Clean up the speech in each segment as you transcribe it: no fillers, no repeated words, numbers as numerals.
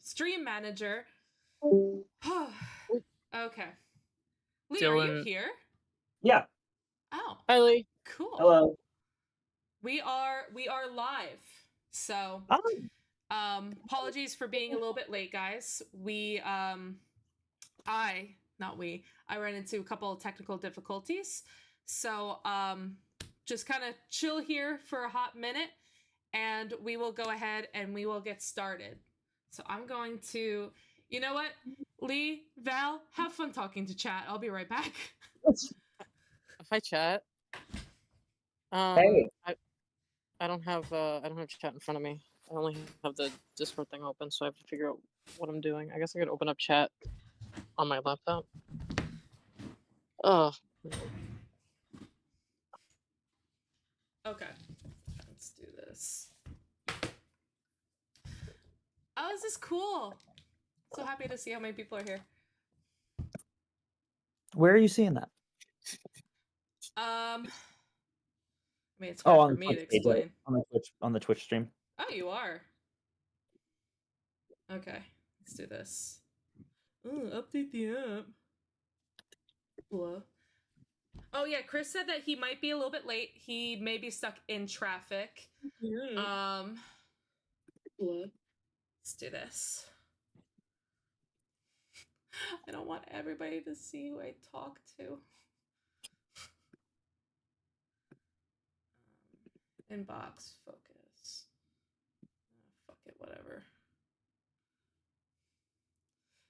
stream manager. Okay. Lee, Dylan. are you here? Yeah. Oh. Hi, Lee. Cool. Hello. We are live. So apologies for being a little bit late, guys. I ran into a couple of technical difficulties. So just kind of chill here for a hot minute and we will go ahead and we will get started. So I'm going to, you know what? Lee, Val, have fun talking to chat. I'll be right back. Hi, chat. Hey. I don't have chat in front of me. I only have the Discord thing open, so I have to figure out what I'm doing. I guess I could open up chat on my laptop. Oh. Okay. Let's do this. Oh, this is cool. So happy to see how many people are here. Where are you seeing that? I mean, it's hard for me to explain. On the Twitch stream. Oh, you are. Okay, let's do this. Oh, update the app. What? Oh yeah, Chris said that he might be a little bit late. He may be stuck in traffic. What? Let's do this. I don't want everybody to see who I talk to. Inbox, focus. Fuck it, whatever.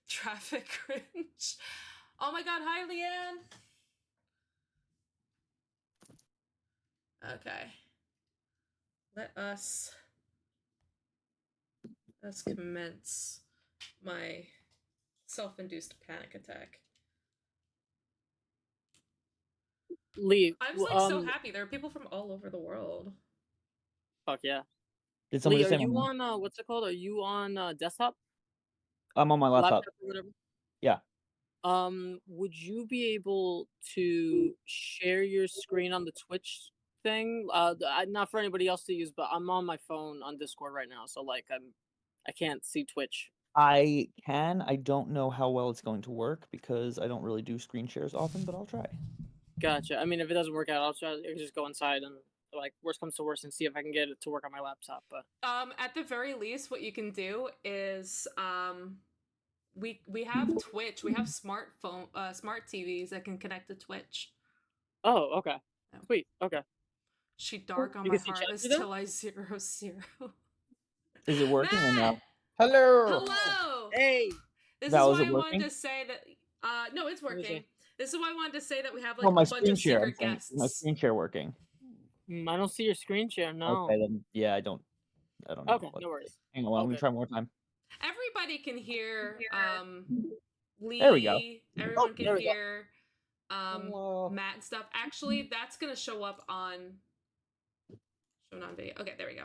Traffic cringe. Oh my god, hi Leanne. Okay. Let's commence my self-induced panic attack. Lee, I'm like so happy. There are people from all over the world. Fuck yeah. Did somebody Lee, say are you on what's it called? Are you on desktop? I'm on my laptop. Or whatever? Yeah. Would you be able to share your screen on the Twitch thing? Not for anybody else to use, but I'm on my phone on Discord right now, so like I can't see Twitch. I can. I don't know how well it's going to work because I don't really do screen shares often, but I'll try. Gotcha. I mean, if it doesn't work out, I'll try to just go inside and like worst comes to worst and see if I can get it to work on my laptop. But at the very least, what you can do is we have Twitch. We have smart TVs that can connect to Twitch. Oh, okay. Oh. Sweet. Okay. She dark on my harvest till I 0-0. Is it working or no? Hello. Hello. Hey. This is why I wanted to say that. No, it's working. This is why I wanted to say that we have like a bunch of secret guests. My screen share working. I don't see your screen share. No. Okay, then yeah, I don't know. Okay, no worries. Hang on, I'm gonna try one more time. Everybody can hear Lee. There we go. Everyone can hear Matt and stuff. Actually, that's gonna show up on video. Okay, there we go.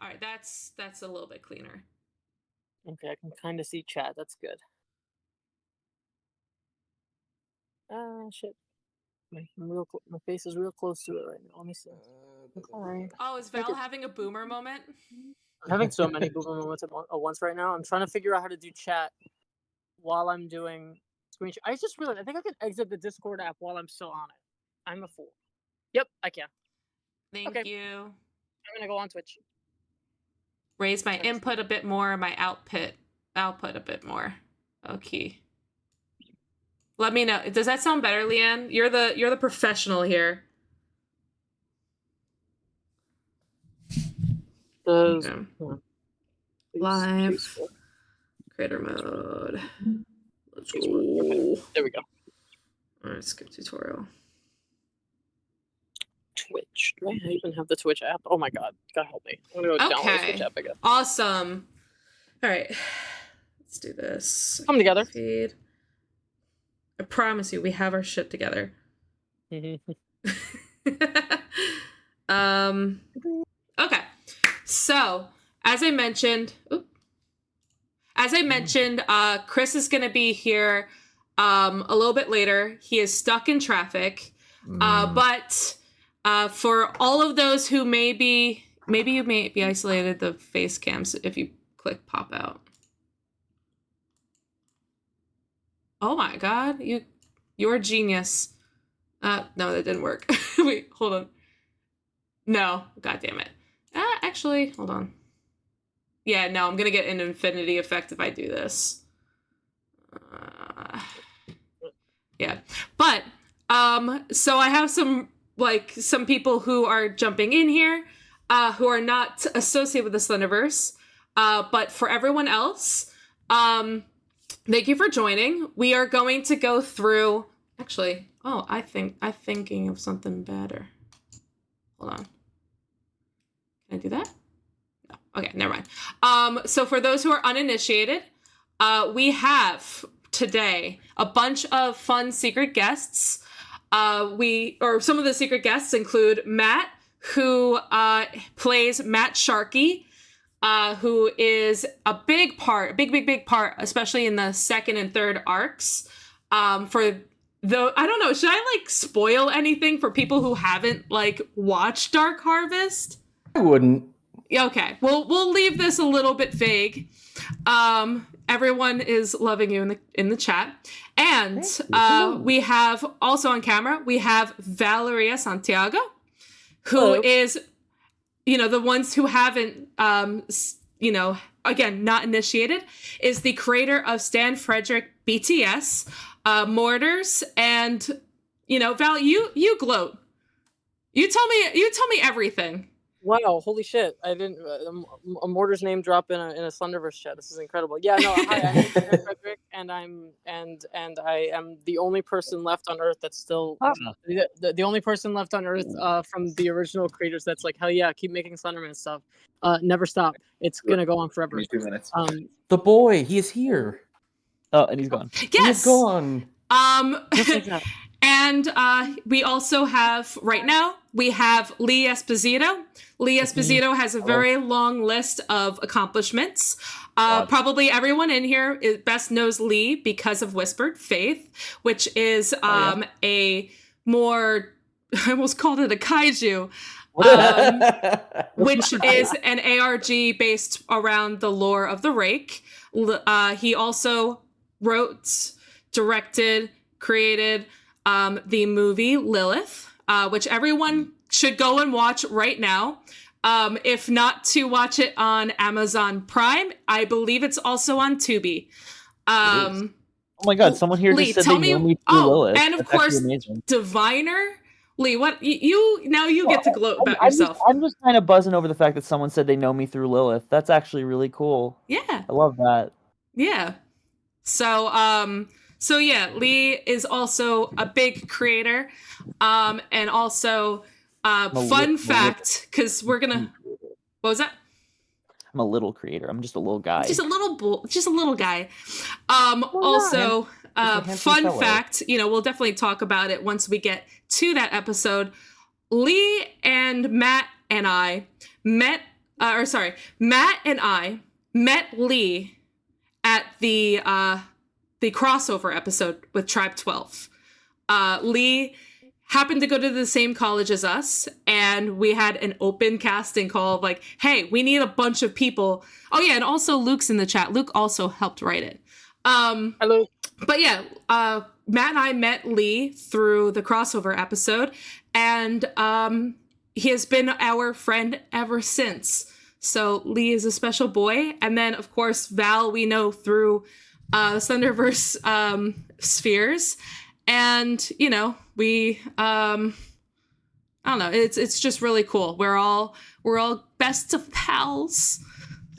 All right, that's a little bit cleaner. Okay, I can kind of see chat. That's good. Shit. My face is real close to it right now. Let me see. Okay. Oh, is Val having a boomer moment? I'm having so many boomer moments at once right now. I'm trying to figure out how to do chat while I'm doing screen share. I just realized I think I can exit the Discord app while I'm still on it. I'm a fool. Yep, I can. Thank you. I'm gonna go on Twitch. Raise my input a bit more, my output a bit more. Okay. Let me know. Does that sound better, Leanne? You're the professional here. Okay. Live creator mode. Let's go. There we go. All right, skip tutorial. Twitch. Do I even have the Twitch app? Oh my god. God help me. I'm gonna go download the Twitch app again. Awesome. All right. Let's do this. Come together. Feed. I promise you, we have our shit together. Okay. So, as I mentioned, Chris is going to be here a little bit later. He is stuck in traffic. But for all of those who may be maybe you may be isolated the face cams if you click pop out. Oh my god, you're a genius. No, that didn't work. Wait, hold on. No, god damn it. Actually, hold on. Yeah, no, I'm gonna get an infinity effect if I do this. Yeah, but so I have some people who are jumping in here, who are not associated with the Slenderverse, but for everyone else, thank you for joining. We are going to go through. Actually, I'm thinking of something better. Hold on. Can I do that? No. Okay, never mind. So for those who are uninitiated, we have today a bunch of fun secret guests. Some of the secret guests include Matt, who plays Matt Sharky, who is a big part, big part, especially in the second and third arcs. I don't know, should I spoil anything for people who haven't watched Dark Harvest? I wouldn't. Okay, we'll leave this a little bit vague. Everyone is loving you in the chat. And we have also on camera, we have Valeria Santiago, who Hello. is, the ones who haven't, again, not initiated, is the creator of StanFrederickBTS, Moorters, and, Val, you gloat. You tell me everything. Wow, holy shit! I didn't a Moorters name drop in a Slenderverse chat. This is incredible. Yeah, no, hi, I'm Frederick, and I am the only person left on Earth that's still the only person left on Earth from the original creators that's like, hell yeah, keep making Slenderman stuff. Never stop. It's gonna go on forever. 2 minutes. The boy, he is here. Oh, and he's gone. Yes. He's gone. And we also have, right now, we have Lee Esposito. Lee Esposito has a very long list of accomplishments. Probably everyone in here best knows Lee because of WhisperedFaith, which is a more, I almost called it a kaiju, which is an ARG based around the lore of the Rake. He also wrote, directed, created the movie Lilith, which everyone should go and watch right now. If not to watch it on Amazon Prime, I believe it's also on Tubi. Oh my god, someone here Lee, just said they know me through Lilith. And of That's course, amazing. Diviner. Lee, what you get to gloat about yourself. I'm just kind of buzzing over the fact that someone said they know me through Lilith. That's actually really cool. Yeah. I love that. Yeah. So yeah, Lee is also a big creator. And also fun fact, because we're gonna, what was that? I'm a little creator. I'm just a little guy. Just a little guy. Also, fun fellow. fact, we'll definitely talk about it once we get to that episode. Lee and Matt and I met Lee at the crossover episode with Tribe 12. Lee happened to go to the same college as us, and we had an open casting call of hey, we need a bunch of people. Oh yeah, and also Luke's in the chat. Luke also helped write it. Hello. But yeah, Matt and I met Lee through the crossover episode, and he has been our friend ever since. So Lee is a special boy. And then, of course, Val, we know through Slenderverse spheres. And, we, I don't know, it's just really cool. We're all best of pals.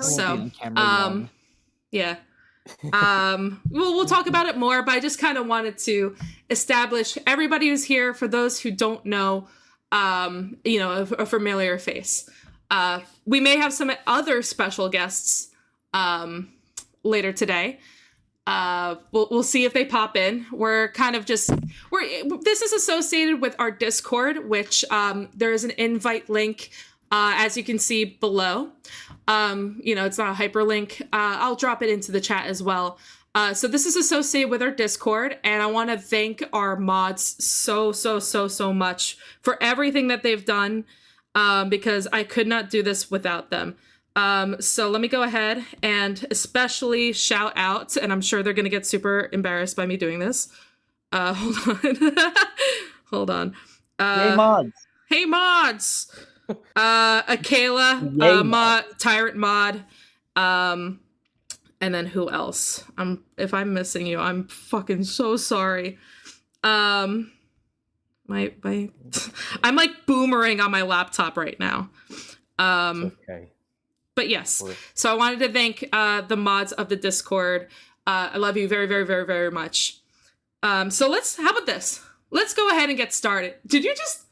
So, yeah. We'll talk about it more, but I just kind of wanted to establish everybody who's here, for those who don't know, a familiar face. We may have some other special guests later today. We'll see if they pop in. We're kind of this is associated with our Discord, which there is an invite link, as you can see below. It's not a hyperlink. I'll drop it into the chat as well. So this is associated with our Discord, and I want to thank our mods so much for everything that they've done. because I could not do this without them. So let me go ahead and especially shout out, and I'm sure they're going to get super embarrassed by me doing this. Hold on. Hold on. Hey, mods. Hey, mods. Akela, mod, Tyrant mod, and then who else? If I'm missing you, I'm fucking so sorry. I'm like boomerang on my laptop right now. Okay. But yes, so I wanted to thank the mods of the Discord. I love you very, very, very, very much. So how about this? Let's go ahead and get started. Did you just...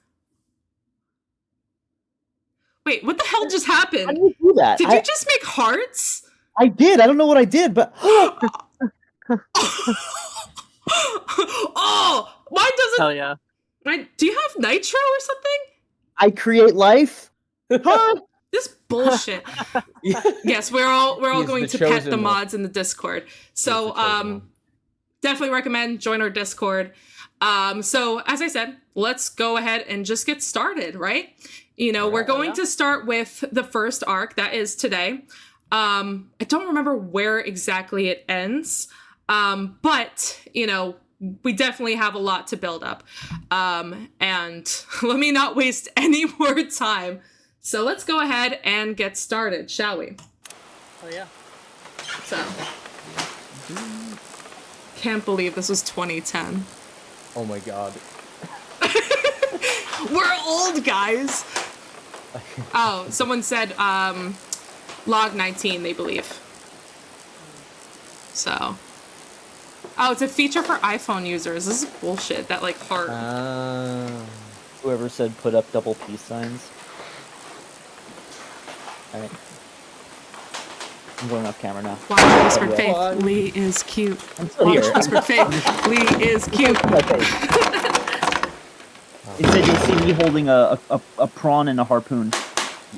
Wait, what the hell just happened? How did you do that? Did you just make hearts? I did. I don't know what I did, but... Oh, mine doesn't... Hell yeah. Do you have nitro or something? I create life? Huh? This bullshit. Yes, we're all going to pet the chosen mods in the Discord. So definitely recommend join our Discord. So as I said, let's go ahead and just get started, right? We're going to start with the first arc, that is today. I don't remember where exactly it ends. But we definitely have a lot to build up. And let me not waste any more time. So let's go ahead and get started, shall we? Oh yeah. So, can't believe this was 2010. Oh my god. We're old, guys. Oh, someone said log 19, they believe. So, oh, it's a feature for iPhone users. This is bullshit. That like heart. Whoever said put up double peace signs. Alright. I'm going off camera now. Watch Whispered Faith. Lee is cute. I'm still Watch here. Whispered Faith. Lee is cute. It said you'll see me holding a prawn and a harpoon.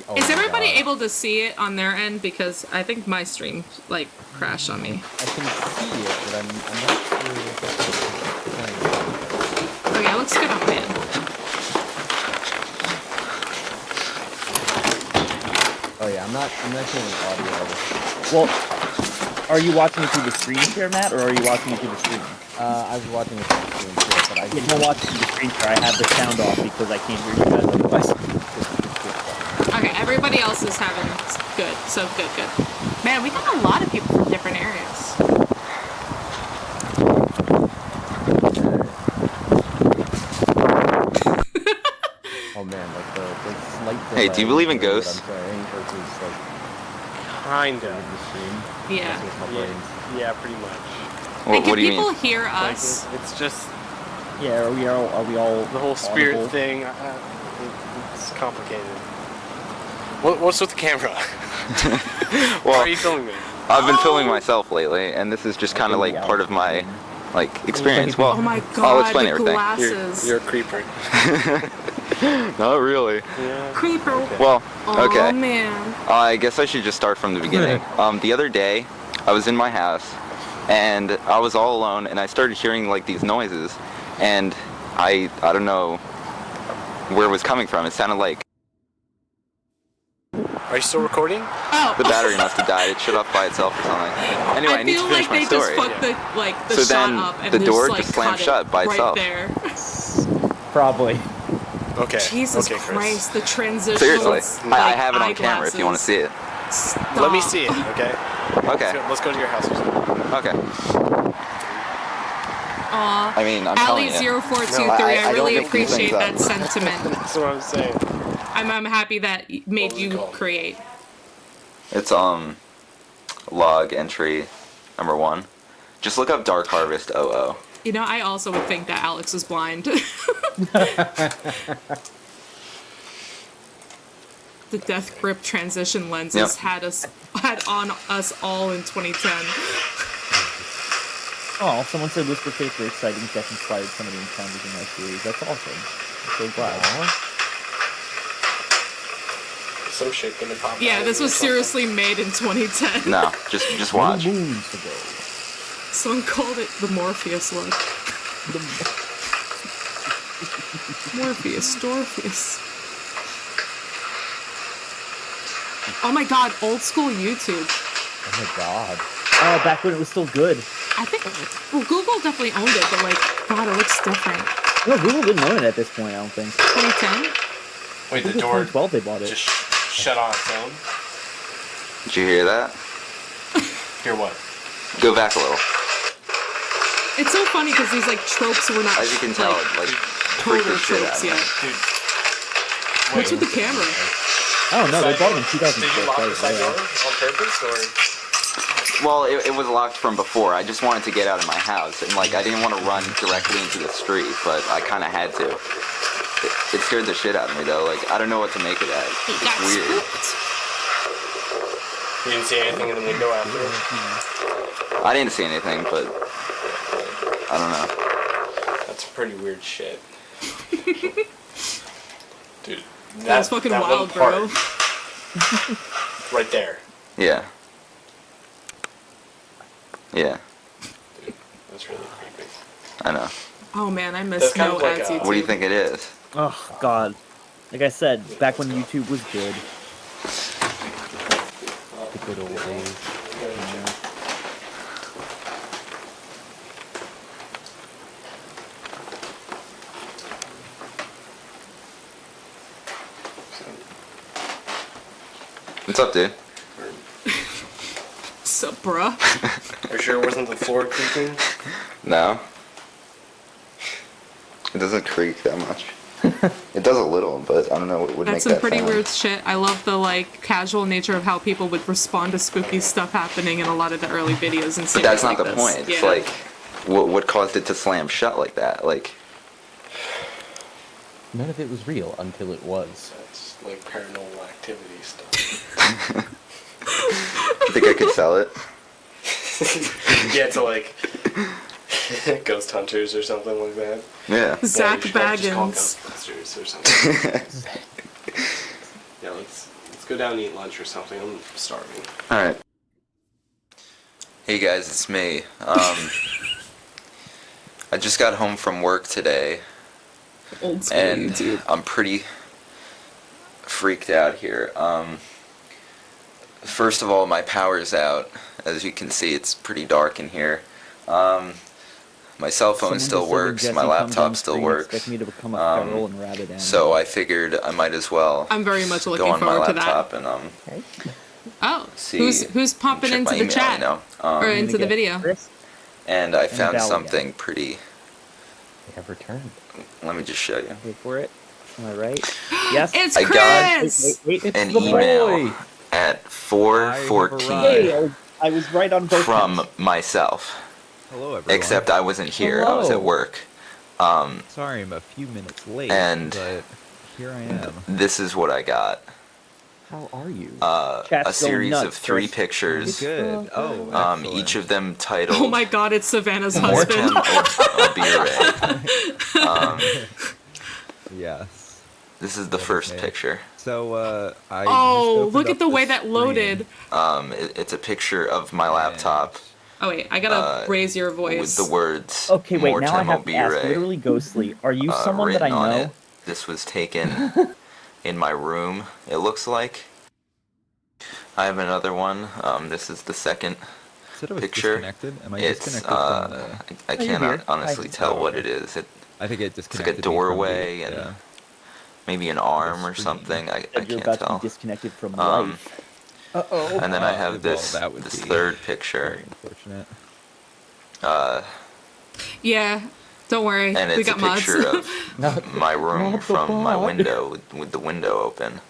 Oh Is my everybody God. able to see it on their end? Because I think my stream like crashed on me. I can see it, but I'm not sure if it's Oh yeah, it looks good on my end. Oh yeah, I'm not hearing audio. Well, are you watching it through the screen share, Matt, or are you watching it through the stream? I was watching it on the screen too, but I Yeah, don't watch it through the screen share. I have the sound off because I can't hear you guys otherwise. Okay, everybody else is having good. So good. Man, we got a lot of people from different areas. Oh man, like the slight Hey, do you believe in ghosts? I'm saying versus like Kinda. the stream. Yeah. That's with my brains. Yeah, pretty much. And What can do you people mean? hear Like, us? it's just Yeah, are we all the whole spirit audible? thing. It's complicated. What's with the camera? Why Well, are you filming me? I've been filming myself lately, and this is just kind of like part of my experience. Well, Oh my I'll god, explain the everything. glasses. You're a creeper. Not really. Yeah. Creeper. Well, Oh okay. man. I guess I should just start from the beginning. The other day, I was in my house, and I was all alone, and I started hearing like these noises, and I don't know where it was coming from. It sounded like Are you still recording? Oh. the battery must have died. It shut off by itself or something. Anyway, I need to feel finish like my they story. just fucked the So shot then up and the door like, just slammed cut shut it by right itself. there. Probably. Okay. Jesus okay, Chris. Christ, the transition. Seriously, I have it on camera if you want to see it. Stop. Let me see it, okay? Okay. Let's go to your house or something. Okay. Aw. I mean, I'm telling you. Ali0423, No, I I don't really make these appreciate things that up. sentiment. That's what I'm saying. I'm happy that made was it you called? create. It's log entry number 1. Just look up Darkharvest00. You know, I also would think that Alex is blind. The death grip transition lenses had on us all in 2010. Oh, someone said WhisperedFaith for exciting death inspired some of the encounters in my series. That's awesome. I'm so glad. Some shit gonna pop Yeah, out this of was you or something. seriously made in 2010. No, just watch. Many moons ago. Someone called it the Morpheus look. Morpheus, Dorpheus. Oh my god, old school YouTube. Oh my god. Oh, back when it was still good. I think, well, Google definitely owned it, but like, god, it looks different. No, Google didn't own it at this point, I don't think. 2010? Wait, the It was door 2012 they bought it. just shut on its own? Did you hear that? Hear what? Go back a little. It's so funny because these like tropes were not As you can tell, like, it like freaked total the shit out tropes of me. yet. Dude. What's with the camera? Oh no, they bought it in Did you lock the 2006. side door on purpose, or? Well, it was locked from before. I just wanted to get out of my house, and like I didn't want to run directly into the street, but I kind of had to. It scared the shit out of me though. Like I don't know what to make of that. It got It's weird. spooked. You didn't see anything in the window after? I didn't see anything, but I don't know. That's pretty weird shit. Dude, That's fucking that wild, one bro. part right there. Yeah. Yeah. Dude, that's really creepy. I know. Oh man, I miss That's kind no of like ads a- YouTube. What do you think it is? Oh god. Like I said, back when YouTube was good. The good old days. What's up, dude? Sup, bruh? Are you sure it wasn't the floor creaking? No. It doesn't creak that much. It does a little, but I don't know what would make That's some that pretty sound. weird shit. I love the like casual nature of how people would respond to spooky stuff happening in a lot of the early videos and But series that's not like the this. point. It's Yeah. like, what caused it to slam shut like that? Like, None of it was real until it was. That's like paranormal activity stuff. I think I could sell it. Yeah, to like ghost hunters or something like that. Yeah. Zach Yeah, you should probably just call Baggins. Ghostbusters or something. Yeah, let's go down and eat lunch or something. I'm starving. Alright. Hey guys, it's me. I just got home from work today, Old school and YouTube. I'm pretty freaked out here. First of all, my power's out. As you can see, it's pretty dark in here. My cell phone Someone still just said when works, Jesse my comes on laptop still screen, works. expect me to become a feral and rabid animal. So I figured I might as well I'm very much go looking on my forward to that. laptop and Oh, see, who's popping check into my the email, chat you know. or I'm into gonna the get video? Chris And I found Valeria. something pretty. They have returned. Let me just show you. Wait for it. Am I right? Yes. It's I got- Chris. Wait. It's An the email boy! at I 4:14 have Hey, I was right on both from ends. myself. Hello, everyone. Except I wasn't here. I was at Hello. work. Sorry I'm a few minutes late, And- but here I am. This is what I got. How are you? A Chat's going series nuts, of 3 Chris. pictures. Good. Oh, Each of excellent. them titled Oh my god, it's Savannah's Moorters husband. Yes. This is the first Okay. picture. So, I Oh, just look opened at the up way the that screen, loaded. It's a picture of my laptop Oh wait, I gotta raise your with voice. the words Okay, wait, now I have to ask, Mortemobire, literally ghostly, are you someone that I written on know? it. This was taken in my room, it looks like. I have another one. This is the second Said I was picture. disconnected? Am I It's disconnected from the... I you're cannot here. honestly Hi. tell Oh, what okay. it is. I think it It's like disconnected a me from doorway the, and yeah. maybe an arm or screen. something. I That you're can't about to tell. be disconnected from Um, life. Uh-oh. And then I well, have this that would this be third Very picture. unfortunate. Yeah, don't worry, And we it's a got mods. picture of my room not the from my bot. window with the window open.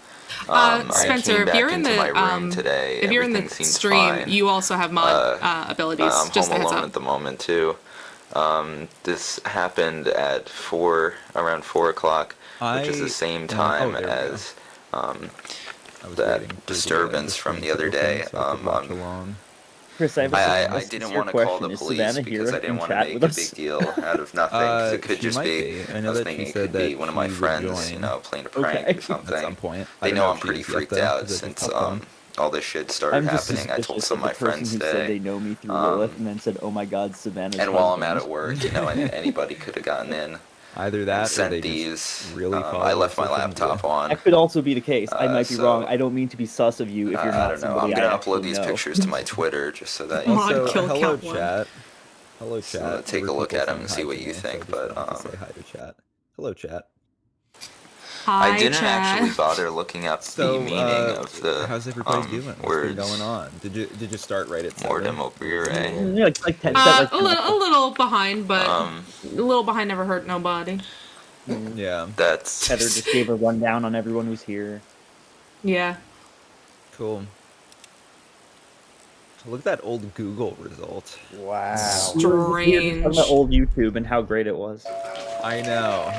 I Spencer, came if back you're in into the my room today. if you're in the Everything seems stream, fine. you also have mod abilities. I'm just a home heads alone up. at the moment too. This happened at around 4 o'clock, which is the same time there we go. as I was that waiting for disturbance the from screen the other to open day. So I could watch along. Chris, I have a I sincere didn't want to call the question. Is police Savannah because here I didn't in want to chat make with a us? big deal out of nothing. 'Cause it could She just might be. be. I know was that thinking she it said could be that one of my she would friends, join playing a prank Okay. or something. At some point. I They don't know know I'm if she pretty is yet, freaked though, out 'cause it since just popped on. all this shit started I'm just happening. I told suspicious some of of my the person friends who said they today. know me through Lilith and then said, oh my god, Savannah's And while I'm out husband." at work, anybody could have gotten in. Either that or sent they these. just really follow I left my social laptop media. on. That could also be the case. I might be so, wrong. I don't mean to be sus of you if you're I not don't know. I'm somebody gonna I upload actually these know. pictures to my Twitter just so that you Mod Also, kill hello count one. chat. Hello So, chat. take There a were look people at 'em saying and hi see what to you me, so I think, just but, wanted to say hi to chat. Hello chat. Hi, I didn't chat. actually bother looking up So, the meaning of the how's everybody doing? What's been words. going on? Did you start right at 7? Mordem opere. Yeah, like 10, like A little behind, but a Um, little behind never hurt nobody. Yeah. That's Heather just gave a rundown on everyone who's here. Yeah. Cool. Look at that old Google result. Wow. We were just talking about Strange. old YouTube and how great it was. I know.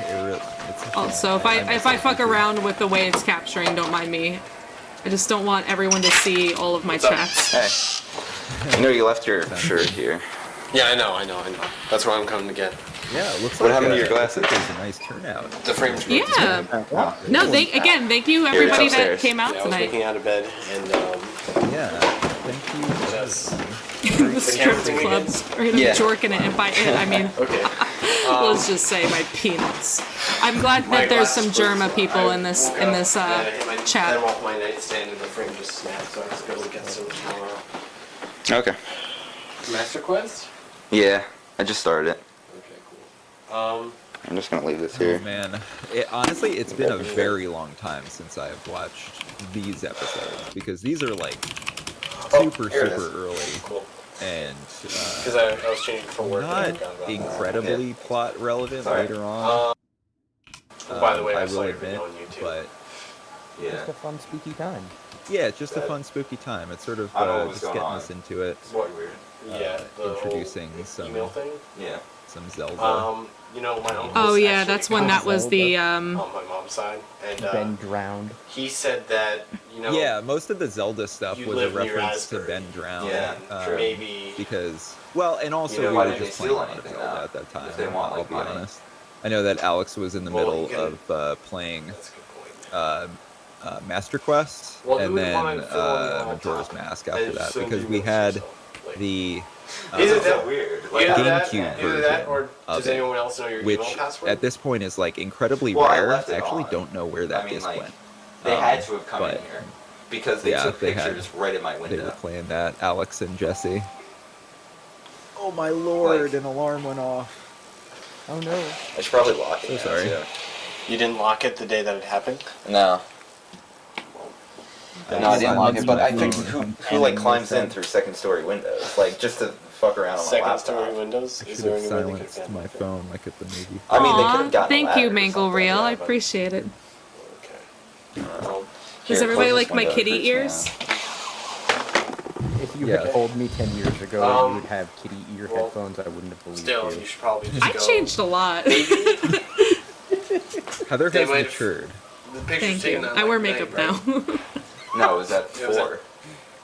It's a shame. Also, if I miss fuck YouTube. around with the way it's capturing, don't mind me. I just don't want everyone to see all of my chats. Hey. You know you left your shirt here. Yeah, I know. That's why I'm coming to get. Yeah, it looks What like happened to your looks glasses? like there's a nice turnout. The frame's Yeah. Oh. No, thank you it's everybody that upstairs. came out I was tonight. making out of bed and Yeah. Thank you. just. The strip club, straight up Yeah. jorking it, and by it I mean, Okay. let's just say my peanuts. I'm glad My that there's glasses some Germa was- people I in this woke up and then I hit my chat. head off my nightstand and the frame just snapped, so I just go to get some tomorrow. Okay. Master Quest? Yeah, I just started it. Okay, cool. I'm just gonna leave this Oh, here. man. Honestly, it's been a very long time since I've watched these episodes because these are like super here it is. early Cool. and Because I was changing for work. and I not forgot about that. incredibly plot relevant Sorry. later on. By the way, I I saw will your admit, video on YouTube. but Yeah. Just a fun, spooky time. yeah, it's just a fun spooky time. It's sort of I don't know what's just going getting on. us into it. What? Yeah, the whole introducing some email thing. Yeah. some Zelda. You know, my uncle. Oh yeah, that's when that was the on my mom's side, and Ben drowned. he said that Yeah, most of the Zelda stuff you was a live near reference to Asbury. Ben Drown. Yeah, true. maybe Because, well, and also You know, we why were didn't they just playing a steal lot of anything Zelda now? at that time. If they want, I'll like, be money. honest. I know that Alex was in the Well, middle you can- of playing that's a good point. Master Quest Well, and who would then wanna fill in the Majora's laptop? Mask And after just that assume because you we know had yourself, like- the Either that, weird? either that, GameCube either that, or version of does it, anyone else know your which email password? at this point is like incredibly Well, I rare. left it actually on. don't know where that I mean, disc like, went. They had to have come in but here because they yeah, took they had- pictures right at my They were window. playing that, Alex and Jesse. Oh my lord, an alarm went off. Oh no. I should probably lock it. So now, sorry. too. You didn't lock it the day that it happened? No. No, I didn't lock it, but I think think who like climbs in through second story windows, like just to fuck around on my Second laptop. story windows? I Is should there have any way they could have silenced done my that? phone like at the movie. I mean, they could Aw, have gotten thank a you, ladder or Mangle something, Real. I yeah, but- appreciate it. Okay. Does Here, everybody close like this my window kitty first, ears? If you Yeah. had told me 10 years ago you would have kitty ear well, headphones, I wouldn't have believed Still, you. you should probably just I go. changed a lot. Heather They has might have- matured. The picture's Thank taken you. at, I like, wear night, makeup right? now. No, it was at Yeah, was 4.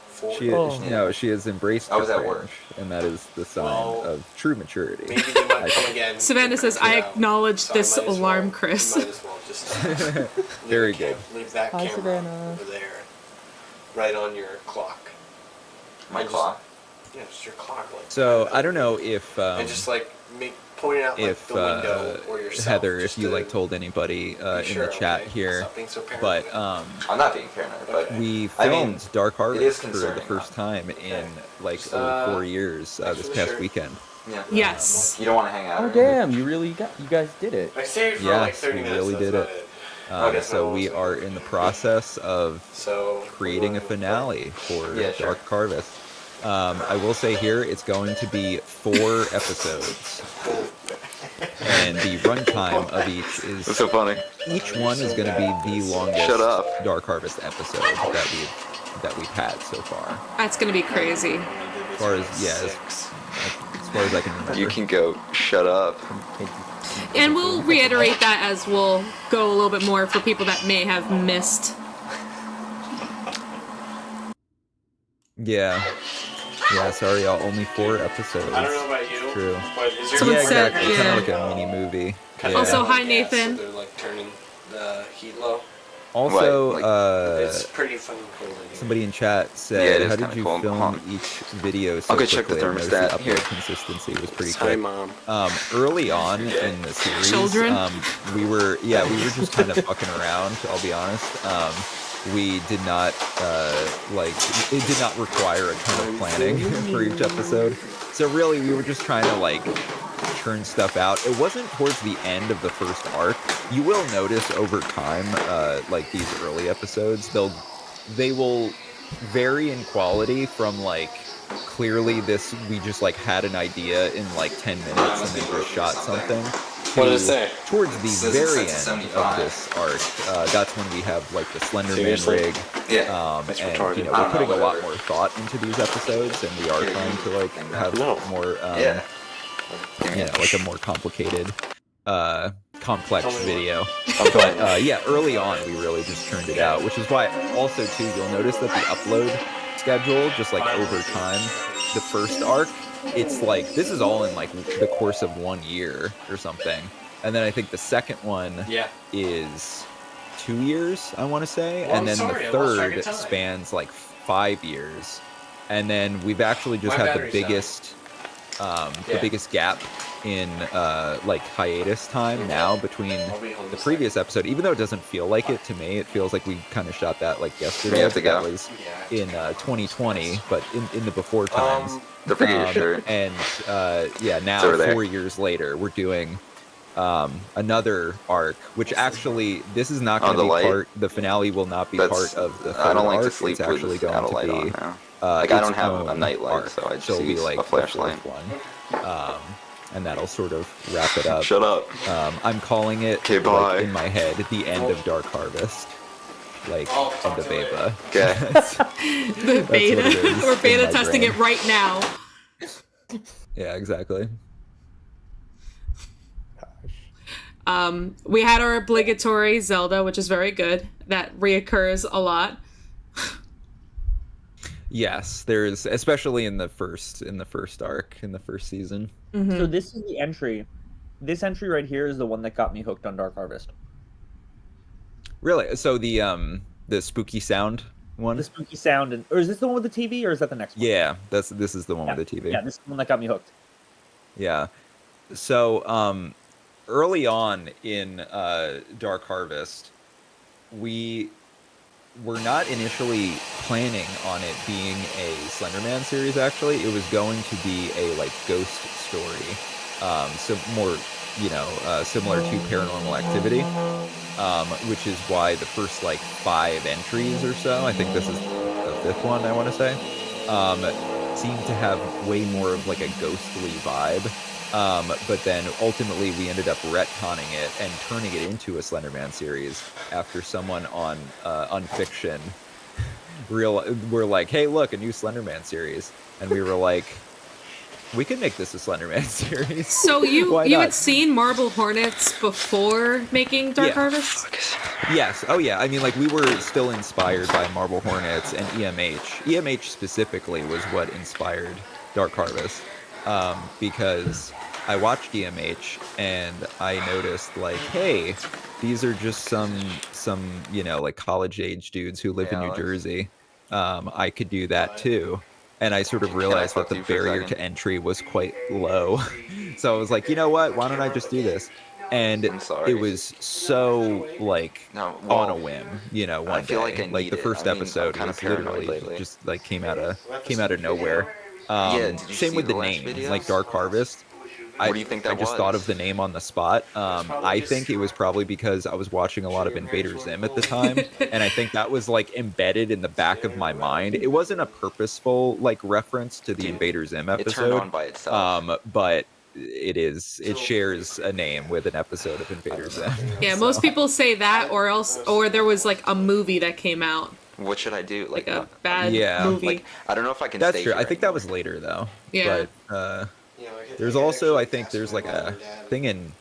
Four. She Oh. no, she has embraced I was her at work. range, and that is the sign Well, of true maturity. Maybe they might come again. Savannah says, I Yeah. acknowledge So this might as alarm, well- Chris. You might as well just Very leave good. Leave that Hi, camera Savannah. over there, right on your clock. My And clock. Yeah, just your clock. Like, So I don't know if and just like point it out like if the window or yourself. Heather, just if you to like told anybody be in sure, the chat okay? here, Stop being so but paranoid. I'm not being paranoid, but Okay. we I mean, filmed Dark it is Harvest for the concerning, first time in like Just, over 4 years thanks this for the past shirt. weekend. yeah. Yes. You don't want to hang out. Oh or anything? damn, you guys did it. I stayed for Yes, like 30 we minutes. really that's did about it. Okay. So we are in the process of So creating a we're going finale for Yeah, sure. Dark Harvest. I will say here, it's going to be 4 episodes, and the runtime of each is That's so funny. each one is going to be the longest Shut up. Dark Harvest episode that we've had so far. That's gonna be crazy. As far as as far as I can remember. You can go. Shut up. And we'll reiterate that as we'll go a little bit more for people that may have missed. Yeah. Yeah, sorry, y'all. Only 4 episodes. I don't know about you, True. but is there Someone Yeah, said- exactly. yeah. Kind of like a mini movie. Kinda Yeah. Also, low hi, gas, Nathan. So they're like turning the heat low. Also, It's pretty fucking cold. somebody in chat Yeah, said, it is "How did kinda you cold. film Hold on. each video so I'll go check the quickly? I noticed thermostat. the Here. upload consistency was pretty Hi, quick." Mom. Early on in the series, Children? we were just kind of fucking around. I'll be honest. We did not it did not require a ton of planning for each episode. So really, we were just trying to like churn stuff out. It wasn't towards the end of the first arc. You will notice over time, like these early episodes, they will vary in quality from like clearly we just like had an idea in like 10 minutes and then just shot something. What did it say? Towards the Says very it's end set to of this arc, that's when we have like the Slenderman Seriously? rig. Yeah. That's And retarded. you know, I we're don't putting know, a lot whatever. more thought into these episodes, and we are Yeah, trying to like have No. more, Yeah. you know, like a more complicated, complex Tell me video. I'm But going. yeah, early on we really just churned it out, which is why also too you'll notice that the upload schedule just like over time, the first arc, it's like this is all in like the course of 1 year or something, and then I think the second one Yeah. is 2 years, I want to say, Well, and then sorry, the I lost track third of time. spans like 5 years, and then we've actually just My had the battery's dying. biggest the Yeah. biggest gap in like hiatus time now between I'll be home in the a previous episode, even though it doesn't feel like it to me. It feels like we kind of shot that like yesterday. We have to but that go. was Yeah. in 2020, but in the before times. Don't forget your shirt. And yeah, It's now over there. 4 years later, we're doing another arc, which actually this is not Oh, going to the be light? part. The finale will not be That's, part of the third I don't like arc. to sleep It's actually with going out a to light be on now. Like I its don't have a own night light, arc. so I just So it'll be use like a the flashlight. fourth one. And that'll sort of wrap it up. Shut up. I'm calling it Okay, bye. like, in my head the end of Dark Harvest, like Oh, talk end of to you beta. Okay. The what beta. it is We're in beta my testing brain. it right now. Yeah, exactly. We had our obligatory Zelda, which is very good. That reoccurs a lot. Yes, there's especially in the first arc in the first season. Mm-hmm. So this is the entry. This entry right here is the one that got me hooked on Dark Harvest. Really? So the spooky sound one? The spooky sound, or is this the one with the TV, or is that the next one? Yeah, this is the one Yeah. with the TV. Yeah, this is the one that got me hooked. Yeah. So early on in Dark Harvest, we were not initially planning on it being a Slenderman series. Actually, it was going to be a like ghost story, so more similar to Paranormal Activity, which is why the first like 5 entries or so, I think this is the 5th one, I want to say, seem to have way more of like a ghostly vibe. But then ultimately we ended up retconning it and turning it into a Slenderman series after someone on Unfiction were like, hey, look, a new Slenderman series. And we were like, we could make this a Slenderman series. So you Why you not? had seen Marble Hornets before making Dark Yeah. Harvest? Yes. Oh, yeah. I mean, like, we were still inspired by Marble Hornets and EMH. EMH specifically was what inspired Dark Harvest, because I watched EMH and I noticed, like, hey, these are just some like college-age dudes who live in New Alex. Jersey. I could do that too. And I sort of Can I realized talk that to the you for a barrier second? to entry was quite low. So I was like, you know what? Why don't I just do this? And I'm sorry. it was so like No, on a well, whim, one I feel day. like I need the it. first I mean, I'm episode kinda was paranoid literally lately. just like came out of nowhere. Yeah, did you Same see with the the last name, videos? like Dark Harvest. What do you think I that just thought was? of the name on the spot. I think it was probably because I was watching a lot of Invader Zim at the time, and I think that was like embedded in the back of my mind. It wasn't a purposeful like reference to the Dude, Invader Zim It turned episode, on by itself. but it shares a name with an episode of Invader Zim. Yeah, so. most people say that, or there was like a movie that came out, What should I do? like a bad Yeah. movie. Like, I don't know if I can That's stay true. here I think that anymore. was later though. Yeah. But there's also, I think there's like a thing in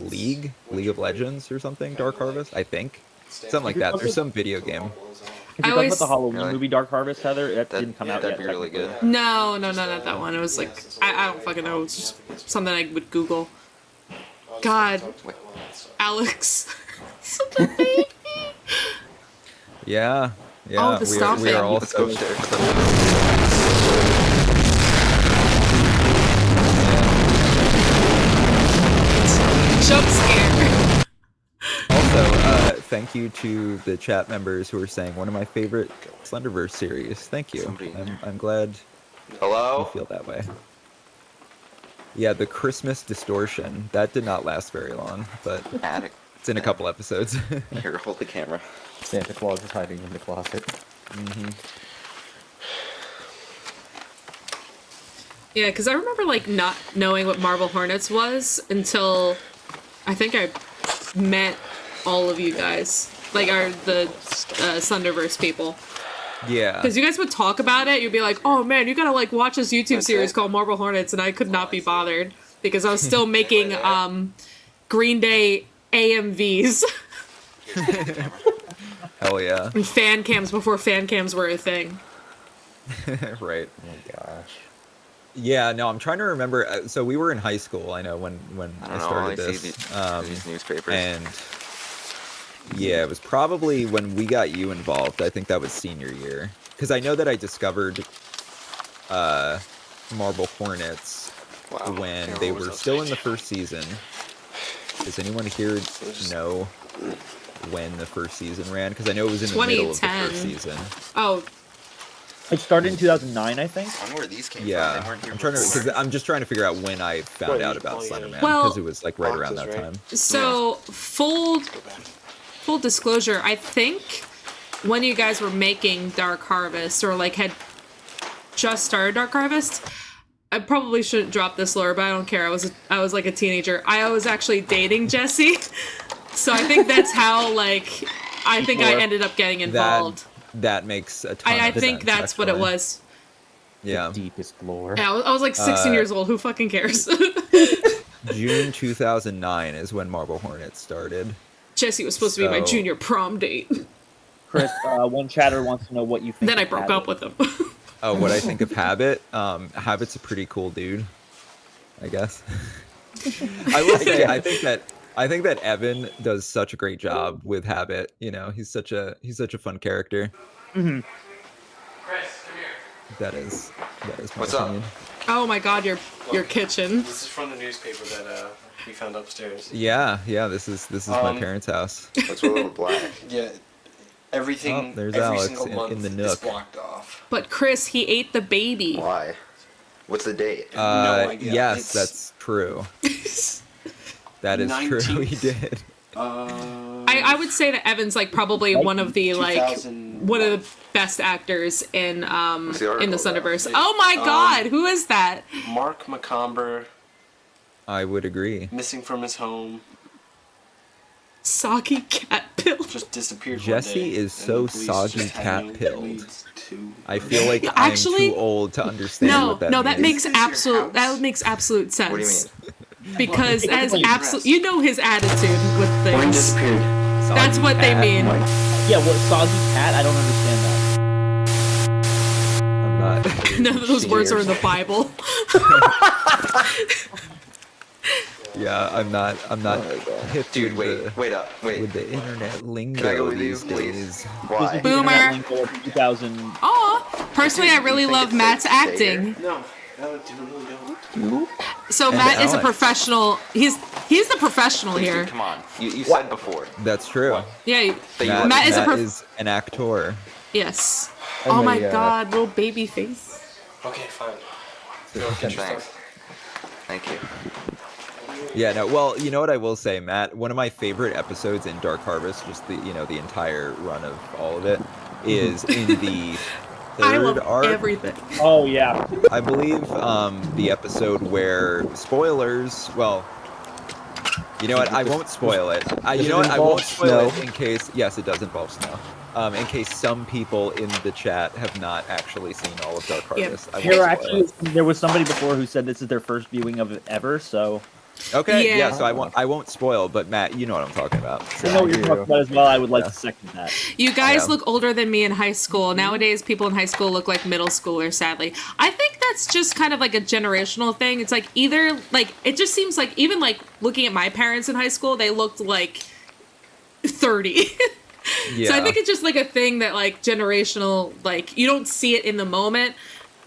League of Legends or something, Dark Harvest, I think. Something like that. There's some video game. If I you're talking always- about the Halloween Really? movie Dark Harvest, Heather, that That- didn't come out that'd yet. be really technically. good. No, not that one. It was like I don't fucking know. It's just something I would Google. God, Wait. Alex, such a baby. Yeah. Oh, the stomping. We are all Let's go stoked. upstairs. Jump scare. Also, thank you to the chat members who are saying one of my favorite Slenderverse series. Thank you. Somebody in there. I'm glad you Hello? feel that way. Yeah, the Christmas distortion. That did not last very long, but Attic. it's in a couple episodes. Here, hold the camera. Santa Claus is hiding in the closet. Hmm. Yeah, because I remember like not knowing what Marble Hornets was until I think I met all of you guys, like the Slenderverse people. Yeah. Because you guys would talk about it, you'd be like, "Oh man, you gotta like watch this YouTube series called Marble Hornets," and I could not be bothered because I was still making Green Day AMVs Hell yeah. and fan cams before fan cams were a thing. Right. Oh my gosh. Yeah, no, I'm trying to remember. So we were in high school, I know, when I I don't know, started I this. see these newspapers. And yeah, it was probably when we got you involved. I think that was senior year. Because I know that I discovered Marble Hornets Wow. when Yeah, they what was were that still in stage? the first season. Does anyone here know when the first season ran? Because I know it was in the middle of the 2010. first season. Oh, It started in 2009, I think. I wonder where these came from. Yeah, They weren't here I'm trying to, before. because I'm just trying to figure out when I found Wait, out about oh, yeah. Slenderman, Well- because it was like right around that Boxes, time. right? so full disclosure, I think when you guys were making Dark Harvest or like had just started Dark Harvest, I probably shouldn't drop this lore, but I don't care. I was like a teenager. I was actually dating Jesse, so I think that's how like I think I ended up getting involved. That makes a ton I of think sense, that's what it actually. was. Yeah. Deepest lore. Yeah, I was like 16 years old. Who fucking cares? June 2009 is when Marble Hornets started. Jesse was supposed to be my So- junior prom date. Chris, one chatter wants to know what you think. Then I of broke Habit. up with him. Oh, what I think of Habit? Habit's a pretty cool dude, I guess. I will say, I think that Evan does such a great job with Habit. You know, he's such a fun character. Mhm. Chris, come here. That is my What's up? opinion. Oh my god, your kitchen. This is from the newspaper that we found upstairs. Yeah, this is my parents' house. What's with all the black? Yeah, everything. Oh, there's every Alex single in month the is nook. blocked off. But Chris, he ate the baby. Why? What's the date? No idea. Yes, It's- that's true. That is true. He 19th. did. I would say that Evan's like probably one of the like 2000 one of the best actors in the the article about? Slenderverse. Oh my god, who is that? Mark McComber I would agree. missing from his home, Soggy cat pill. just disappeared. Jesse one day, is and so the police soggy just had no cat-pilled. leads to- I feel like Actually- I'm too old to understand No, what that no, means. that makes Is this your absolute sense. What do you mean? Because Well, as it's like absolute, dressed. you know his attitude with When things. disappeared. That's Soggy what they cat. mean. Yeah, what soggy cat? I don't understand that. I'm not. None of those words are in the Bible. Yeah, I'm not Oh my hip Dude, with the, wait up, wait. with the internet lingo Can I go with you, these please? days. Why? Boomer. 2000. Aw, personally, I really You think love it's Matt's safe to stay acting. No, really don't. So And Matt is a Alex. professional. He's the professional Please, here. dude, come on. You said before. That's true. Yeah. That you Matt, were- Matt is a Matt is an actor. Yes. And Oh my the, god, little baby face. Okay, fine. Thanks. Thank you. Yeah, no, well, you know what I will say, Matt? One of my favorite episodes in Dark Harvest, just the entire run of all of it, is in the I third love arc. everything. Oh yeah. I believe the episode where spoilers. Well, you know what? I won't spoil it. You know what? I won't spoil it in case. Yes, it does involve snow. In case some people in the chat have not actually seen all of Dark Harvest. I won't spoil it. There was somebody before who said this is their first viewing of it ever, so Okay, yeah. Yeah. So I won't spoil, but Matt, you know what I'm talking about. I know what you're talking about as well. I would like Yeah. to second that. You guys Yeah. look older than me in high school. Nowadays, people in high school look like middle schoolers, sadly. I think that's just kind of like a generational thing. It's like either, like, it just seems like, even like looking at my parents in high school, they looked like 30. Yeah. So I think it's just like a thing that like generational, like you don't see it in the moment.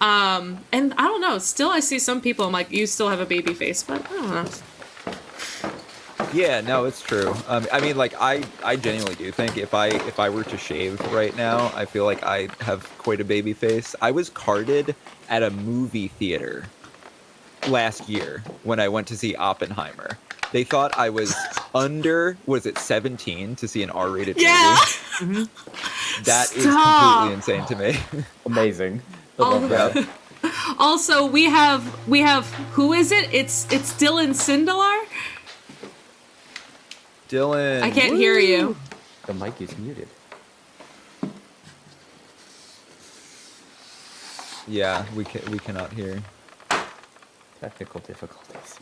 And I don't know, still I see some people, I'm like, you still have a baby face, but I don't know. Yeah, no, it's true. I mean, like, I genuinely do think if I were to shave right now, I feel like I have quite a baby face. I was carded at a movie theater last year when I went to see Oppenheimer. They thought I was under, was it 17 to see an R-rated movie? Yeah. That is Stop. completely insane to me. Amazing. I Oh. love that. Also, we have who is it? It's Dylan Sindelar. Dylan. I can't hear you. The mic is muted. Yeah, we cannot hear. Technical difficulties.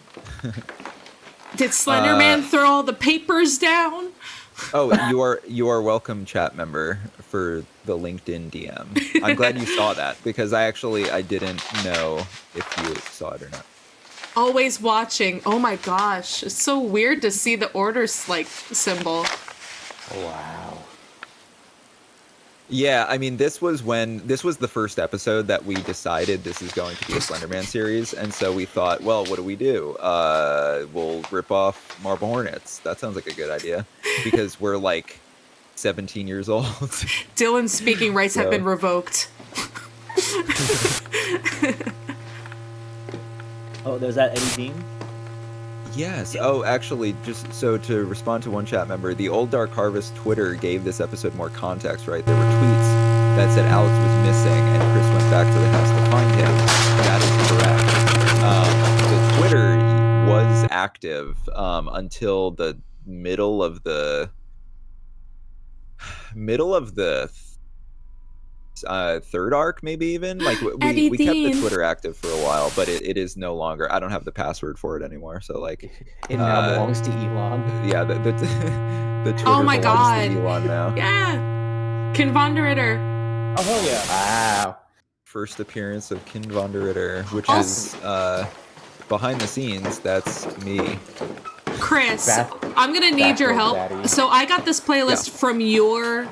Did Slenderman throw all the papers down? Oh, you are welcome, chat member, for the LinkedIn DM. I'm glad you saw that because I didn't know if you saw it or not. Always watching. Oh my gosh, it's so weird to see the orders like symbol. Wow. Yeah, I mean, this was the first episode that we decided this is going to be a Slenderman series, and so we thought, well, what do? We'll rip off Marble Hornets. That sounds like a good idea, because we're like 17 years old. Dylan's speaking rights have So- been revoked. Oh, there's that Eddie Dean. Yes. Oh, actually, just so to respond to one chat member, the old Dark Harvest Twitter gave this episode more context, right? There were tweets that said Alex was missing and Chris went back to the house to find him. That is correct. The Twitter was active until the middle of the third arc, maybe even. Like we kept the Twitter active for a while, but it is no longer. I don't have the password for it anymore. So like, It now belongs to Elon. yeah, the Twitter Oh my belongs God. to Elon now. Yeah, Ken Von der Ritter. Oh hell yeah! Wow. First appearance of Ken Von der Ritter, which Also- is behind the scenes. That's me. Chris, Bath- I'm gonna need your help. Daddy. So I got this playlist from your,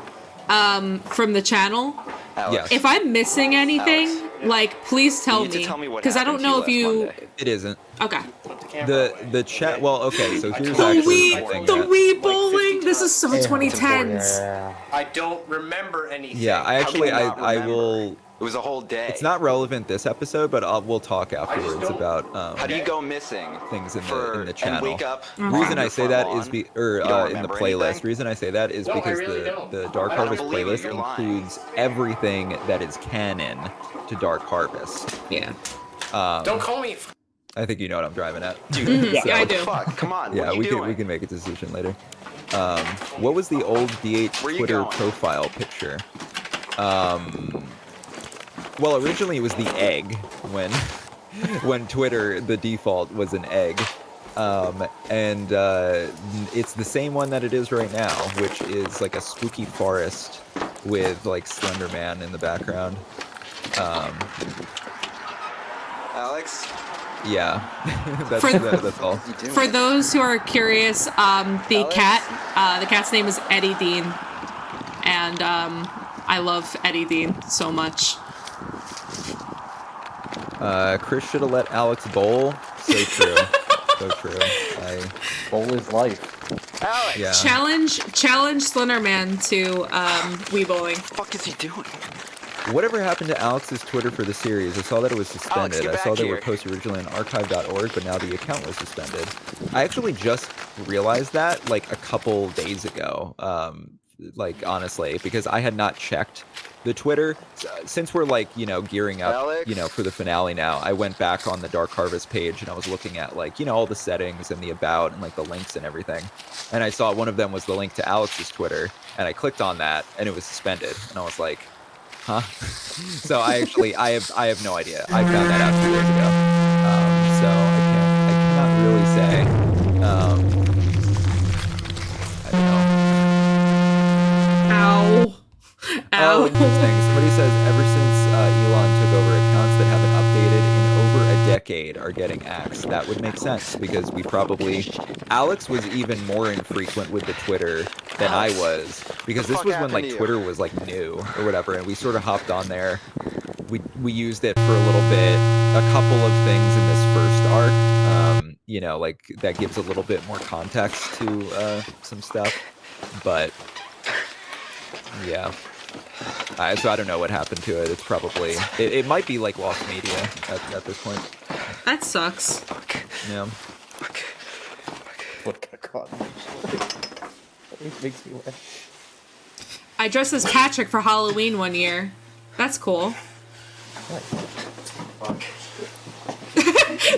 from the channel. Alex, If I'm missing anything, Alex, like, please tell you need to me, tell me what because I don't happened know to if you you. last Monday. It isn't. Okay. The chat. Well, okay. So here's The actually something. Wii that- Wii bowling. This is so Yeah. 2010s. Yeah. I don't remember anything. Yeah, I How can actually you not I remember? will. It was a whole day. It's not relevant this episode, but we'll talk afterwards don't- about How do you go missing things in for the channel. and wake up? Reason on I your say front that lawn? is in the remember playlist. anything? Reason I say that is No, I because really don't. the Dark I don't Harvest believe you, playlist you're lying. includes everything that is canon to Dark Harvest. Yeah. Don't call me. I think you know what I'm driving at. Yeah, I What the do. fuck? Come on. Yeah, what are you we doing? can make a decision later. What was the old DH Where you Twitter going? profile picture? Well, originally it was the egg when Twitter the default was an egg, and it's the same one that it is right now, which is like a spooky forest with like Slender Man in the background. Alex, Yeah, that's For- that's all. what are you doing? For those who are curious, the cat's name is Eddie Dean, and I love Eddie Dean so much. Chris should have let Alex bowl. So true. So true. Bowl is life. Alex, Yeah. Challenge Slenderman to Wii bowling. what the fuck is he doing? Whatever happened to Alex's Twitter for the series? I saw that it was suspended. get I saw back there were here. posts originally on archive.org, but now the account was suspended. I actually just realized that like a couple days ago. Like honestly, because I had not checked the Twitter since we're like, gearing up, Alex? for the finale now. I went back on the Dark Harvest page and I was looking at like, all the settings and the about and like the links and everything. And I saw one of them was the link to Alex's Twitter, and I clicked on that and it was suspended. And I was like, huh? So I have no idea. I found that out 2 days ago. So I cannot really say. I don't know. Ow. Oh, interesting. Somebody says ever since Elon took over, accounts that haven't updated in over a decade decade are getting axed. That would make sense because we probably... Alex was even more infrequent with the Twitter than I was, because this was when like Twitter was like new or whatever, and we sort of hopped on there. We used it for a little bit, a couple of things in this first arc, you know, like that gives a little bit more context to some stuff, but yeah. So I don't know what happened to it. It's probably it might be like lost media at this point. That sucks. Yeah. What got caught? Always makes me laugh. I dressed as Patrick for Halloween one year. That's cool. Fuck.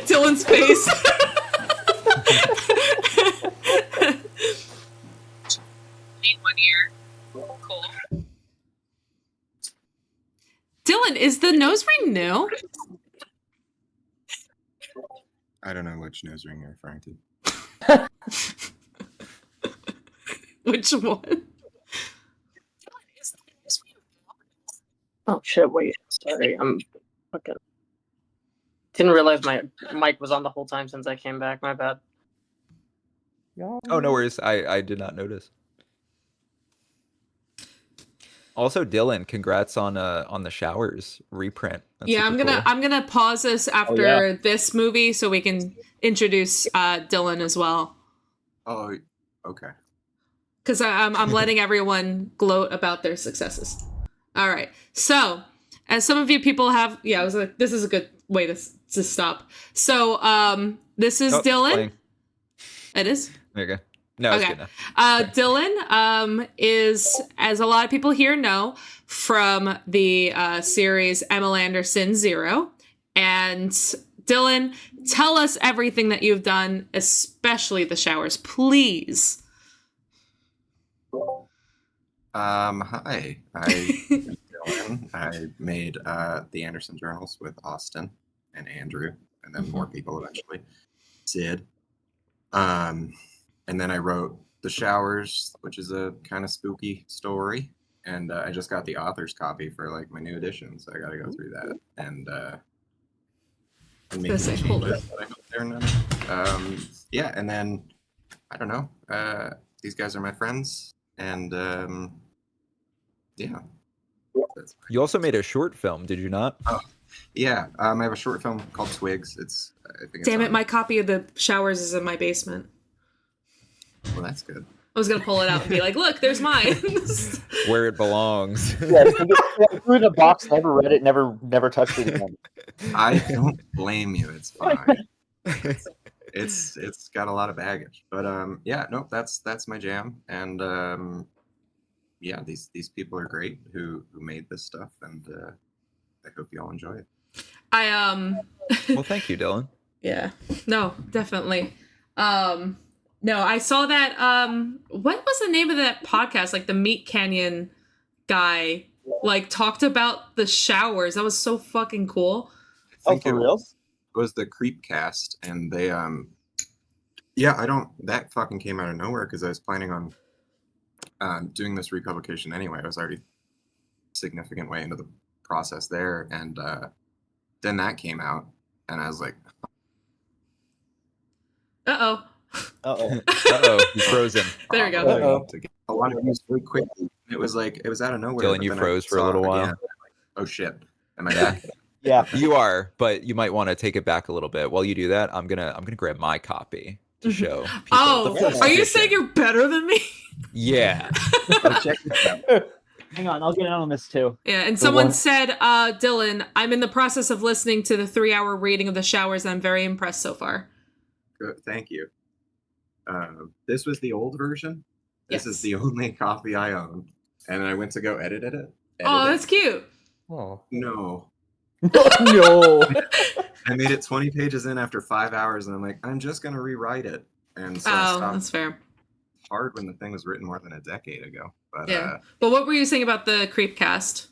Dylan's face. One year. Cool. Dylan, is the nose ring new? I don't know which nose ring you're referring to. Which one? Oh shit! Wait, sorry, I'm fucking. Didn't realize my mic was on the whole time since I came back. My bad. Oh, no worries. I did not notice. Also, Dylan, congrats on the Showers reprint. That's Yeah, super cool. I'm gonna pause this after this movie so we can introduce Dylan as well. Oh, okay. Because I'm letting everyone gloat about their successes. All right. So, as some of you people have, I was like, this is a good way to stop. So, this is Dylan. Playing. It is? There you go. No, it's okay. good now. Dylan is, as a lot of people here know, from the series Emma Anderson Zero. And Dylan, tell us everything that you've done, especially the Showers, please. Hi. I'm Dylan. I made the Anderson Journals with Austin and Andrew, and then more people eventually. Sid. And then I wrote The Showers, which is a kind of spooky story. And I just got the author's copy for like my new edition, so I got to go through that and make some changes that I hope they're not. Yeah, and then I don't know. These guys are my friends, and yeah. You also made a short film, did you not? Oh, yeah. I have a short film called Twigs. I think Damn it, my copy of The Showers is in my basement. Well, that's good. I was going to pull it out and be like, look, there's mine. Where it belongs. Yeah, I threw it in a box, never read it, never touched it again. I don't blame you. It's fine. It's got a lot of baggage, but yeah, nope, that's my jam, and yeah, these people are great who made this stuff, and I hope you all enjoy it. Well, thank you, Dylan. Yeah, no, definitely. No, I saw that. What was the name of that podcast? Like the Meat Canyon guy, like talked about the Showers. That was so fucking cool. I think it was the Creepcast, and they yeah, that fucking came out of nowhere because I was planning on doing this republication anyway. I was already a significant way into the process there, and then that came out, and I was like, Uh-oh. He's frozen. There we go. To get a lot of views really quickly. It was out of nowhere. Dylan, you froze for a little while. Like, oh shit, am I back? Yeah, you are, but you might want to take it back a little bit. While you do that, I'm gonna grab my copy to show people. Oh, are you saying you're better than me? Yeah. Check this out. Hang on, I'll get in on this too. Yeah, and someone said, Dylan, I'm in the process of listening to the 3-hour reading of The Showers, and I'm very impressed so far. Good, thank you. This was the old version. This Yes. is the only copy I own, and I went to go edit it. Oh, that's cute. Oh. No. No. I made it 20 pages in after 5 hours, and I'm like, I'm just gonna rewrite it. And so I stopped. That's fair. Hard when the thing was written more than a decade ago. But Yeah. But what were you saying about the Creepcast?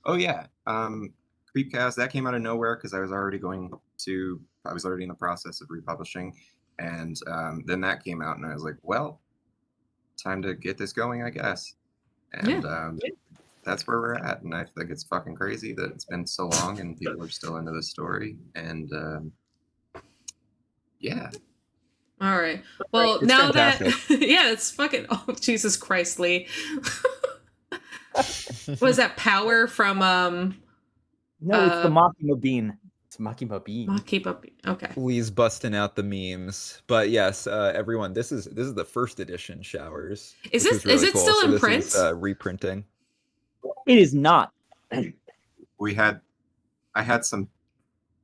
oh yeah, Creepcast, that came out of nowhere because I was already in the process of republishing, and then that came out, and I was like, well, time to get this going, I guess. And that's where we're at, and I think it's fucking crazy that it's been so long and people are still into the story. And yeah. All right. Well, It's now fantastic. that yeah, it's fucking oh Jesus Christ, Lee. Was that Power from No, it's the Makima Bean. It's Makima Bean. Makima Bean. Okay. Lee's busting out the memes, but yes, everyone, this is the first edition Showers. Is which this was really is it cool. still So in this print? is, reprinting. It is not. I had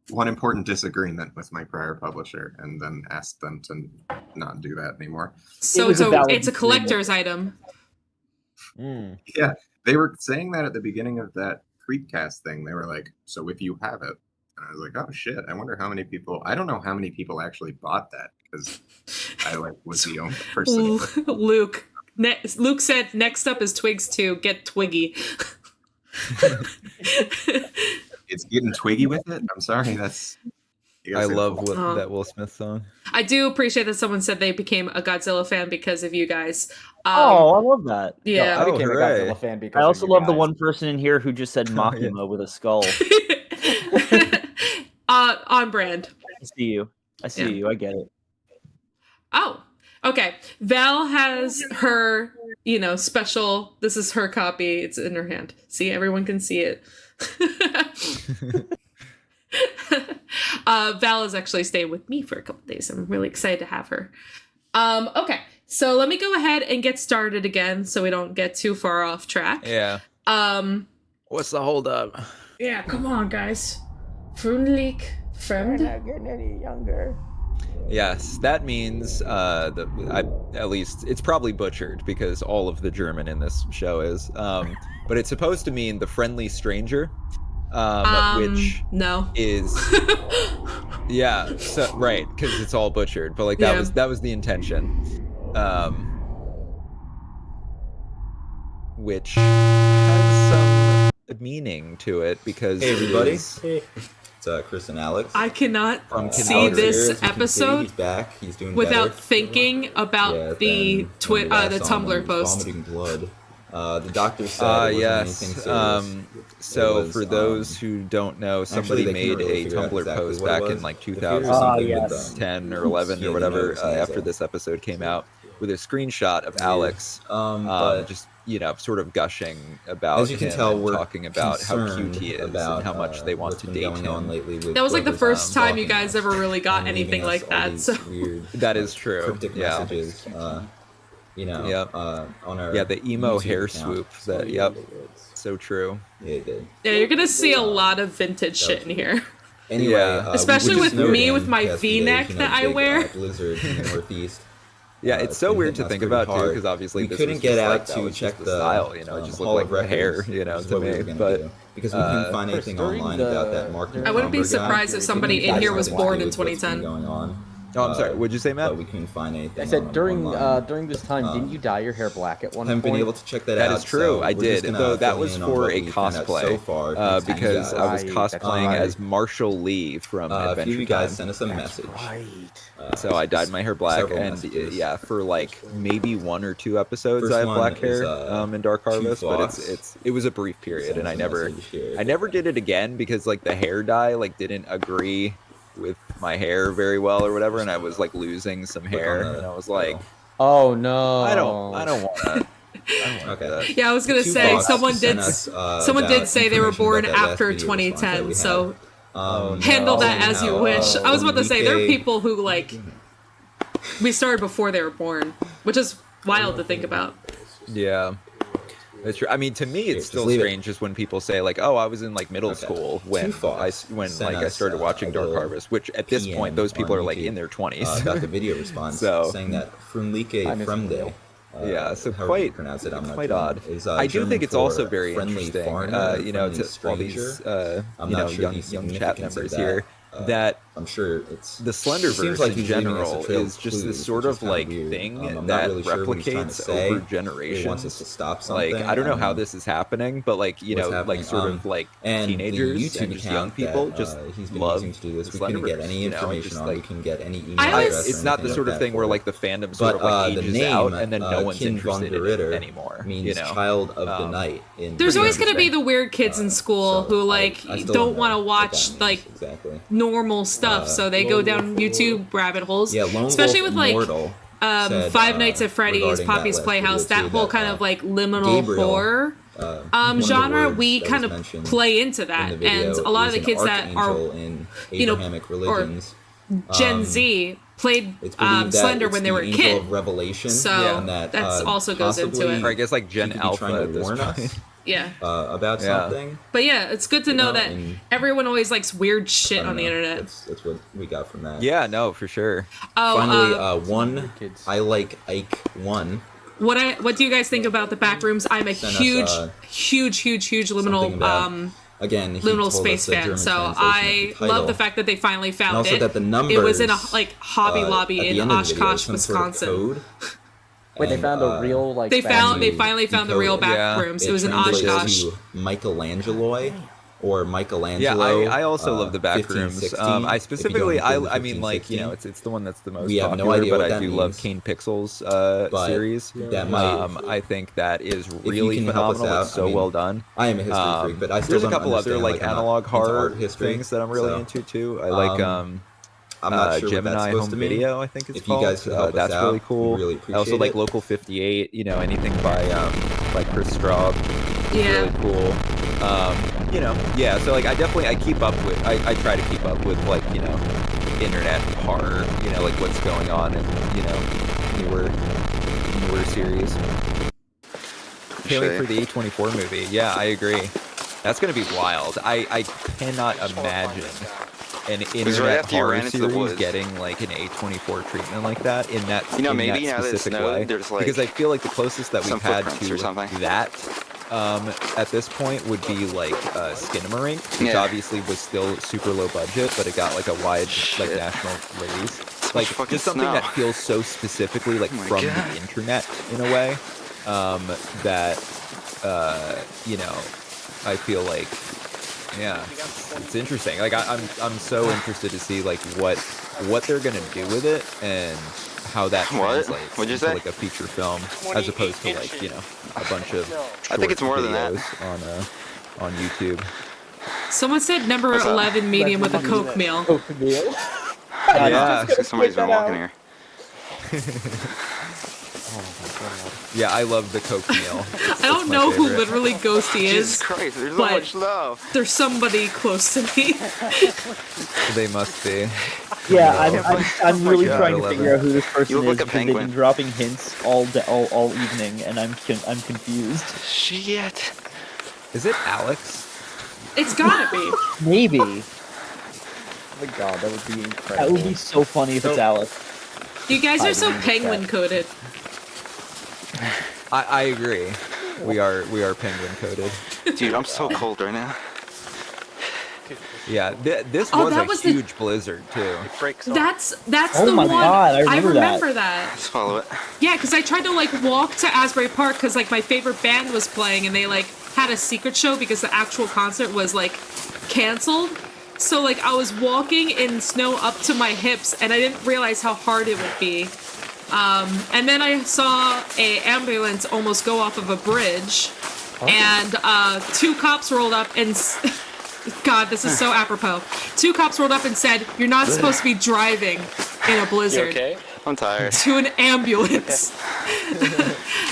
one important disagreement with my prior publisher, and then asked them to not do that anymore. So it's a collector's item. Yeah, they were saying that at the beginning of that Creepcast thing. They were like, "So if you have it," and I was like, "Oh shit! I wonder how many people." I don't know how many people actually bought that because I was the only person. Luke said, "Next up is Twigs 2. Get Twiggy." It's getting twiggy with it. I'm sorry. That's. I love that Will Smith song. I do appreciate that someone said they became a Godzilla fan because of you guys. Oh, I love that. Yeah. No, I became a hooray. Godzilla fan because I also of you love the guys. one person in here who just said Makima with a skull. On brand. I see you. I see you. I get it. Oh, okay. Val has her, special. This is her copy. It's in her hand. See, everyone can see it. Val is actually staying with me for a couple days. I'm really excited to have her. Okay, so let me go ahead and get started again so we don't get too far off track. Yeah. What's the holdup? Yeah, come on, guys. Frundlik, friend. We're not getting any younger. Yes, that means at least it's probably butchered because all of the German in this show is. But it's supposed to mean the friendly stranger, which no is yeah, so right, because it's all butchered. But like that was the intention, which has some meaning to it because Hey everybody. it's- It's Chris and Alex. I cannot see Alex this here, as you can see, episode he's back. He's doing without better. thinking about the then when we last the saw him, he Tumblr was post. vomiting blood. The doctor said it wasn't anything yes. serious. So It was, for those who don't know, somebody actually, they couldn't made really a figure out Tumblr exactly post what it back was. in like It appears something with, 2010 or 11 or whatever after this episode came out with a screenshot of Alex but just sort of gushing about as you can him tell, and we're talking about how cute he is about, and how much they want what's to been date going on him. lately with That was like the whoever's, first time you stalking guys us ever really got and leaving anything us like all that. these So weird, That is true. cryptic Yeah. messages. Yep. On our Yeah, the emo YouTube hair account. swoop. So, That yep. So true. Yeah, it did. yeah, you're gonna see a lot of vintage shit in here. Anyway, Yeah. Especially we with just me noted with my yesterday, V-neck that I big, wear. blizzard in the Northeast. Yeah, it's so been weird to hitting us think pretty about too, hard. because obviously We this couldn't was get just out like, that to was check just the style, it just Hall looked of like the hair, Records, is to what we me. were gonna But do, because we couldn't find Chris, anything during online the- about that Mark. I wouldn't be Hammarberg guy. surprised if somebody We in had here was something to born do in with what's been 2010. going on. Oh, I'm sorry. What'd you say, Matt? But we couldn't find anything. I said during online. this time, didn't you dye your hair black at one Haven't point? been able to check that That out. is true. so I we're did, just gonna though that fill was in on for what a we found out cosplay. so far, thanks to you Because I was Right, that's cosplaying right. as Marshall Lee from a few of Adventure you guys Time. sent us a message. Right. So I dyed my hair black, several and messages. yeah, for like maybe 1 or 2 episodes, First I have one black hair is, in Dark Two Harvest, but Fox. it was a brief period, Sent and I us a never message here. I never did it again because like the hair dye like didn't agree with my hair very well or whatever, and I was like losing some Click hair, on the and I was like, arrow. Oh no. I don't want that. Okay. Yeah, I was gonna Two say Fox someone sent did. us, Someone about did say they were information born about that last after video response that 2010, we so had. handle that also as you how, wish. I was about to say there are Enrique- people who like we started before they were born, which is wild to think about. Yeah. That's true. I mean, to me, it's just still leave it. strange just when people say like, "Oh, I was in like middle Okay. school when Two Fox when sent like I us, started watching a Dark little Harvest," which at this PM point those people on are like YouTube, in their 20s. about the video response, So- saying that Frunlike I miss Fremde, Frunde. Yeah, so however you quite- pronounce it, I'm not quite German, odd. is, I do German think it's for also very friendly interesting, foreigner or you know, friendly to all these stranger. I'm not sure young the chat significance of members that. here. that I'm sure it's the Slenderverse seems like in he's leaving us a general trail is of just this clues, sort which is of kinda like weird. thing I'm not that really sure what he's trying to replicates say. over He generations. wants us to stop something. Like I don't know how mean, this is happening, but like you what's know, happening. like sort of like and teenagers the YouTube and just young account people that, just he's been love using to do this. the We couldn't get Slenderverse, any you know, information just on. like We can get any email I always- address. it's or not the anything sort like of that thing where for like it. the fandom But sort of like the ages name, out and then no one's Kind von interested der in it Ritter anymore. means You know, child of the night. In There's Pretty always going to be interesting. the weird kids in school so who like I still don't know want to what watch that means like exactly. normal stuff, so they go down YouTube rabbit holes. Yeah, Lone Especially Wolf with like Immortal said, Five Nights at Freddy's, regarding that Poppy's last Playhouse, video, that too, whole that, kind of like liminal Gabriel, horror one of the genre, words we that kind was of mentioned play into in that, the video and a lot of is the an kids that are archangel in you know, Abrahamic or religions. Gen Z played It's believed that Slender it's when they the were a angel kid. of Revelation, So and that that's also goes into possibly it. or I guess like he Gen could be Alpha trying at to this warn point. us Yeah. about Yeah. something. But yeah, it's good to know that and everyone always likes weird I shit don't on the know. internet. That's what we got from that. Yeah, no, for sure. Oh, Finally, one I like Ike 1. what do you guys think about the back rooms? I'm a Sent us, huge something liminal about- Again, he liminal told space us the fan. German So translation of I the love the title. fact that they finally And found also it. that the numbers, It was in a like Hobby at Lobby the in end of the video, Oshkosh, some sort of Wisconsin. code. Wait, they And, found a real like. They statue. finally found the real decode it. back Yeah. rooms. It was in translates Oshkosh. to Michelangelo or Yeah, Michelangelo. I also love the back rooms. 1516, I if you don't specifically, include I mean, like, you know, 1516. it's the one that's the most We have no popular, idea but what I that do love means. Kane Pixel's But series. that might, I think that is you really can help us phenomenal. out, It's so I mean, well done. I am a history freak, but I still There's a don't couple other understand, like like, I'm not analog into horror art history, things that I'm really so, into too. I like I'm not sure what that's Gemini supposed Home to mean. Video, I think it's If you called. guys could help us That's out, really we cool. really I also appreciate like it. Local 58. You know, anything by Chris Straub. Yeah. Really cool. You know, yeah. So like, I keep up with. I try to keep up with like internet horror. You know, like what's going on and newer series. Tailing for the A24 movie. Yeah, I agree. That's gonna be wild. I cannot imagine an internet after you horror ran into the series woods. getting like an A24 treatment like that in that You know, in maybe that now that it specific snowed, way. there's, like, because I feel like the closest that we've some had footprints to or something. that at this point would be like Skinamarink, which Yeah. obviously was still super low budget, but it got like a wide like Shit. national release. much Like fucking just something snow. that feels so specifically like Oh my from God. the internet in a way that you know, I feel like yeah, it's interesting. Like I'm so interested to see like what they're gonna do with it and how that What? translates What'd you into say? like a feature film as opposed to like a bunch of I think it's short more than that. videos on YouTube. Someone said number What's up? 11 medium with a Coke meal. Coke meal. Yeah. Somebody's been walking here. Yeah, I love the Coke meal. I don't know who literally Ghosty Jesus is. Christ, there's so but much snow. there's somebody close to me. They must be. Yeah, No. I'm really God, trying I to love figure it. out who this person You look is like a because they've penguin. been dropping hints all evening, and I'm confused. Shit. Is it Alex? It's gotta be. Maybe Oh my god, that would be incredible. that would be so funny if it's Alex. You guys are so I believe penguin that. coded. I agree. We are penguin coded. Dude, I'm so cold right now. Yeah, this Oh, was that a was the- huge blizzard too. That's Oh the my one. God, I remember that. Let's follow it. Yeah, because I tried to like walk to Asbury Park because like my favorite band was playing and they like had a secret show because the actual concert was like canceled. So like I was walking in snow up to my hips and I didn't realize how hard it would be. And then I saw a ambulance almost go off of a bridge, and two cops rolled up and. God, this is so apropos. Two cops rolled up and said, "You're not supposed to be driving in a blizzard." You okay? I'm tired. To an ambulance.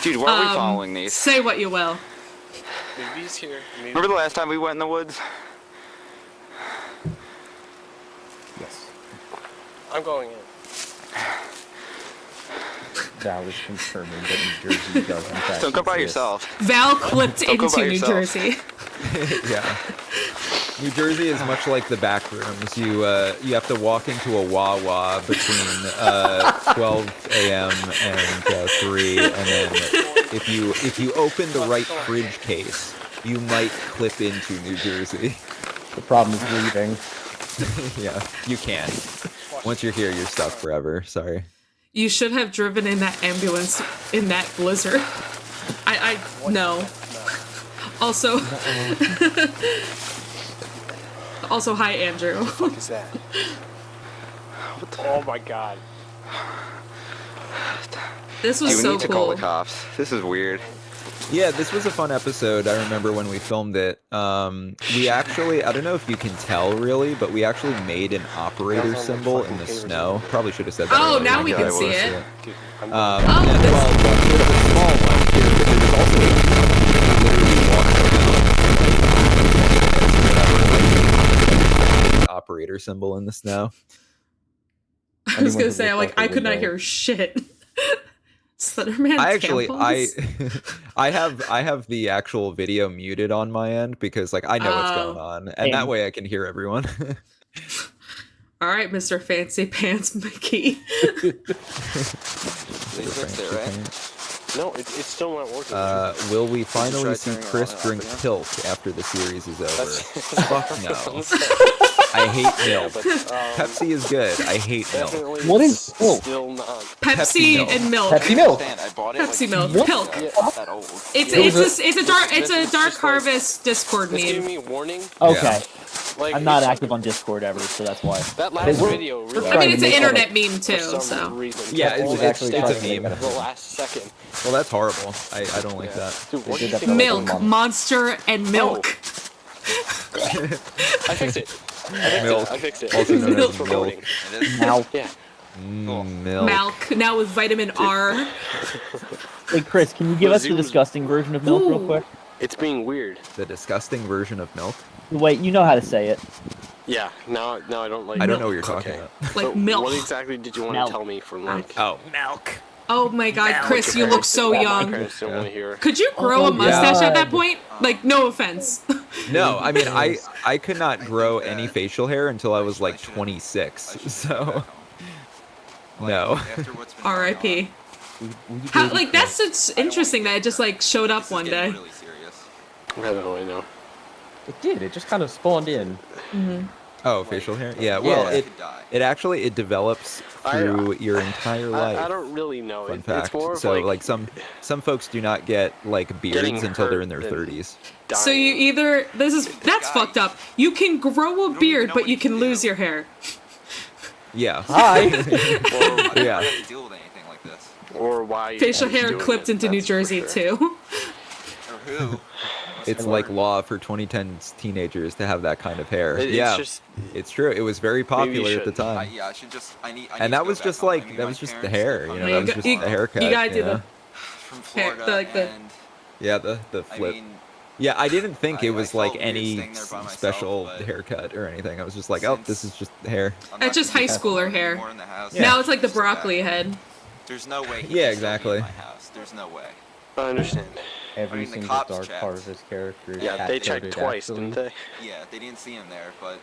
Dude, why are we following these? Say what you will. Maybe he's here. Maybe. Remember the last time we went in the woods? Yes. I'm going in. Val is confirming that New Jersey does in fact Don't go by exist. yourself. Val clipped Don't go into by New yourself. Jersey. Yeah. New Jersey is much like the back rooms. You have to walk into a Wawa between 12 a.m. and 3, and then if you open the right fridge case, you might clip into New Jersey. The problem is leaving. Yeah, you can. Once you're here, you're stuck forever. Sorry. You should have driven in that ambulance in that blizzard. I no. Also, also, hi, Andrew. What the fuck is that? Oh my god. This was Do we so need to call cool. the cops? This is weird. Yeah, this was a fun episode. I remember when we filmed it. We actually, I don't know if you can tell really, but we actually made an operator symbol in the snow. Probably should have said that. Oh, earlier. now we Yeah, can I see was. it. Dude, Well, this- it's a small one here, but there's also literally operator symbol in the snow. I was gonna Anyone say, who like, looks I like could not they hear shit. Slenderman I actually, tampons? I have the actual video muted on my end because like I know what's going on, and that way I can hear everyone. All right, Mr. Fancy Pants Mickey. No, it's still not working. Will we finally try see turning it Chris on and drink off again? pilk after the series is over? That's- Fuck no. I hate milk. Pepsi is good. I hate milk. Definitely What is milk? still not. Pepsi milk. and milk. Pepsi milk. I bought it Pepsi like milk. 2 years Pilk. ago. It's not that old. It's a Dark Harvest Discord It's giving meme. me warning. Okay. Like, I'm not it's- active on Discord ever, so that's why. That last We're- video we're really. I mean, trying it's to an make all internet meme too, for some so. reason. Yeah, kept it's all it's, that it's stuff a in meme. The last second. Well, that's horrible. I don't like that. Dude, what They do did you that think? for like a Milk, month. monster, and milk. I fixed it. Milk. I fixed it. Also known as It's milk. recording. It is. Now, Yeah. Milk. Milk, now with vitamin R. hey Chris, can you give us the Zoom's- disgusting version of milk real Ooh. quick? It's being weird. The disgusting version of milk. Wait, you know how to say it. Yeah. Now I don't like. I don't know what you're talking Okay. about. Like So milk. What exactly did you want Milk. to tell me from like? Oh, milk. Oh my god, Chris, you look so My young. parents don't want to hear. Could you grow a Oh, mustache at that God. point? Like, no offense. No, I mean I could not grow any facial hair until I was like 26. So no. R.I.P. How, like, that's it's interesting that it just like showed up one day. I don't really know. It did. It just kind of spawned in. Oh, facial hair? Yeah. Well, Yeah. it actually it develops through your entire life. I don't really know. Fun It's fact. more of So like, like some folks do not get like beards Getting until they're in hurt their and 30s. So you either that's fucked up. You can grow a beard, but you can lose your hair. Yeah. Hi. Yeah. or why Facial he's hair doing clipped it, into New that's for Jersey sure. too. It's like law for 2010's teenagers to have that kind of hair. It's Yeah. just It's true. It was very you popular at the should. time. Yeah, I should just. I need And to that go was back just home. I like mean, that my was just the parents, hair, they're you from know, You that was got- just you- the haircut. you gotta do know? the from hair- Florida, like the- and Yeah, the I flip. mean, Yeah, I didn't think I it was felt like weird any staying there by myself, special but haircut or anything. I was just like, oh, this is just hair. I'm It's not just gonna high be schooler alone hair. anymore in the house. Now it's like the Just go back broccoli home. head. There's no way. he Yeah, can still be in exactly. my house. There's no way. I understand. Every I mean, the single cops Dark checked. Harvest character is Yeah, they checked cat-coded, twice, actually. didn't they? Yeah, they didn't see him there, but.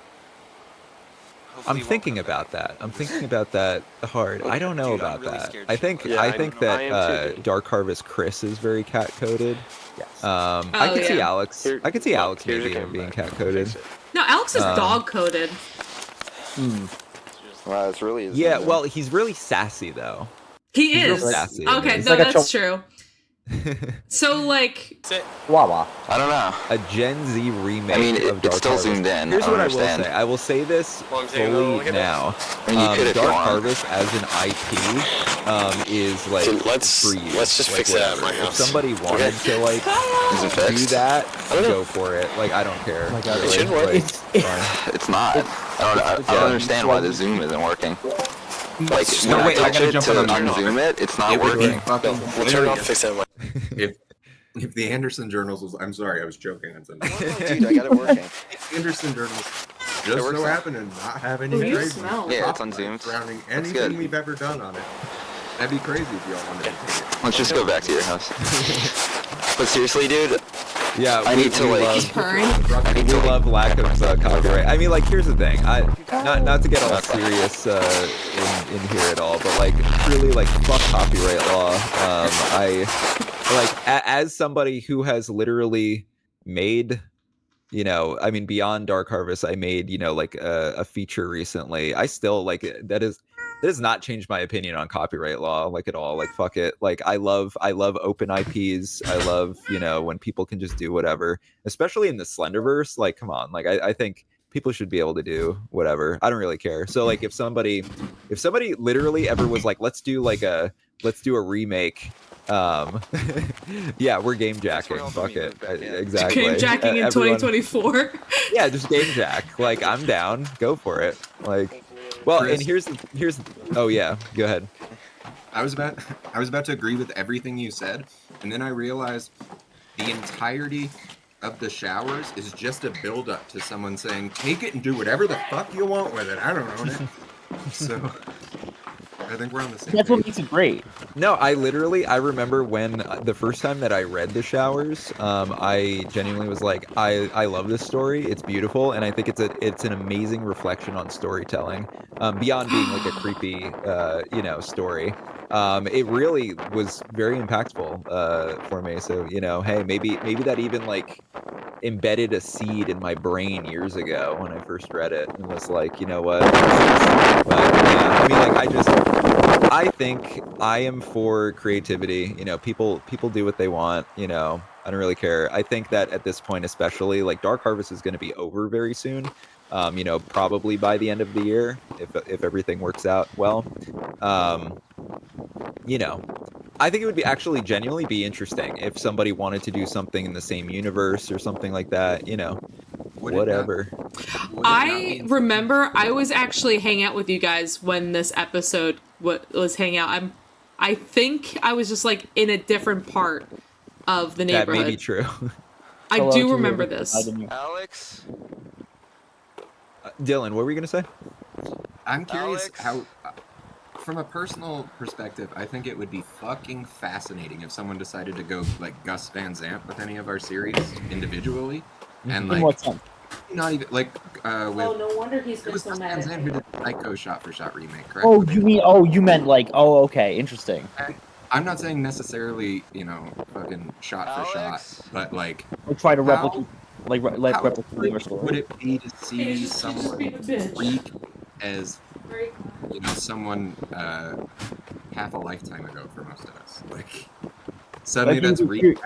hopefully I'm he won't thinking come about back. that. I'm thinking about that hard. I don't know Dude, I'm about really that. scared I to think shoot. I Yeah, think I that am too, dude. Dark Harvest Chris is very cat coded. Yes. I Oh, could see yeah. Alex. Here- I could see look, Alex here's maybe your being camera. cat coded. Fix it. No, Alex is Um, dog coded. Wow, it's really. Yeah, well, he's really sassy though. He He's real is. sassy. Okay, He's no, like a that's true. So like, Wawa. I don't know. A Gen Z remake I mean, of it's Dark still Harvest. zoomed in. Here's I what I don't will understand. say. I will say this Well, I'm saying, look fully at now. I mean, you could if you Dark want. Harvest as an IP is like So let's- free. let's just like, fix it at whatever. my If house. somebody wanted to like Is it do fixed? that, don't know. go for it. Like I don't care. Oh my God, really. it should work. Like, It's- fine. It's not. I don't understand why the zoom isn't working. Like No, when wait, I I touch gotta it jump to on the mic. unzoom it, it's not It would be working. fucking We'll turn it off. hilarious Fix that. if the Anderson Journals was. I'm sorry, I was joking on something. Dude, I got it working. If the Anderson Journals It just works so now. happen to not have any Ooh, you crazy smell. Yeah, it's copyright unzoomed. surrounding Looks anything good. we've ever done on it. That'd be crazy if y'all wanted to take it. Let's just go back to your house. But seriously, dude, Yeah, I need to, we like- love- purring. I need We to like. love lack of copyright. I mean, like, here's the thing. Not to get all serious in here at all, but like, truly, like, fuck copyright law. I like as somebody who has literally made you know, I mean, beyond Dark Harvest, I made, you know, like a feature recently. I still like that has not changed my opinion on copyright law, like at all. Like, fuck it. Like, I love open IPs. I love, you know, when people can just do whatever, especially in the Slenderverse. Like, come on. Like, I think people should be able to do whatever. I don't really care. So like, if somebody literally ever was like, let's do a remake. Yeah, we're game jacking. Fuck it. Exactly. Game jacking in 2024. Yeah, just game jack. Like, I'm down. Go for it. Like, well, Chris, and here's. Oh yeah, go ahead. I was about to agree with everything you said, and then I realized the entirety of the showers is just a build-up to someone saying, "Take it and do whatever the fuck you want with it. I don't own it." So I think we're on the same That's page. what makes it great. No, I remember when the first time that I read The Showers, I genuinely was like, I love this story. It's beautiful, and I think it's an amazing reflection on storytelling, beyond being like a creepy, you know, story. It really was very impactful for me. So, you know, hey, maybe that even like embedded a seed in my brain years ago when I first read it, and was like, you know what? But yeah, I mean, like, I think I am for creativity. You know, people do what they want. You know, I don't really care. I think that at this point, especially, like, Dark Harvest is going to be over very soon. You know, probably by the end of the year, if everything works out well. You know, I think it would be actually genuinely be interesting if somebody wanted to do something in the same universe or something like that. You know, whatever. I remember I was actually hanging out with you guys when this episode was hanging out. I think I was just like in a different part of the neighborhood. That may be true. I do remember this. Alex? Dylan, what were you gonna say? I'm curious how, from a personal perspective, I think it would be fucking fascinating if someone decided to go like Gus Van Sant with any of our series individually, and like, In what sense? not even like with. Oh, no wonder he's It been was so Gus mad Van at Sant me. who did the Psycho shot-for-shot remake, correct? Oh, you meant like, oh, okay, interesting. I'm not saying necessarily, you know, fucking shot for shot, but like, Or try to how- replicate, like, how replicate our freak story. would it be to see Just someone being a bitch. freak as, you know, someone half a lifetime ago for most of us? Like, suddenly Can that's you-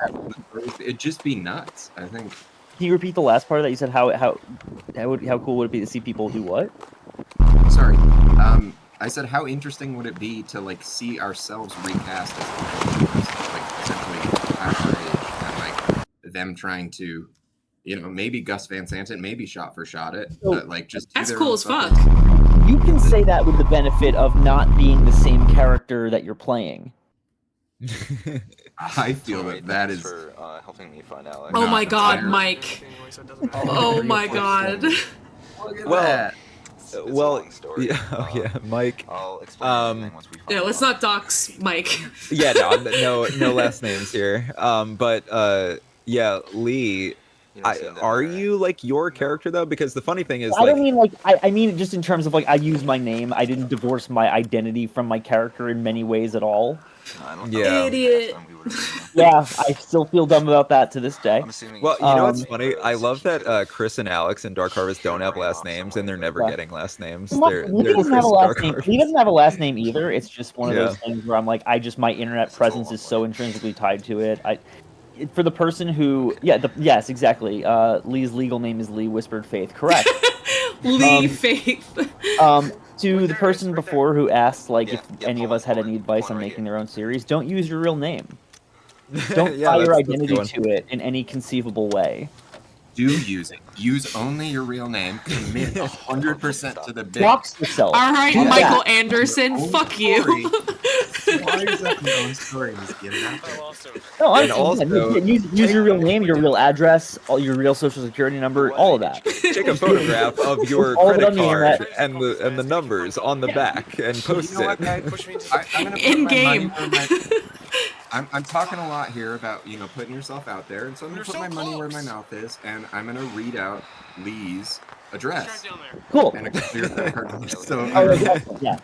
it'd just be nuts. I think. Can you repeat the last part of that? You said how cool would it be to see people do what? Sorry. I said, how interesting would it be to like see ourselves recast as like essentially half our age, and like them trying to, you know, maybe Gus Van Sant it, maybe shot for shot it, but like just do That's their cool own as fuck. fucking- You can say that with the benefit of not being the same character that you're playing. I feel that is. for helping me find Alex. Oh my Not god, fair. Mike. Oh my god. Look at Well, that. It's a well, long story. yeah, oh, yeah, Mike. I'll explain everything once we find Yeah, let's out. not dox Mike. Yeah, no last names here. But yeah, Lee. You know, Sindelar, Are right? you like your character though? Because the funny thing is, I like, don't mean like I mean just in terms of like I use my name. I didn't divorce my identity from my character in many ways at all. No, I don't Yeah. know. Idiot. Last time we would've- Yeah, I still feel dumb about that to this day. I'm assuming. well, you know what's Um, funny? I love that Chris and Alex in Dark Harvest don't have last names, and they're never Yeah. getting last names. Lee They're doesn't Chris have a and last Dark name. Harvest. Lee doesn't have a last name either. It's just one of Yeah. those things where I'm like, my internet presence is so intrinsically tied to it. For the person who, yes, exactly. Lee's legal name is Lee WhisperedFaith. Correct. Lee Faith. To the person before who asked, like, Yeah, if yeah, any of Paul, us had any advice on right making here. their own series, don't use your real name. Don't Yeah, tie your that's a identity good one. to it in any conceivable way. Do use it. Use only your real name. Commit 100% to the bit. Dox yourself. All right, Do Michael that. Anderson, Your own fuck you. story. Why is that your own story? Just get it out there. No, And honestly, yeah, also- use your real name, your real address, all your real social security number, all of that. Take a photograph of your All of it credit on the internet. card and the numbers on the back and post You know what, it. guys? I'm gonna put In my game. money where my- I'm talking a lot here about, you know, putting yourself out there, and so I'm gonna put my money where my mouth is, and I'm gonna read out Lee's address Cool. and a clear card list. So Oh, yeah.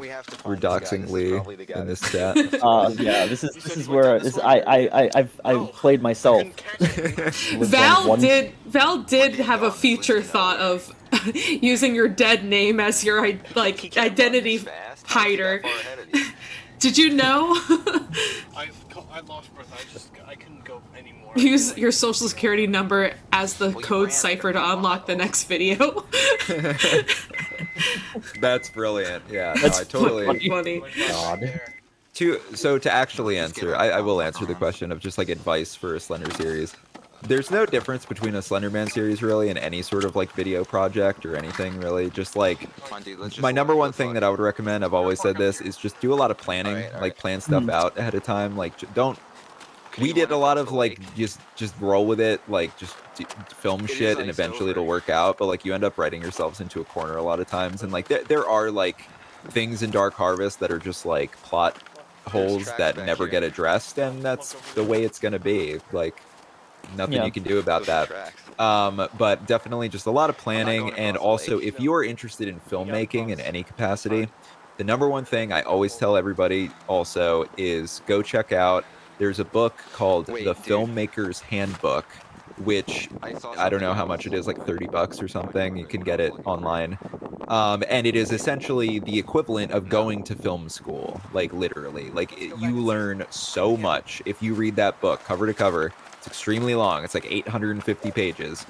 We We're doxing Lee in this chat. Yeah, this is where I've played myself. Val did have a future thought of using your dead name as your identity hider. Did you know? I lost breath. I couldn't go anymore. Use your social security number as the code cipher to unlock the next video. That's brilliant. Yeah, That's I totally. Funny. God. To actually answer, I will answer the question of just like advice for a Slender series. There's no difference between a Slenderman series really and any sort of like video project or anything really. Just like my number one thing that I would recommend, I've always said this, is just do a lot of planning, like plan stuff out ahead of time. Like don't. We did a lot of like just roll with it, like just film shit, and eventually it'll work out. But like you end up writing yourselves into a corner a lot of times, and like there are like things in Dark Harvest that are just like plot holes that never get addressed, and that's the way it's gonna be. Like nothing you can do about that. But definitely just a lot of planning, and also if you are interested in filmmaking in any capacity, the number one thing I always tell everybody also is go check out. There's a book called The Filmmaker's Handbook, which I don't know how much it is, like $30 or something. You can get it online. And it is essentially the equivalent of going to film school, like literally. Like you learn so much if you read that book cover to cover. It's extremely long. It's like 850 pages.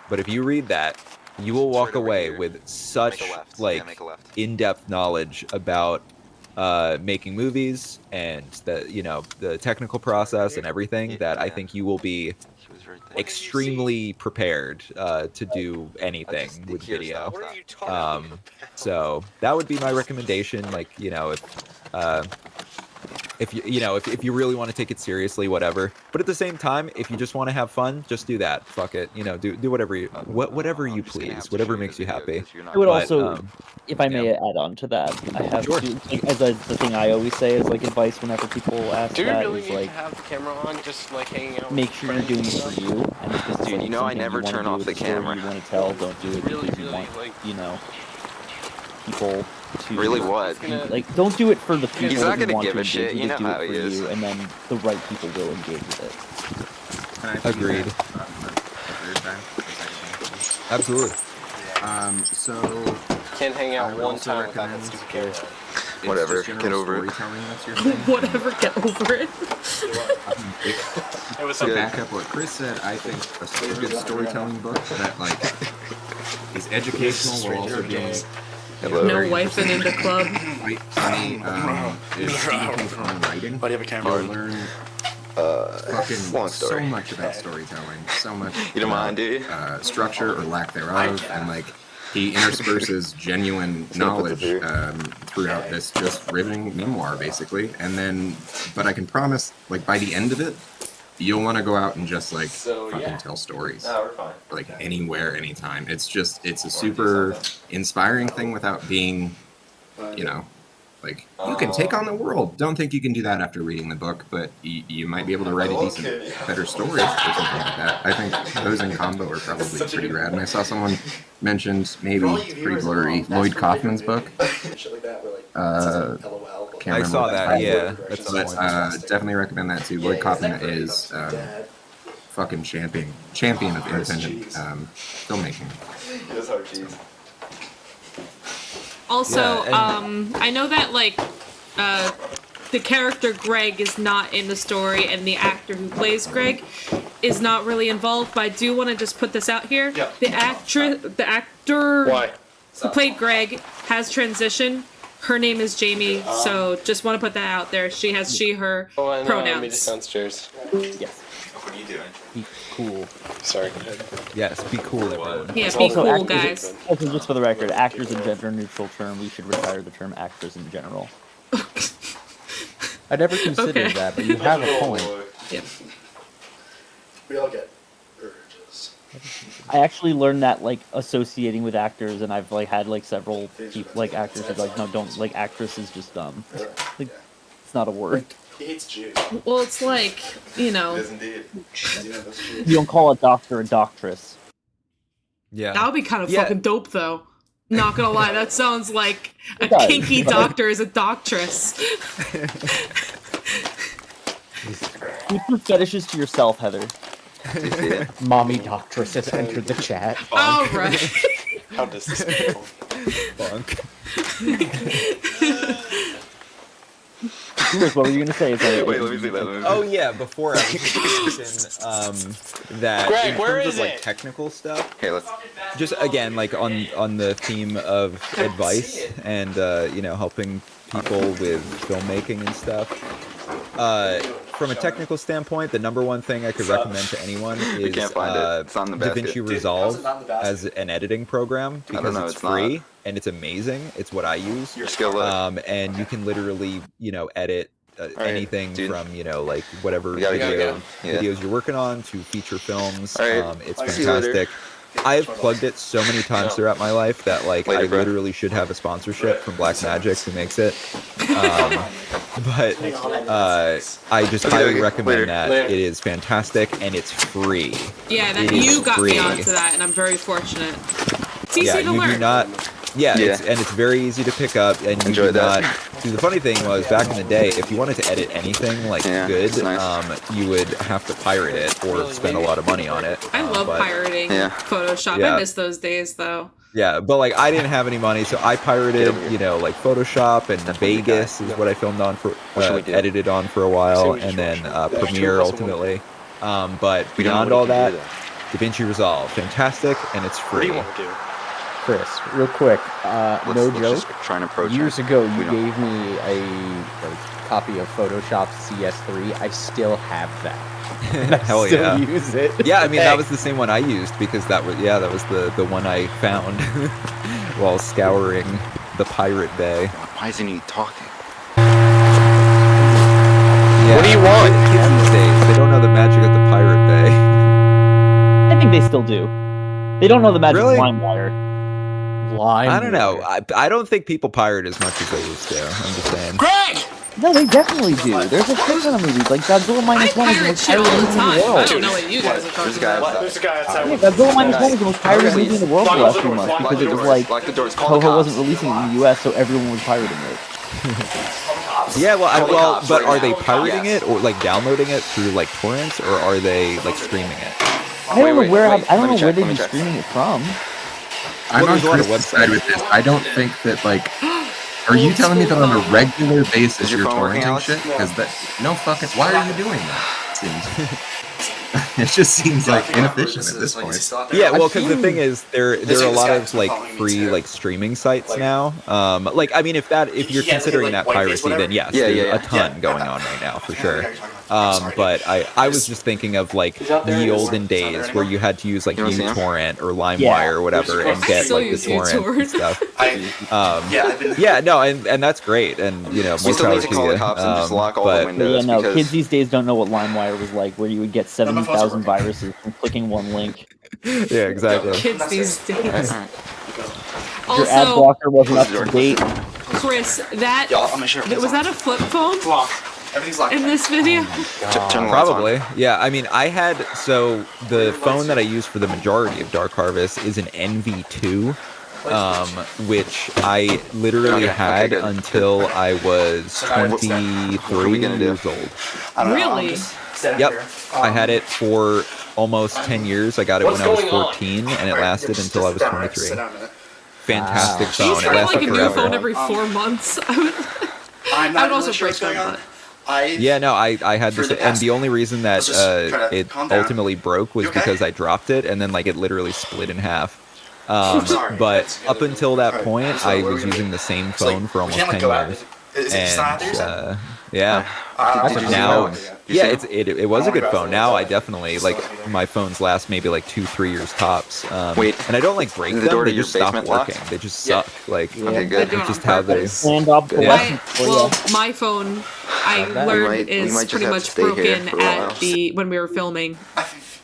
But if you read that, you will walk away with such like in-depth knowledge about making movies and the technical process and everything that I think you will be extremely prepared to do anything with video. So that would be my recommendation. Like if you really want to take it seriously, whatever. But at the same time, if you just want to have fun, just do that. Fuck it. Do whatever you please, whatever makes you happy. I would also, if I may add on to that, I have the thing I always say is like advice whenever people ask Do we that really is need like to have the camera on, just like hanging out? make sure you're doing it for you. And if this is, like, I something never you wanna turn do off with the a story camera. You want to tell, don't do it because you want people to Really what? like don't do it for the people He's not that you gonna want give to a engage shit, with, you know do how it he for is. you, and then the right people will engage with it. Agreed. Absolutely. So Can't hang I out would one also time without that recommend stupid camera. it's Whatever, just general get over it. storytelling, that's your thing. Whatever, get over it. It was To good. back up what Chris said, I think a good storytelling book that like is educational while also being No wifing in the club. quite funny is Stephen King's own writing. Why do you have a camera? You'll learn fucking long so story. much about storytelling, so much You don't about, mind, do you? structure or lack thereof, and like he intersperses genuine knowledge throughout this just riveting memoir, basically. And then, but I can promise, like by the end of it, you'll want to go out and just like fucking tell stories, No, we're fine. like anywhere, anytime. It's a super inspiring thing without being, like you can take on the world. Don't think you can do that after reading the book, but you might be able to write a decent, better story or something like that. I think those in combo are probably pretty rad. And I saw someone mentioned, maybe it's pretty blurry, Lloyd Kaufman's book. I saw that. Yeah, that's But definitely recommend that too. Lloyd Kaufman is fucking champion of independent filmmaking. Also, Yeah, I know that like the character Greg is not in the story, and the actor who plays Greg is not really involved. But I do want to just put this out here: the actor who played Greg has transitioned. Her name is Jamie, so just want to put that out there. She has she/her pronouns. downstairs. Yes. What are you doing? Be cool. Sorry, go ahead. yes. Be cool, everyone. Yeah, be Also, cool, actors- guys. Also, just for the record, actors a gender-neutral term. We should retire the term actors in general. I never considered Okay. that, but you have a point. Yeah. We all get urges. I actually learned that like associating with actors, and I've like had like several people, like actors who like no, don't like actress is just dumb. Like, it's not a word. He hates Jews. Well, it's like, indeed. You don't call a doctor a doctress. Yeah. that would be kind of Yeah. fucking dope, though. Not gonna lie, that sounds like a It does, kinky but- doctor is a doctress. Keep your fetishes to yourself, Heather. Mommy doctress has entered the chat. All right. How disrespectful. Funk. Chris, what were you gonna say? Wait, let me see that. Oh yeah, before I was just mention that Greg, in where terms is of like it? technical stuff, Okay, let's. just again like on the theme of advice and helping people with filmmaking and stuff. From a technical standpoint, the number one thing I could recommend to anyone We is can't find it. It's on the basket. DaVinci Resolve as an editing program because know, it's it's not. free and it's amazing. It's what I use. Your skill look. And you can literally edit anything dude. from like whatever We gotta go. Yeah. videos you're working on to feature films. All right. It's I'll see you later. fantastic. I've plugged it so many times throughout my life that like Later, I bro. literally should have a sponsorship from Black Magic who makes it. But I just Okay, highly okay. recommend Later. that. Later. It is fantastic and it's free. Yeah, that It is you got me free. onto that, and I'm very fortunate. It's easy Yeah, to you learn. do not. Yeah, Yeah. It's very easy to pick up, and you Enjoyed do that. not. See, the funny thing was back in the day, if you wanted to edit anything like Yeah, good, it's nice. you would have to pirate it or spend a lot of money on it. I love but- pirating Yeah. Photoshop. Yeah. I miss those days, though. Yeah, but like I didn't have any money, so I pirated, Get over here. like Photoshop and That's what we Vegas got. is what I filmed on for, What should we do? edited on for a while, and then Premiere ultimately. But We don't know beyond what all we can that, do, DaVinci Resolve, fantastic, and it's What free. do you want to do? Chris, real quick, Let's joke. just try and approach Years it. ago, We you don't- gave me a copy of Photoshop CS3. I still have that. And I Hell still yeah. use it. Yeah, I mean that was the same one I used because that was the one I found while scouring the Pirate Bay. Why isn't he talking? Yeah, What do you want? Kids these days, they don't know the magic of the Pirate Bay. I think they still do. They don't know the magic Really? of LimeWire. I don't know. I don't think people pirate as much as they used to. I'm just saying. Greg! No, they definitely do. There's a shit ton of movies like Godzilla I Minus One is the pirate most shit all pirated the movie in time. the I world. don't know what you guys are There's a talking guy about. outside. There's a guy outside. Yeah, Godzilla Minus One is the most pirated Please. movie in the world for the last few months Lock because the it was doors. like Lock the doors. Call the Toho cops. wasn't releasing it in the US, so everyone was pirating it. Yeah, well, Call the cops but right are now. they pirating Yes. it or like downloading it through like torrents, or are they like streaming it? I don't know Wait, where wait, I don't let me know where check, they'd let me be check. streaming it from. I'm Well, on there's a lot of Chris's websites. side with this. I don't think that like. Are you telling me that on a regular basis Is your you're phone working, torrenting Alex? shit? Because that no fucking. Why are you doing that? Seems. It just seems like inefficient at this point. Yeah, well, I've because the seen- thing is, there are a this lot guy of was like following me free too. like streaming sites Like- now. Like I mean, if you're Yeah, considering like, that white face, piracy, whatever. then yes, Yeah, there's yeah, a ton yeah. going on right now for Yeah, sure. yeah, you're talking about- sorry. But I was just thinking of like He's out there, the he's olden not there days where anymore. you had to use like You wanna see him? uTorrent or LimeWire Yeah. or whatever and I get still like the use torrents and uTorrent. stuff. I've been. Yeah, no, and that's great, and We more still power need to call you. the cops and just lock all the but- But windows yeah, no, because kids these days don't know what LimeWire was like, where you would get No, my phones are 70,000 working. viruses from clicking one link. Yeah, exactly. Kids these days. Your ad Also, blocker wasn't Close up the to door. date. Chris, that Y'all, I'm gonna share was that a flip phone Lock. Everything's locked. in this video? turn the lights on. Probably. Yeah, I mean, I had so the phone that I use for the majority of Dark Harvest is an NV2, which I literally Okay, had good, until I was So now what's that? 23 What are we gonna do? years old. I don't know, I'm Really? just standing Yep, here. I had it for almost 10 years. I got it when I was 14, and it lasted until I was 23. Sit down a minute. Fantastic Wow. phone. He's It trying lasted like a new forever. phone every 4 months. I would I'm I not would also really sure break what's going them. on. Yeah, no, I had For this, the and past- the only reason that let's just try to it calm down. ultimately broke was You okay? because I dropped it, and then like it literally split in half. Sorry, But that's- up until that Alright, point, so I what are we was gonna using do? the same It's like, phone for we almost can't, like, 10 go out. years, Is it just not out there, you said? and yeah. That's Did a you good Now, phone. yeah, it was a good phone. Now I Just definitely let like me know. my phones last maybe like 2-3 years tops. Wait, and I don't like break is them; the door to they your just stop basement locked? working. They just Yeah. suck. Like Okay, I good. do it on just how they. purpose. Stand up. Yeah. Well, my phone, I that. learned We might is just pretty have to much stay here broken for a while. at the when we were filming.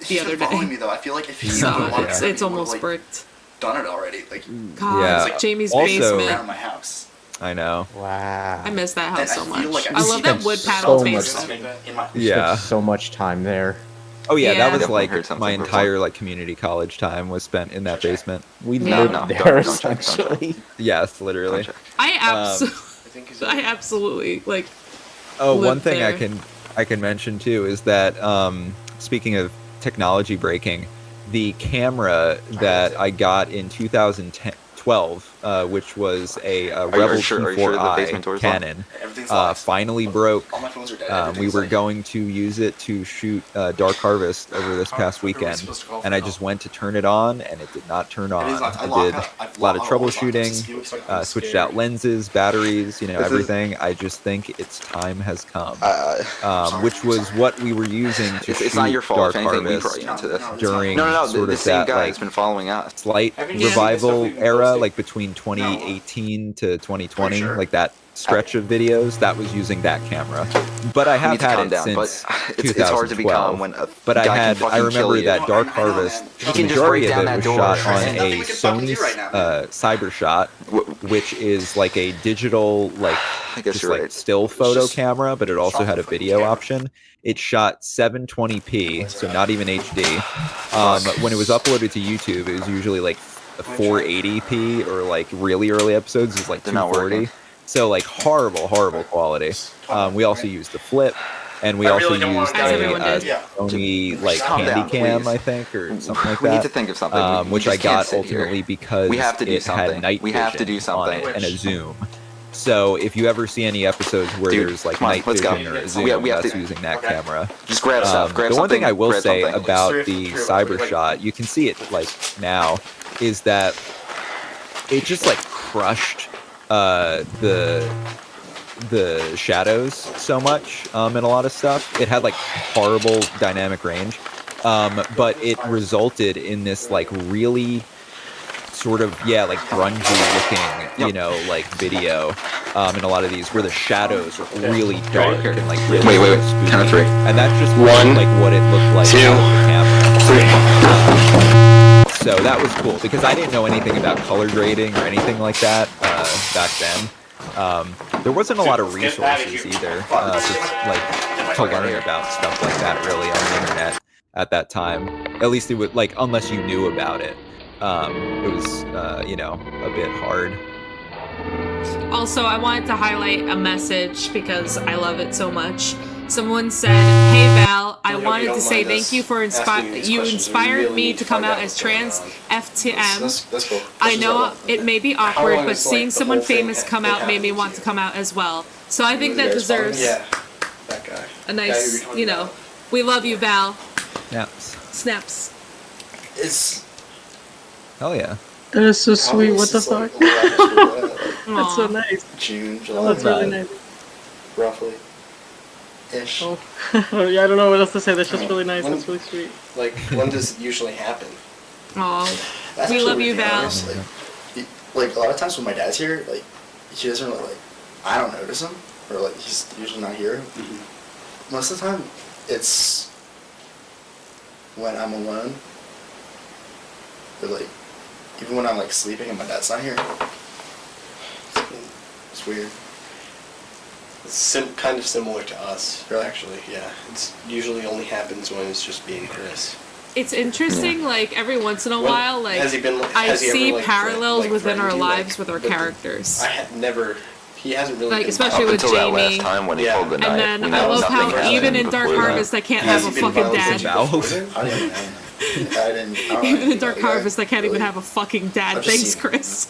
The other day. Following me, though. I feel like if you So Yeah. it's almost bricked. done it already. Like God, Yeah. it's like Jamie's Also- basement. around my house. I know. Wow. I miss that house And so I much. feel like I I love that spent wood so panel much basement. In my We Yeah. spent so much time there. Oh yeah, Yeah. that was Definitely like heard something my before. entire like community college time was spent in that basement. We Yeah. lived No, there don't check, don't check. essentially. Yes, literally. I I absolutely like. Oh, one lived thing there. I can mention too is that speaking of technology breaking, the camera that I got in 2012, which was a Rebel Are you sure the T4i basement door's locked? Canon, Everything's locked. finally broke. All my phones are dead. We Everything's were like- going to use it to shoot Dark Harvest over this How past the fuck are we weekend, supposed to call and for I help? just went to turn it on, and it did not turn on. Everything's locked. I lock did up. a lot of I'll lock up. troubleshooting, Just like, I'm switched scared. out lenses, batteries, you know, This is- everything. I just think its time has come. sorry. Which was what we were using to shoot It's not your fault. Dark If anything, we Harvest brought you into this. during No. sort The of same that guy like has been following us. slight Haven't you seen the revival stuff we've era, posted? like between 2018 to 2020, Sure. like that stretch of videos. That was using that camera, but I You have need to had calm it down, since but it's hard to be calm 2012. when a But guy I can fucking kill remember you. that Dark I know, man. Harvest, He the can just majority break of down it that was door. shot on There's a nothing we can fucking Sony do right now, man. CyberShot, which is like a digital, like I guess just you're like right. still photo just camera, but it also had a fucking video camera. option. It shot 720p, so not even HD. When it was uploaded to YouTube, it was usually like 480p, or like really early episodes is like They're not 240. working. So like horrible quality. We also used the flip, and we I also really don't wanna used As a everyone did. Yeah. Sony like Calm handy down, cam, please. I think, or something like We need to that. think of something. We Which I just can't got sit here. ultimately because We have to do it something. had night We have to vision do something. on it and a zoom. So if you ever see any episodes where Dude, there's like come on, night let's go. vision or a We zoom, have that's to- using that Okay. camera. Just grab stuff. Grab The one thing something, I will grab say something. about Three the of us, cyber like- shot, you can see it like now, is that it just like crushed the shadows so much in a lot of stuff. It had like horrible dynamic range, but it resulted in this like really sort of like grungy looking, you know, like video in a lot of these where the shadows are really dark and like really Wait. spooky. Count of three. And that's just One, like what it looked like two, on the camera. So that was cool because I didn't know anything about color grading or anything like that back then. There wasn't a lot of Let's get outta resources here. either to learn about stuff like that really on the internet at that time. At least it would like unless you knew about it. It was you know, a bit hard. Also, I wanted to highlight a message because I love it so much. Someone said, "Hey Val, I hope you wanted don't to say mind thank us you for asking these you questions. We inspired really me need to to come find out out as what's going trans on. FTM. That's cool. I know it may be awkward, long but is, like, seeing the someone whole thing famous come out made me happened want to to come out as well. So I think You that guys follow me? deserves Yeah, that guy. a Guy nice, who you're talking you know, about. we love you, Val. Yeah. Snaps. It's Hell yeah. That is so sweet. What the fuck? That's so Aw. nice. June, Oh, July, that's really nice. roughly. Ish. Oh. Yeah, I don't know what else to say. That's just really nice. When- That's really sweet. Like, when does it usually happen? Aw. That's We actually love you, really Val. honest, like a lot of times when my dad's here, like he doesn't really like. I don't notice him, or like he's usually not here. Most of the time, it's when I'm alone, or like even when I'm like sleeping and my dad's not here. It's weird. It's kind of similar to us. Or actually, yeah. It's usually only happens when it's just being Chris. It's interesting, like every once in a When- while, like has he been- I has he ever, see like, parallels like, within our threatened you, like, lives with our with the- characters. I had never. He hasn't really. Like, been especially Up with until that Jamie. last time when he Yeah. pulled the knife. And then we I know love nothing how happened even in Dark before that. Harvest I can't Has have a he been fucking violent dad. to you before then? I didn't. I don't know Even in anything Dark about the guy, Harvest I can't even really. have a fucking dad. I've just Thanks, seen- Chris.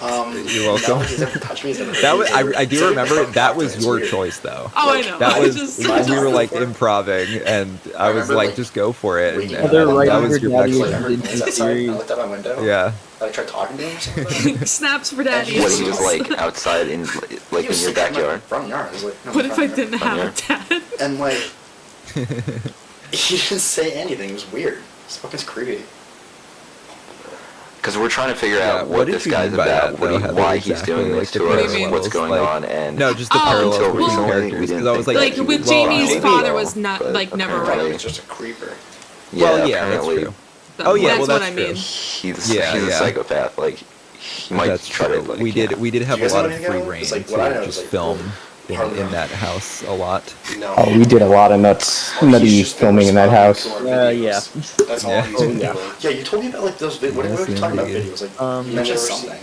You're welcome. No, he's never touched me, he's never That hurt was me, I do remember it's that was weird. your choice though. Oh, I know. That I was just- we were like improvising, and I was remember, like, like, just go for it. And, waking and up They're and right that on was your your daddy next Like, I one. heard noise outside, and I looked out my window. Yeah. I tried talking to him or something. Snaps for daddy. When he was like outside in like He was in your sitting in my backyard. front yard. I was like, no, What my if I front yard. didn't have a dad? And like, he didn't say anything. It was weird. It's fucking creepy. Because we're trying to figure Yeah, out what what did this you guy's mean by about, that, though, Heather, why he's exactly? doing Like, this the to What do you us, mean? what's going Like, on, and No, just the Oh, parallels until between recently, we characters. didn't Because I was think like, Like that he with was Jamie's maybe, father was not but like never apparently- right. He's just a creeper. well, yeah, yeah, that's apparently true. Oh yeah, That's well what that's I true. mean. he's Yeah, a yeah. psychopath. Like he might That's try true. to. Like, we did have Do you a guys lot know of anything free about it? reign It's like, to what I know is, just like, film in that house a lot. Oh, we did a lot of nutty filming in that house. Yeah. That's all Yeah. he's been doing. Yeah, you told me about like those videos. What were we talking about videos? Like, you mentioned something.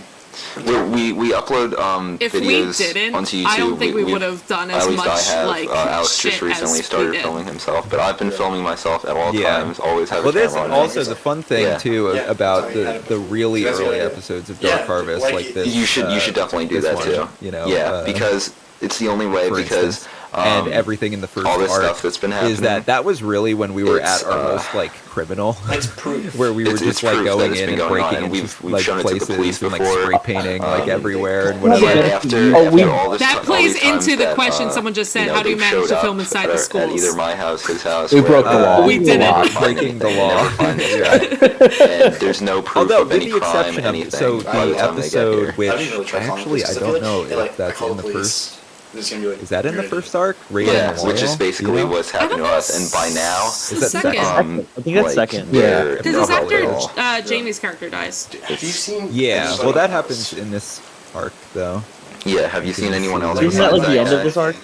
We upload If we videos didn't, onto YouTube. I don't think we would have done as at least much I have. like Alex shit just recently as started we did. filming himself, but I've been filming myself at all Yeah. times. Always have. Well, a there's camera on also me. the fun thing Yeah. too about the really That's a good early idea. episodes of Dark Harvest, like this. You should definitely do this that one, too. You know, Yeah, because it's the only way. for Because instance, and everything in the first all this arc stuff that's been happening is that was really when we were it's, at our most like criminal, It's proof. where we were It's just like proof that going it's in been and going on, breaking and into we've like shown it to the places police and like before. spray painting like everywhere and Yeah, whatever. after all this That all plays these times into the that, question someone just said, you know, how do you they've manage to showed film up inside at the schools? either my house, his house. We broke the law. We did it. Breaking the law. And there's no proof Although, of with any the crime, exception anything. of so by the time they get episode here. which I didn't really try calling actually police, I 'cause feel don't know like, hey, like, if that's I call in the police, first. there's gonna be, like, Is that in the you're first arc? Raiden Yeah, Memorial? which is Do basically you know? what's happened to us, and by now, Is that second. I think that's second. they're Because it's probably- after Jamie's character dies. Have you seen? Yeah, Inside well that the happens House? in this arc though. Yeah, have you seen anyone else? Isn't that like besides the end guy? of this arc?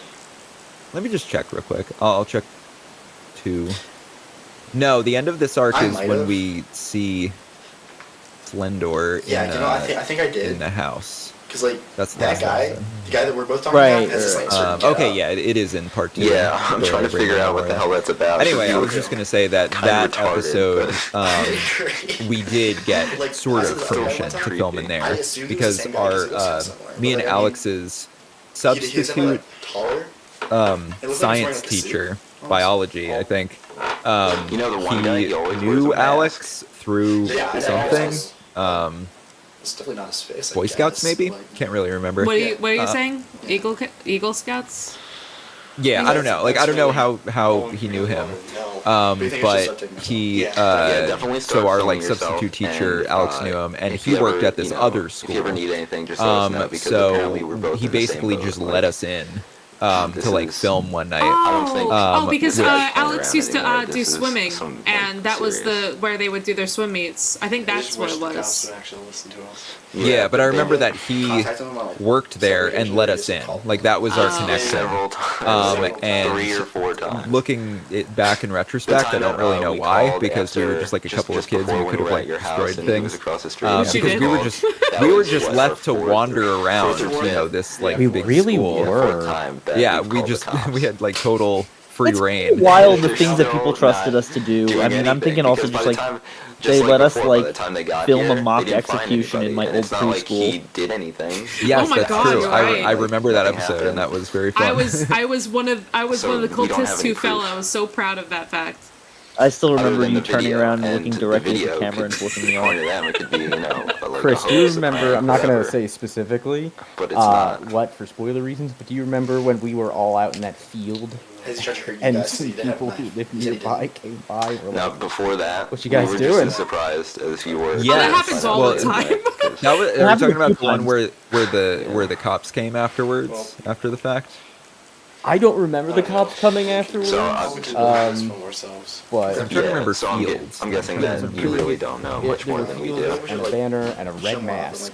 Let me just check real quick. I'll check 2. No, the end of this arc I is might when have. we see Splendor Yeah, in, you know, I think I in did. the house. Because like That's the that last guy, episode. the guy that we're both talking Right, about, has this like certain Okay, getup. yeah, it is in part 2. Yeah, I'm the trying to Raiden figure out what the Memorial. hell that's about. Anyway, I You was just gonna say that kinda that retarded, episode, but- we did get Like, sort as of of the permission one to time, film in I there assumed it was the because same guy our because it was him somewhere. me But, and like, I mean, Alex's he was substitute like taller. It looked like science he's wearing, like, a teacher, suit. biology, I think. You know the one guy, he always wears knew a mask. Alex through Yeah, I know. something. It's definitely not his face. I Boy Scouts, guess, maybe? like- Can't really remember. What are you Uh, saying? Eagle Scouts? Yeah, I don't know. Like, I don't know how he knew him. But he, definitely start so our filming like substitute yourself, teacher, and, Alex knew him, and if he you worked ever, at this you know, other If school. you ever need anything, just let us know, because So apparently we're both he in the same basically boat, just like, let us in this to like is- film one night. don't think- because we're not Alex playing used to around do anymore. This is swimming, some, like, and that was serious. where they would do their swim meets. I think that's what it was. Yeah, but I remember that he Contact him on, like, worked there and let us in. Like that was our connection. Several times, like and 3 or 4 times. looking it back in retrospect, I time don't that, really know we why, called because we were after- just like a couple of just kids and before we could were have at like your house destroyed and he was things. across the street. You Because did? we were just That we were was, just what, left to our fourth wander or around, fifth you or know, fifth. this like We big really school. were. Time that Yeah, we've we called the just cops. we had like total free It's reign. wild the They're things that still people trusted not us to do. doing I mean, I'm anything, thinking also because just by like the time- they let us before, by the like time they got film here, a mock they didn't find execution in anybody, my and old it's not like preschool. he did anything. Yes, Oh my that's God, true. you're I right. remember that Nothing episode, and happened. that was very fun. I was one of the So we don't have cultists any who fell. proof. I was so proud of that fact. I still Other remember than you the turning video, around and looking the directly at video the camera and could flipping me point off. to them. It could be, you know, like Chris, a do you hoax, a remember? prank, I'm not gonna whatever. say specifically But it's not. what for spoiler reasons, but do you remember when we were all out in that field Has he tried to hurt you and guys? some He didn't have people a who knife. lived He said he nearby didn't. came by? Were Now, like, before that, What you guys we were doing? just as surprised as you were. Yeah, Oh, that Yes. happens all Well, the time. That was, are you happened talking a about few the one times. where the cops came afterwards, after the fact? I don't remember the cops coming afterwards. So, but I'm trying to remember so I'm, fields. I'm guessing that you really don't know much more than we do. and a banner and a red mask.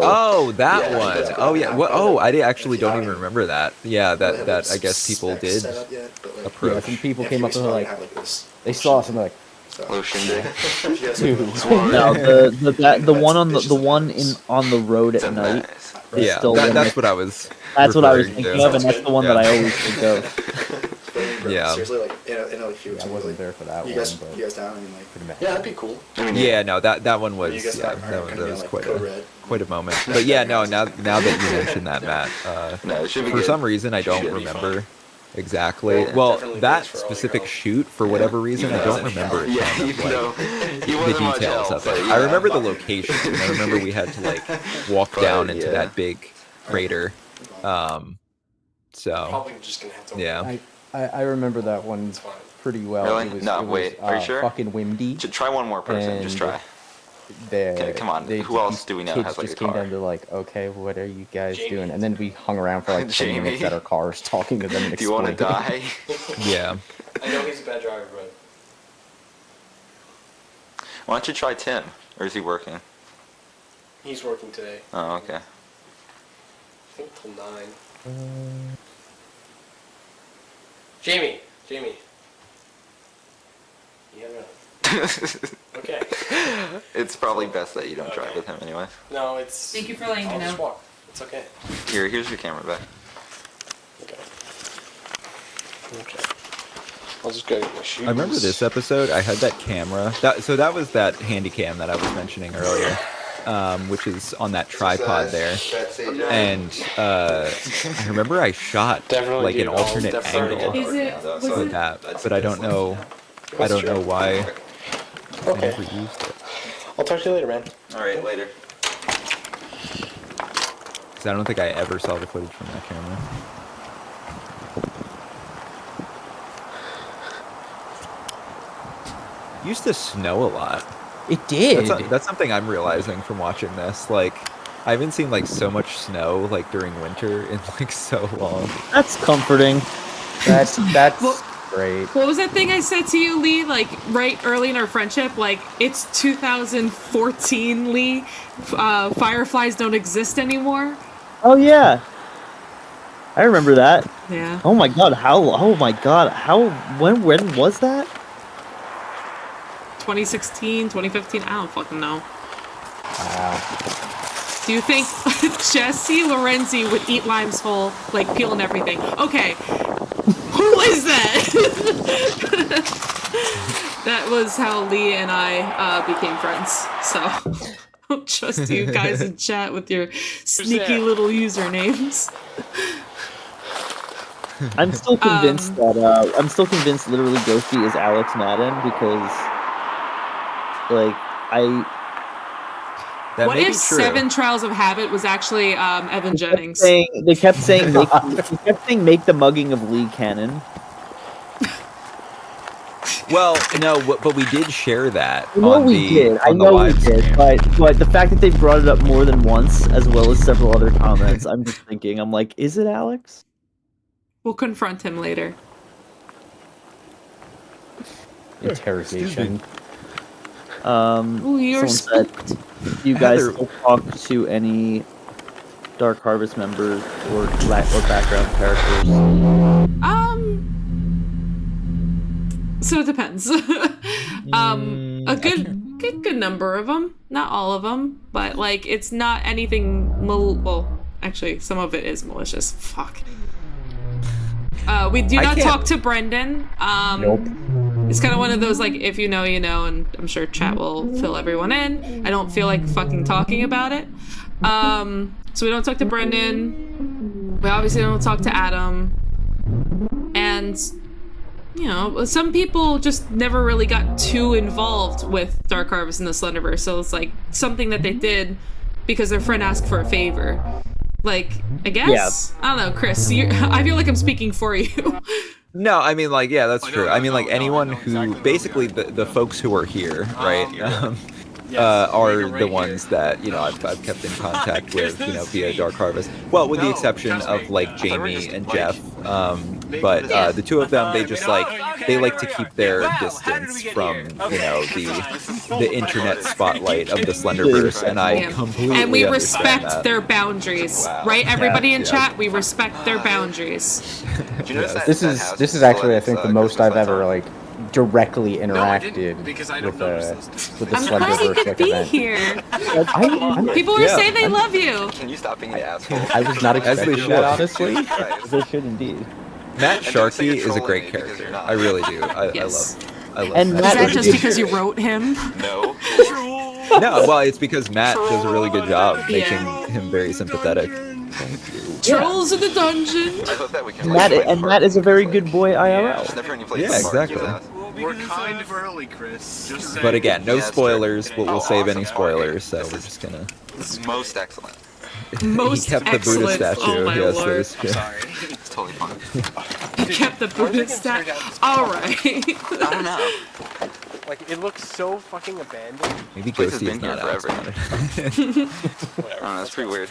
Oh, that Yeah, one. that's Oh good. yeah. Well, oh, I actually don't even remember that. Yeah, that I guess people did Yeah, approach. some people came up and were like, they saw us and they're like, Hello, Shindig. dude. No, the one on the one on the road at night. is Yeah, still that's what I was. That's what I was referring thinking to. of, and that's the one that I always think of. Yeah. Seriously, like in a few weeks, I wasn't there for that you one, guys, but you guys down? I mean, like, pretty much. yeah, that'd be cool. I mean, Yeah, no, that one was You guys yeah, are that gonna be was like quite code a red. quite a moment. But yeah, no, now that you mentioned that, Matt, no, it should be for good. some reason I don't Should be remember exactly. Yeah, Well, definitely that thanks for all your specific help. shoot, for whatever reason, I don't remember a Yeah, ton of, even though he the wasn't much details help, of but it. yeah. I remember the location. And I remember we had to like walk But, down into yeah. that big crater. So just gonna have to. yeah. I remember that one pretty well. Really? It was, No, it was, wait, are you sure? Fucking windy. Try one more person. Just And try. Okay, come on, who else do we know kids has, like, just a came car? down to like, okay, what are you guys doing? And then we hung around for like 10 minutes Jamie. at our cars talking to them and Do you want to explaining. die? Yeah. I know he's a bad driver, but Why don't you try Tim? Or is he working? he's working today. Oh, okay. think till 9. Jamie. Yeah. Okay. It's probably best that you don't drive with him anyway. No, it's. Thank you for letting me I'll know. just walk. It's okay. Here's your camera back. Okay. I'll just go get my shoes. I remember this episode. I had that camera. That was that handy cam that I was mentioning earlier, which is on that tripod there. And I remember I shot like an alternate angle with that, but I don't know. I don't know why I never used it. I'll talk to you later, man. All right, later. Because I don't think I ever saw the footage from that camera. It used to snow a lot. It did. That's something I'm realizing from watching this. Like, I haven't seen like so much snow like during winter in like so long. That's comforting. That's Well, great. What was that thing I said to you, Lee? Like right early in our friendship, like it's 2014, Lee. Fireflies don't exist anymore. Oh yeah, I remember that. Yeah. Oh my god, how? Oh my god, how? When was that? 2016, 2015. I don't fucking know. Wow. Do you think Jesse Lorenzi would eat limes whole, like peeling everything? Okay. Who is that? That was how Lee and I became friends. So don't trust you guys in chat with your sneaky little usernames. I'm still convinced that I'm still convinced literally Ghosty is Alex Madden because like That what may if be true. 7 Trials of Habit was actually Evan Jennings? They kept saying make the mugging of Lee canon. Well, no, but we did share that. I know we did, but the fact that they brought it up more than once, as well as several other comments, I'm just thinking, I'm like, is it Alex? We'll confront him later. Interrogation. Ooh, you're someone said, you guys still talk to any Dark Harvest members or background characters? So it depends. A good number of them, not all of them, but like it's not anything well, actually some of it is malicious. Fuck. We do not talk to Brendan. Nope. It's kind of one of those like if you know you know, and I'm sure chat will fill everyone in. I don't feel like fucking talking about it. So we don't talk to Brendan. We obviously don't talk to Adam. And you know, some people just never really got too involved with Dark Harvest and the Slenderverse, so it's like something that they did because their friend asked for a favor. Like, I guess? Yeah. I don't know, Chris, I feel like I'm speaking for you. No, I mean, like, yeah, that's true. I mean, like, anyone who, basically, the folks who are here, right, are the ones that, you know, I've kept in contact with, you know, via Dark Harvest. Well, with the exception of, like, Jamie and Jeff. But the two of them, they just, like, they like to keep their distance from, you know, the internet spotlight of the Slenderverse, and I completely And we understand respect that. their boundaries, right? Everybody in chat, we respect their boundaries. This is actually, I think, the most I've ever like directly interacted with the Slenderverse like event. Here. People were saying they love you. Can you stop being an asshole? I was not expecting that, honestly. They should indeed. Matt Sharky is a great character. I really do. I love And Is that just because you wrote him? No. No, well, it's because Matt does a really good job making him very sympathetic. Trolls in the dungeon. I hope that we can Matt is a very good boy IRL. Yeah, exactly. We're kind of early, Chris. Just But again, no spoilers. We'll save any spoilers, so we're just gonna. This is most excellent. Most he kept the Buddha statue. Oh my yes, lord. that is true. It's totally fine. He kept the Buddha statue. Alright. I don't know. Like, it looks so fucking abandoned. Maybe Place has Ghosty been is here not forever. out. I don't know, that's pretty weird.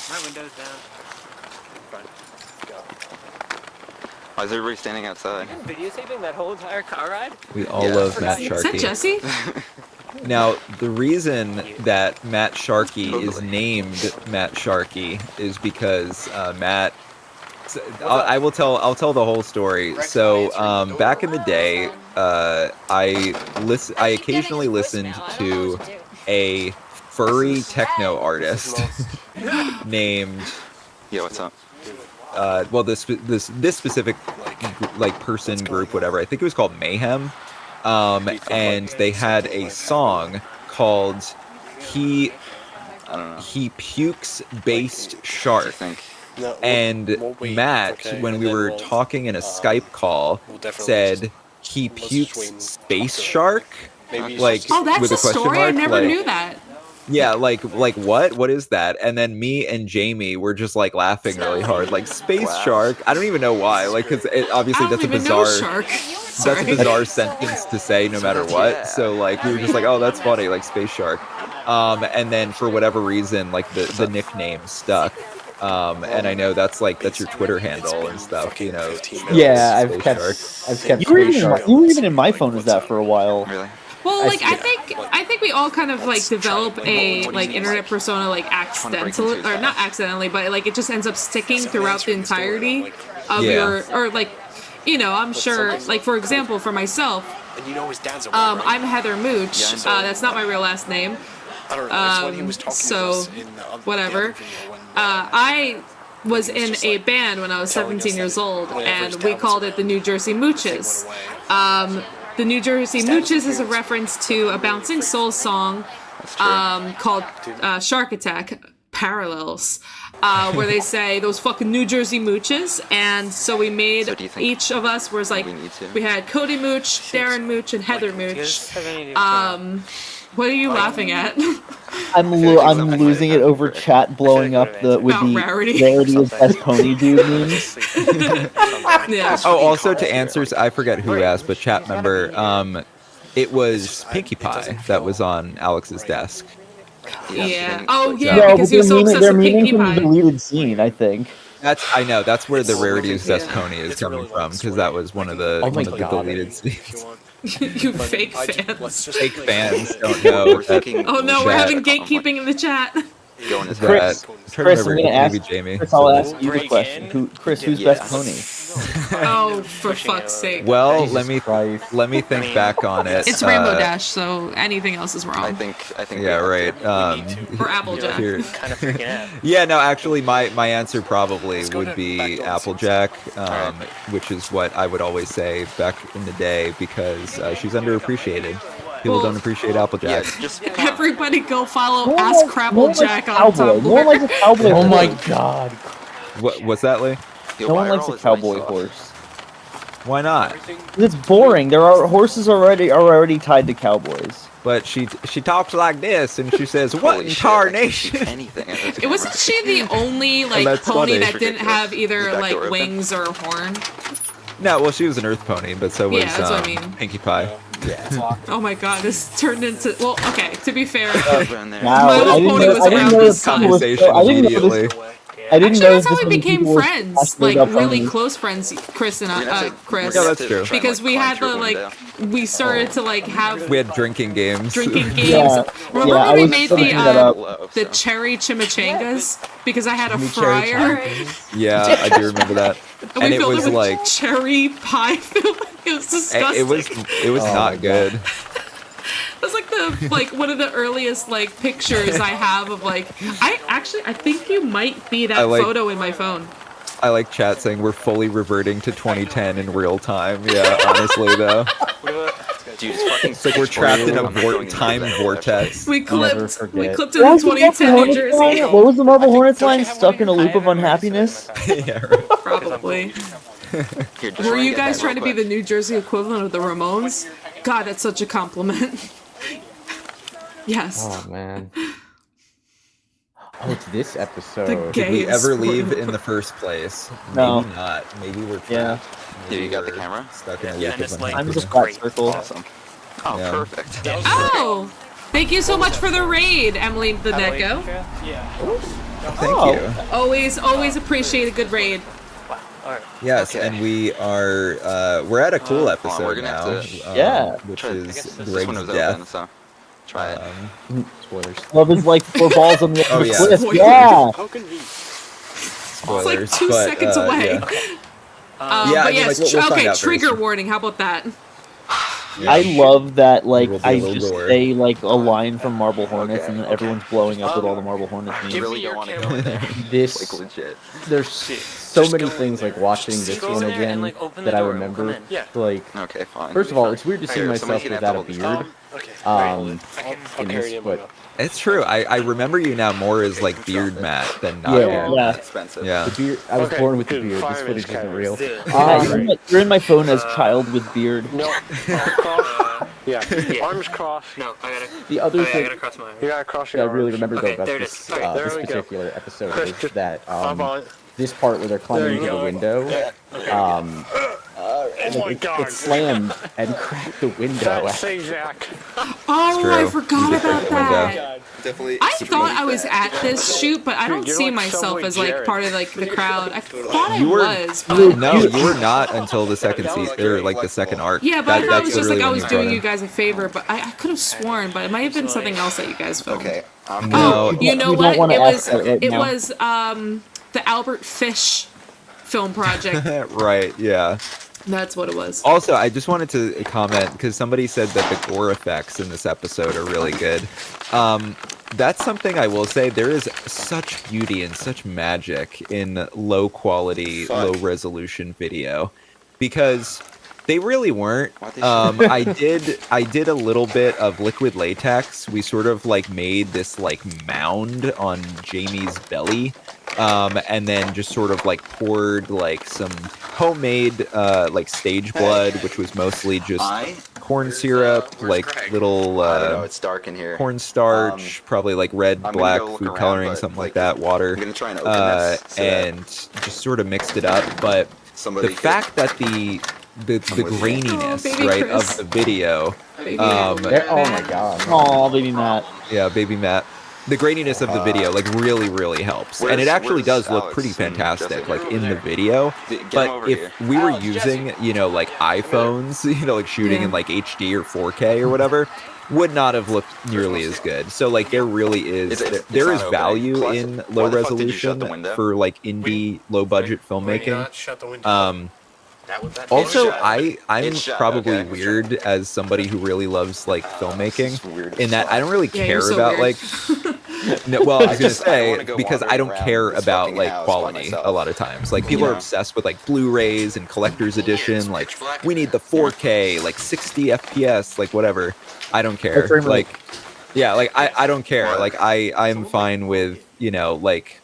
My window's down. Fine. Go. Why is everybody standing outside? Videotaping that whole entire car ride? We all love Matt Is that Sharky. Jesse? Now, the reason that Matt Sharky is named Matt Sharky is because Matt. I'll tell the whole story. So back in the day, I occasionally listened to a furry techno artist named. Yeah, what's up? Well, this specific person group, whatever. I think it was called Mayhem. And they had a song called He Pukes Based Shark. And Matt, when we were talking in a Skype call, said he pukes space shark. Like, oh, that's with a question story. mark. I never knew that. Yeah, like what? What is that? And then me and Jamie were just like laughing really hard, like space shark. I don't even know why. Like, because obviously that's a bizarre shark. That's a bizarre sentence to say no matter what. So like we were just like, oh, that's funny, like space shark. And then for whatever reason, like the nickname stuck. And I know that's your Twitter handle and stuff, you know. Yeah, I've kept. You were even in my phone as that for a while. Really? Well, like I think we all kind of like develop a like internet persona like accidentally, or not accidentally, but like it just ends up sticking throughout the entirety of your, or like, you know, I'm sure, like for example, for myself, I'm Heather Mooch. That's not my real last name. So whatever. I was in a band when I was 17 years old, and we called it the New Jersey Mooches. The New Jersey Mooches is a reference to a Bouncing Souls song called Shark Attack Parallels, where they say those fucking New Jersey Mooches. And so we made, each of us was like, we had Cody Mooch, Darren Mooch, and Heather Mooch. What are you laughing at? I'm losing it over chat blowing up with the rarity of best pony dude memes. Yeah. Oh, also to answer, I forget who asked, but chat member, it was Pinkie Pie that was on Alex's desk. Yeah. Oh yeah, because he was so obsessed with Pinkie Pie. The deleted scene, I think. I know that's where the rarity of best pony is coming from, because that was one of the deleted scenes. You fake fans. Fake fans don't know. Oh no, we're having gatekeeping in the chat. Chris, I'm gonna ask Jamie. Chris, I'll ask you the question. Chris, who's best pony? Oh, for fuck's sake. Well, let me think back on it. It's Rainbow Dash, so anything else is wrong. I think. Yeah, right. Or Applejack. Kind of freaking out. Yeah, no, actually, my answer probably would be Applejack, which is what I would always say back in the day, because she's underappreciated. People don't appreciate Applejack. Everybody go follow Ask Crabblejack on Tumblr. No one likes a cowboy. Oh my god. What's that, Lee? No one likes a cowboy horse. Why not? It's boring. There are horses already tied to cowboys. But she talks like this, and she says, "What in tarnation?" Anything. It wasn't she the only like that's pony funny. that didn't have either like wings or a horn? No, well, she was an earth pony, but so was that's what I mean. Pinkie Pie. Yeah. Oh my god, this turned into, well, okay, to be fair, Wow, My Little Pony was around this time. I didn't Actually, know that's how this we was became people friends, like really close friends, Chris and Chris. Yeah, that's true. Because we had the we started to like have We had drinking games. Remember when we made the the cherry chimichangas? Because I had a fryer. Yeah, I do remember that. And it we filled was it with like cherry pie filling. It was disgusting. It was not good. It was like one of the earliest like pictures I have of like I think you might be that photo in my phone. I like chat saying we're fully reverting to 2010 in real time. Yeah, honestly though. Dude, it's like we're trapped in a time vortex. We clipped it in 2010 New Jersey. What was the Marble Hornets line? Stuck in a loop of unhappiness? Yeah, right. Probably. Were you guys trying to be the New Jersey equivalent of the Ramones? God, that's such a compliment. Yes. Oh man. Oh, it's this episode. Did we ever leave in the first place? No. Maybe not. Maybe we're trapped. Yeah. Maybe you got the camera? Stuck in a loop of I'm unhappiness. just a flat circle. Awesome. Oh, Yeah. perfect. Oh! Thank you so much for the raid, Emily the Neko. Thank you. Always appreciate a good raid. Yes, and we are we're at a cool We're episode gonna now. have to- Which I is guess this one Greg's was death. open, so. Try it. Spoilers. Love is like 4 balls on the edge of yeah. a cliff. Spoilers. Yeah. How convenient. Spoilers, It's like 2 but, seconds away. Yeah. Yeah, But I mean, yes, like, we'll find okay, out very trigger soon. warning. How about that? Yeah. I love that, like, There will be a I little just gore. say, like, a line from Marble Hornets, Okay, and then okay. everyone's blowing up with all the Marble Hornets I memes. really don't want to go in there. This, Like, legit. there's so many things like watching this one again that I remember. Yeah. Like, Okay, fine. first of all, it's weird to see Here, somebody myself can have without a to hold beard. this Okay. In this, but It's true. I remember you now more as like beard Matt than not Yeah. beard. Yeah. Expensive. Yeah. the beard, I was Okay, born with the dude, beard. This fireman's footage isn't cameras. real. Yeah, you're in my phone as child with beard. No. Cross. Yeah. Arms crossed. No, I gotta. The other I thing gotta cross my arms. You gotta cross that your I really arms. remember though Okay, about there it this, is. Okay, there this we go. particular episode Chris, is just that hop on. this part where they're climbing There you into the go. window, Oh my it god. slammed and cracked the window. That's Zach. Oh, true. I forgot about the window. that. Definitely. I thought I was at this shoot, but I Dude, don't you're see like myself Subway as like Jared. part of like the crowd. I thought I You were- was, but No, you were not until the second season, or like the second arc. yeah, but I thought it was just like literally I when was you doing brought you in. guys a favor, but I could have sworn, but it might have been something else that you guys filmed. Okay. I'm Oh, No. you know We don't what? wanna It ask was that right it now. was the Albert Fish film project. Right. Yeah. That's what it was. Also, I just wanted to comment because somebody said that the gore effects in this episode are really good. That's something I will say. There is such beauty and such magic in low quality, low resolution video, because they really weren't. I did a little bit of liquid latex. We sort of like made this like mound on Jamie's belly. And then just sort of like poured like some homemade like stage blood, which was mostly just corn syrup, like little I don't know. It's dark in here. cornstarch, probably like red, I'm gonna black go look food around, coloring, but, something like like, that, water, I'm gonna try and open this so that and just sort of mixed it up. But somebody the could- fact that the with you. graininess, Oh, baby right, Chris. of the video, Baby Oh my god. Aw, baby Matt. yeah, baby Matt. The graininess of the video like really helps, and Where's- it actually where's does look Alex pretty and fantastic, Jessica? like in the video. Get 'em But over if here. we were using, you know, like iPhones, you know, like shooting in like HD or 4K or whatever, would not have looked nearly as good. So like there really is there is not value opening. in Plus, low why the fuck did you shut resolution the window? for like indie low budget filmmaking. Shut the window. Also, shut. I'm It's shut, probably okay. weird as somebody who really loves like filmmaking, It's weird as in that fuck. I don't really Yeah, care you're so about weird. like. No, well, I was gonna just- I don't say wanna go because I wandering don't around care this about fucking like house by quality myself. a lot of times. Like people are Yeah. obsessed with like Blu-rays and collector's edition. Like we need the 4K, like 60 FPS, like whatever. I don't care. frame rate. Like, yeah, like I don't care. Like I'm fine with, you know, like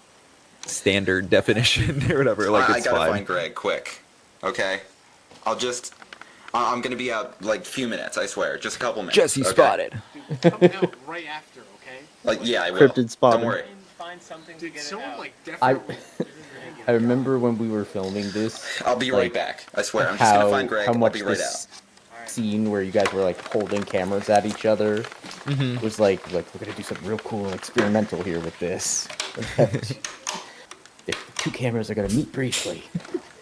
standard definition or whatever. Like I it's gotta fine. find Greg quick. Okay. I'm gonna be out like a few minutes. I swear, just a couple minutes. Jesse okay? spotted. Come out right after, okay? Like yeah, I will. Cryptid spotted. Don't worry. Find something to get someone like I I remember when we were filming this. I'll be like, right back. I swear. I'm just gonna find Greg. How I'll much be right this out. scene where you guys were like holding cameras at each other Mhm. was like we're gonna do something real cool and experimental here with this. The two cameras are gonna meet briefly.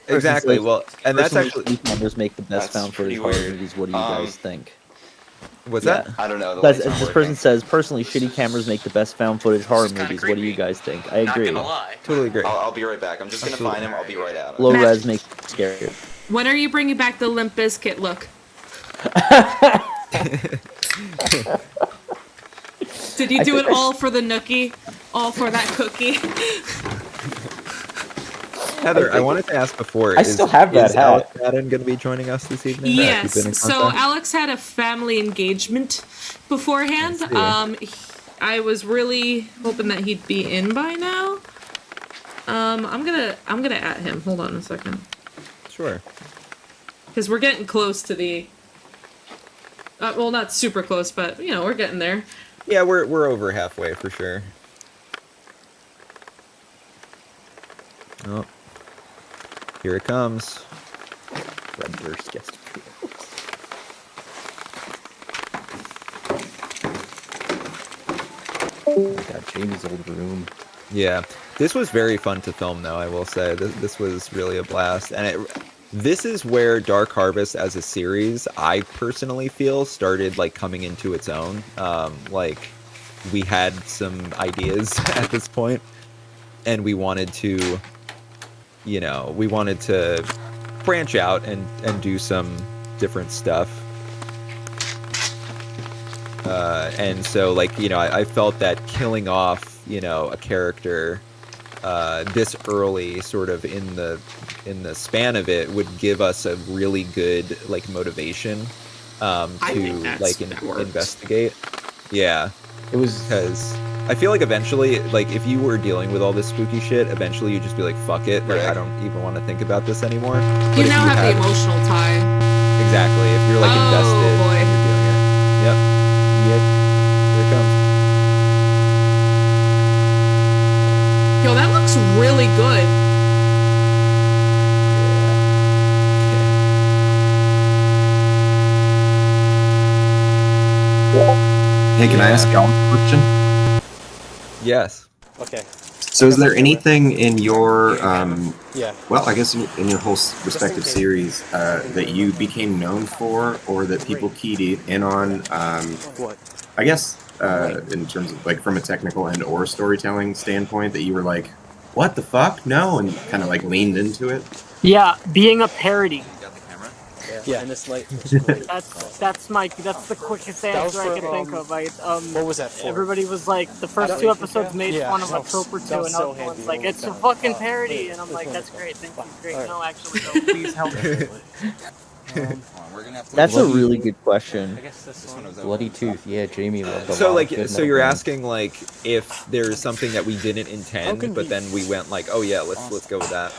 Exactly. Well, and that's Personally, actually shitty cameras make the best That's found footage pretty horror weird. movies. What do you guys think? what's Yeah. that? I don't know. The That's, lights aren't this working. person says, personally, shitty cameras make the best found footage horror movies. What do you guys think? I agree. Totally agree. I'll be right back. I'm just gonna find him. I'll be right out. Low Matt- res make it scarier. When are you bringing back the Limp Bizkit look? Did you do it all for the nookie? All for that cookie? Heather, I wanted to ask before. I still have that is hat. Alex Madden going to be joining us this evening? Have you Yes. been in So contact? Alex had a family engagement beforehand. I I was really hoping that he'd be in by now. I'm gonna at him. Hold on a second. Sure. Because we're getting close to the. Well, not super close, but you know we're getting there. Yeah, we're over halfway for sure. Oh, here it comes. Redburst guest appearance. Oh my god, Jamie's old room. Yeah, this was very fun to film, though. I will say this was really a blast, and this is where Dark Harvest as a series, I personally feel, started like coming into its own. Like we had some ideas at this point, and we wanted to, you know, branch out and do some different stuff. And so, like, you know, I felt that killing off, you know, a character this early, sort of in the span of it, would give us a really good like motivation to like investigate. Yeah, it was because I feel like eventually, like, if you were dealing with all this spooky shit, eventually you'd just be like, fuck it, like, I don't even want to think about this anymore. You now have the emotional tie. Exactly. If you're like invested, boy. and you're doing it. Yep. Here it comes. Yo, that looks really good. Hey, can I ask y'all a question? Yes. Okay. So is there anything in your, yeah. well, I guess in your whole respective series that you became known for, or that people keyed in on, What? I guess, in terms of, like, from a technical and or storytelling standpoint, that you were like, what the fuck? No, and kind of, like, leaned into it? Yeah, being a parody. Yeah. And this light. That's the quickest answer I can think of. What was that for? Everybody was like, the first two episodes made fun of a trope or two, and everyone's like, it's a fucking parody, and I'm like, that's great, thank you, great. Right. No, actually, no, please help me. That's a really good question. Bloody Tooth, yeah, Jamie loved a So lot like, of good so you're metal asking like if there's something that we didn't intend, but then we went like, oh yeah, let's go with that.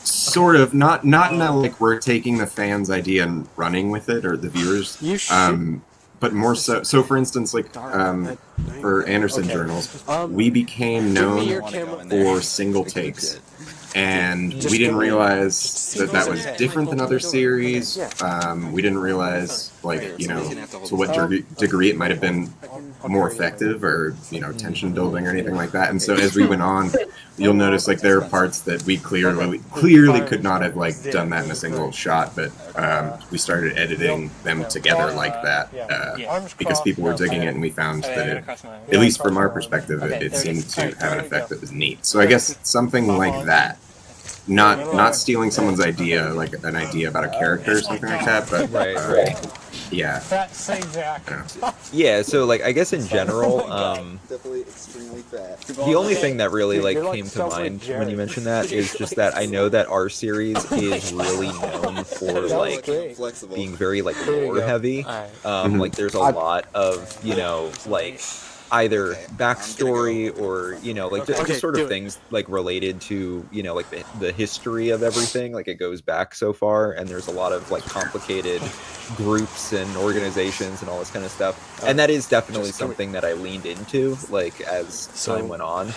Sort of, not in a, like, we're taking the fans' idea and running with it, or the viewers, but more so. So, for instance, like, for Anderson Journals, we became known for single takes, and we didn't realize that that was different than other series. We didn't realize, like, you know, to what degree it might have been more effective, or, you know, tension building or anything like that. And so as we went on, you'll notice, like, there are parts that we clearly could not have, like, done that in a single shot, but we started editing them together like that because people were digging it, and we found that it, at least from our perspective, it seemed to have an effect that was neat. So I guess something like that. Not stealing someone's idea, like an idea about a character or something like that, but yeah. Yeah, so like, I guess in general, the only thing that really like came to mind when you mentioned that is just that I know that our series is really known for like being very like lore heavy. Like there's a lot of, you know, like either backstory or, you know, like just sort of things like related to, you know, like the history of everything. Like it goes back so far, and there's a lot of like complicated groups and organizations and all this kind of stuff. And that is definitely something that I leaned into, like, as time went on.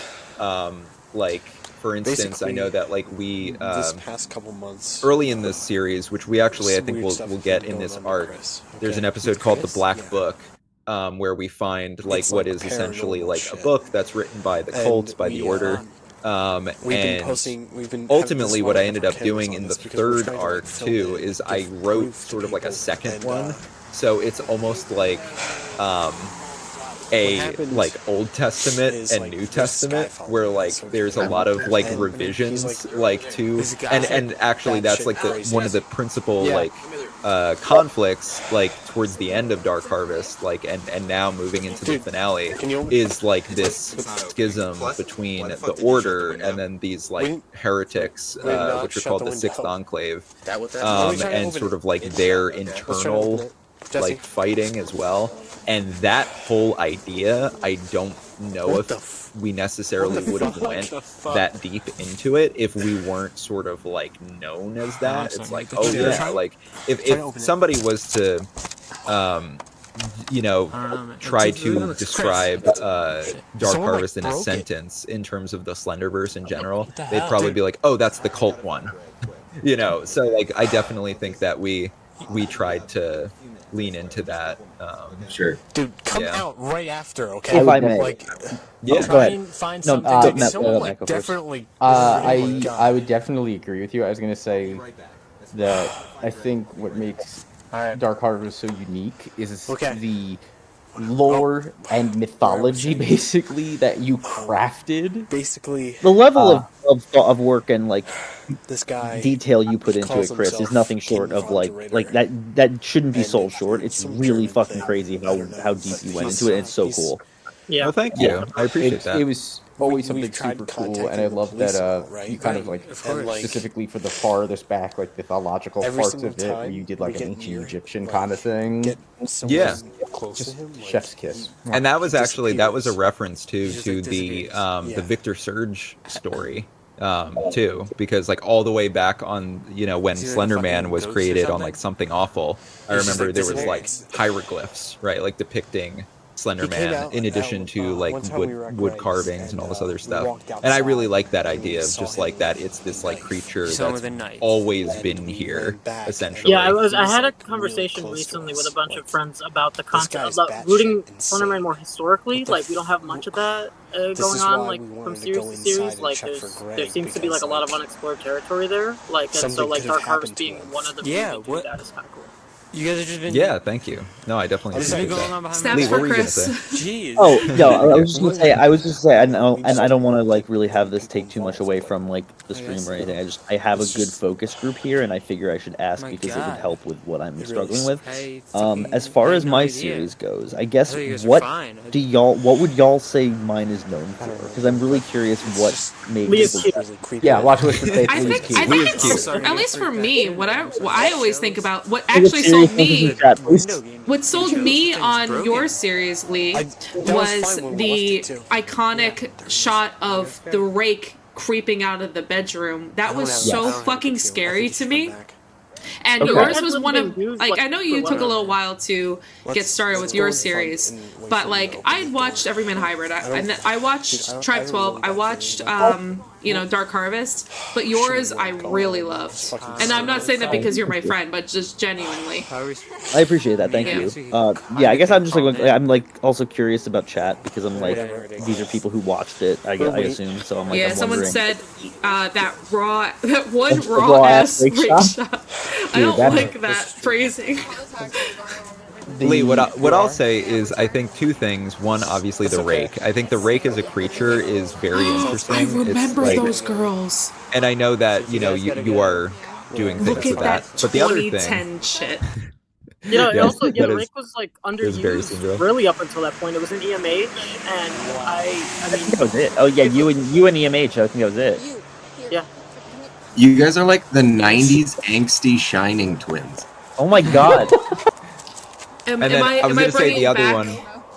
Like, for instance, I know that like we this past couple months early in this series, which we actually I think we'll get in this arc, there's an episode called The Black Book, where we find like what is essentially like a book that's written by the cult, by the Order. And ultimately what I ended up doing in the third arc too is I wrote sort of like a second one. So it's almost like a like Old Testament and New Testament, where like there's a lot of like revisions like to, and actually that's like one of the principal like conflicts like towards the end of Dark Harvest, like and now moving into the finale, is like this schism between the Order and then these like heretics, which are called the Sixth Enclave, and sort of like their internal like fighting as well. And that whole idea, I don't know if we necessarily would have went that deep into it if we weren't sort of like known as that. It's like, oh yeah, like if somebody was to you know, try to describe Dark Harvest in a sentence in terms of the Slenderverse in general, they'd probably be like, oh, that's the cult one. You know, so like I definitely think that we tried to lean into that. Sure. Dude, come out right after, okay? If I may. Like, Yeah, go ahead. Find something. Definitely. I would definitely agree with you. I was gonna say, that I think what makes Dark Harvest so unique is the lore and mythology, basically, that you crafted. Basically, the level of work and like this guy detail you put into it, Chris, is nothing short of like that shouldn't be sold short. It's really fucking crazy how deep you went into it. And it's so cool. Yeah. Well, thank you. I appreciate that. It was always something super cool, and I love that you kind of like specifically for the farthest back, like mythological parts of it, where you did like an ancient Egyptian kind of thing. Yeah, just chef's kiss. And that was actually a reference to the Victor Surge story. Too, because like all the way back on, you know, when Slender Man was created on like Something Awful, I remember there was like hieroglyphs, right, like depicting Slender Man in addition to like wood carvings and all this other stuff. And I really like that idea of just like that it's this like creature that's always been here, essentially. Yeah, I had a conversation recently with a bunch of friends about the concept of rooting Slender Man more historically. Like, we don't have much of that going on, like from series to series. Like, there seems to be like a lot of unexplored territory there. Like, and so like Dark Harvest being one of the few that do that is kind of cool. You guys have just been. Yeah, thank you. No, I definitely appreciate that. Snaps for Chris. Jeez. Oh no, I was just gonna say, and I don't want to like really have this take too much away from like the stream or anything. I have a good focus group here, and I figure I should ask because it would help with what I'm struggling with. As far as my series goes, I guess what would y'all say mine is known for? Because I'm really curious what made people. Yeah, watch WhisperedFaith. I think it's, at least for me, what I always think about what actually sold me, what sold me on your series, Lee, was the iconic shot of the rake creeping out of the bedroom. That was so fucking scary to me. And yours was one of, like, I know you took a little while to get started with your series, but, like, I watched Everyman Hybrid, I watched Tribe 12, I watched, you know, Dark Harvest, but yours I really loved. And I'm not saying that because you're my friend, but just genuinely. I appreciate that, thank you. Yeah, I guess I'm just like, I'm like also curious about chat, because I'm like, these are people who watched it, I assume, so I'm like, yeah, I'm someone wondering. said that one raw ass rake shot. I don't like that phrasing. Lee, what I'll say is I think two things. One, obviously the rake. I think the rake as a creature is very interesting. I remember it's like, those girls. And I know that, you know, you are doing things with that. But the other thing, shit. Yeah, also, the rake was like underused really up until that point. It was an EMH, and I mean, that was it. Oh yeah, you and EMH. I think that was it. Yeah. You guys are like the '90s angsty Shining twins. Oh my god. And then I was going to say the other one.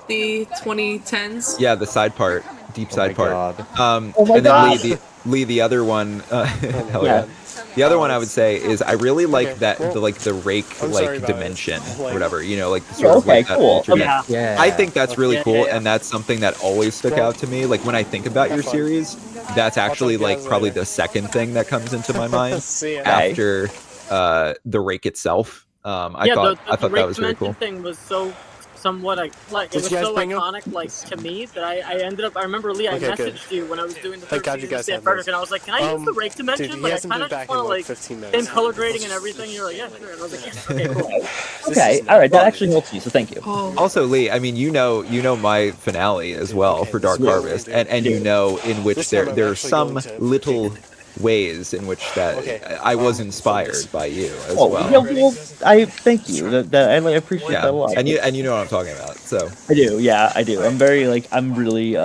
The 2010s? Yeah, the side part. Deep side part. Oh my and god. then Lee, the other one, hell yeah. The other one I would say is I really like that the rake dimension or whatever, you know, like sort of like that alternate. Yeah. I think that's really cool, and that's something that always stuck out to me. Like when I think about your series, that's actually like probably the second thing that comes into my mind after the rake itself. I thought that was very cool. Thing was so somewhat like it was so iconic, like to me, that I ended up. I remember, Lee, I messaged you when I was doing the third season of StanFrederick, and I was like, "Can I use the rake dimension? Dude, like, I kind of just want to like same color grading and everything." You're like, "Yeah, sure." And I was like, "Yes, okay, cool." Okay, all right, that actually helps you, so thank you. Also, Lee, I mean, you know my finale as well for Dark Harvest, and you know in which there are some little ways in which that I was inspired by you as well. Yeah, well, I thank you. That I appreciate that a lot. And you know what I'm talking about. So I do. Yeah, I do. I'm very I'm really.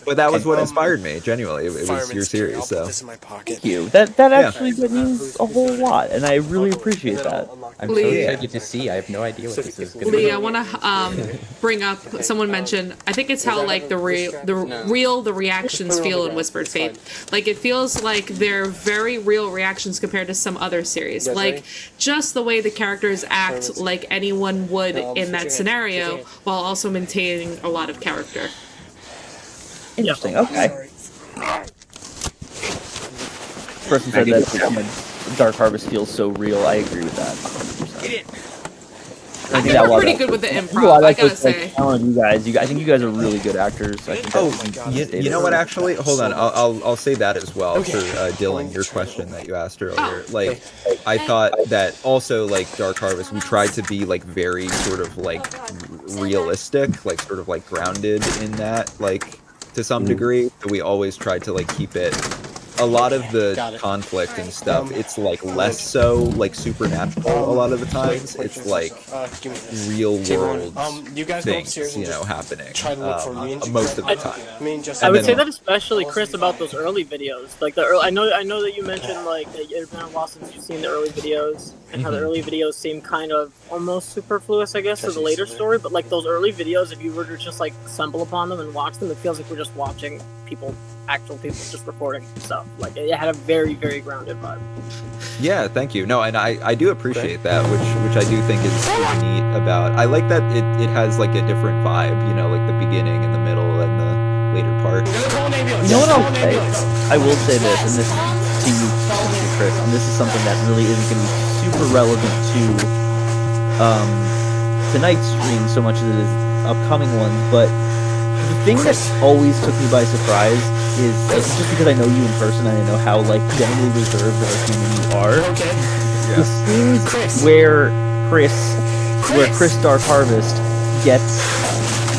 But that was what inspired me. Genuinely, it was your series. So thank you. That actually means a whole lot, and I really appreciate that. I'm so excited to see. I have no idea what this is going to be. Lee, I want to bring up. Someone mentioned. I think it's how like the reactions feel in WhisperedFaith. Like it feels like they're very real reactions compared to some other series. Like just the way the characters act like anyone would in that scenario, while also maintaining a lot of character. Interesting. Okay. Person said that Dark Harvest feels so real. I agree with that. 100%. I think we're pretty good with the improv. I gotta say. You guys, I think you guys are really good actors. I think you know what? Actually, hold on. I'll say that as well for Dylan, your question that you asked earlier. Like, I thought that also like Dark Harvest, we tried to be like very sort of like realistic, like sort of like grounded in that, like to some degree. So we always tried to like keep it. A lot of the conflict and stuff, it's like less so like supernatural a lot of the times. It's like real world things, you know, happening most of the time. I would say that especially, Chris, about those early videos. Like the early, I know that you mentioned like that it's been a while since you've seen the early videos and how the early videos seem kind of almost superfluous, I guess, to the later story. But like those early videos, if you were to just like stumble upon them and watch them, it feels like we're just watching actual people just recording stuff. Like it had a very, very grounded vibe. Yeah, thank you. No, and I do appreciate that, which I do think is neat about. I like that it has like a different vibe, you know, like the beginning and the middle and the later part. You know what I'll say? I will say this, and this to you, Chris, and this is something that really isn't going to be super relevant to tonight's stream so much as it is upcoming ones, but the thing that always took me by surprise is just because I know you in person and I know how like generally reserved of a human you are. The scenes where Chris Dark Harvest gets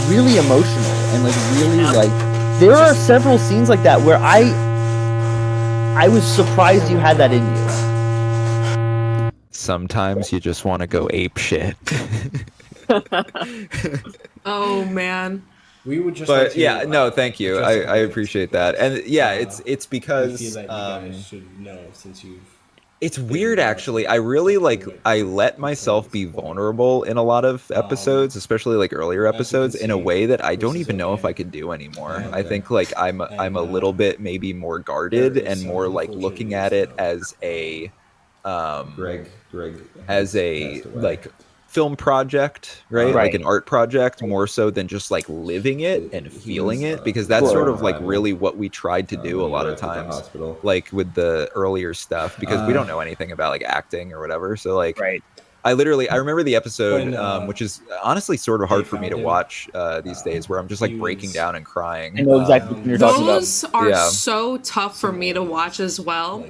really emotional and like really like there are several scenes like that where I was surprised you had that in you. Sometimes you just want to go ape shit. Oh man. We would just. But yeah, no, thank you. I appreciate that, and yeah, it's because I feel like you guys should know since you've. It's weird, actually. I really like. I let myself be vulnerable in a lot of episodes, especially like earlier episodes, in a way that I don't even know if I can do anymore. I think like I'm a little bit maybe more guarded and more like looking at it as a, as a like. Film project, right? Like an art project, more so than just like living it and feeling it, because that's sort of like really what we tried to do a lot of times, like with the earlier stuff, because we don't know anything about like acting or whatever. So like, I remember the episode, which is honestly sort of hard for me to watch these days, where I'm just like breaking down and crying. I know exactly what you're talking about. Those are so tough for me to watch as well.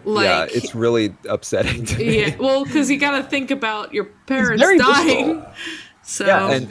Like, yeah, it's really upsetting to me. Yeah, well, because you got to think about your parents dying. So yeah, and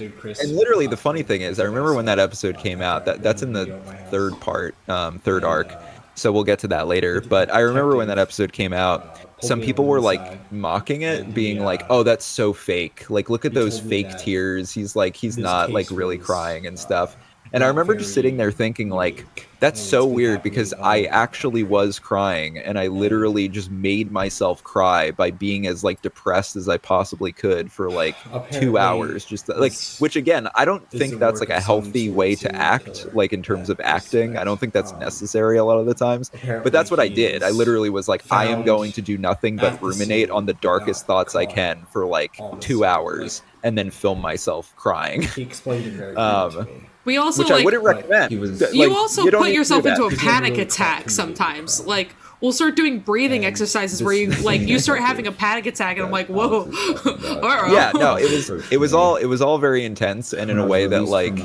literally the funny thing is, I remember when that episode came out. That's in the third part, third arc. So we'll get to that later. But I remember when that episode came out. Some people were like mocking it, being like, "Oh, that's so fake. Like, look at those fake tears. He's not like really crying and stuff." And I remember just sitting there thinking like, that's so weird, because I actually was crying, and I literally just made myself cry by being as like depressed as I possibly could for like 2 hours, just like, which again, I don't think that's like a healthy way to act, like in terms of acting. I don't think that's necessary a lot of the times, but that's what I did. I literally was like, I am going to do nothing but ruminate on the darkest thoughts I can for like 2 hours and then film myself crying. He explained it very clearly. We also which like, I wouldn't recommend. You also put yourself into a panic attack sometimes. Like, we'll start doing breathing exercises where you like you start having a panic attack, and I'm like, whoa. Yeah, no, it was all very intense, and in a way that like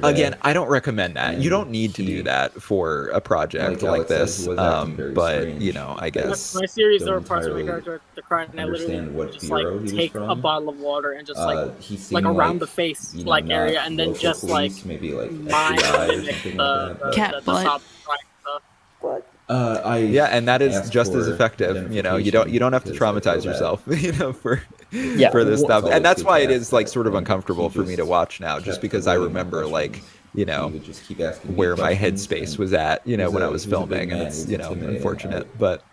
again, I don't recommend that. You don't need to do that for a project like this. But you know, I guess my series, there were parts of my character to cry, and I literally would just like take a bottle of water and just like around the face like area, and then just like mime the cat butt. Yeah, and that is just as effective. You know, you don't have to traumatize yourself, you know, for this stuff, and that's why it is like sort of uncomfortable for me to watch now, just because I remember like, you know, where my headspace was at, you know, when I was filming, and it's, you know, unfortunate, but.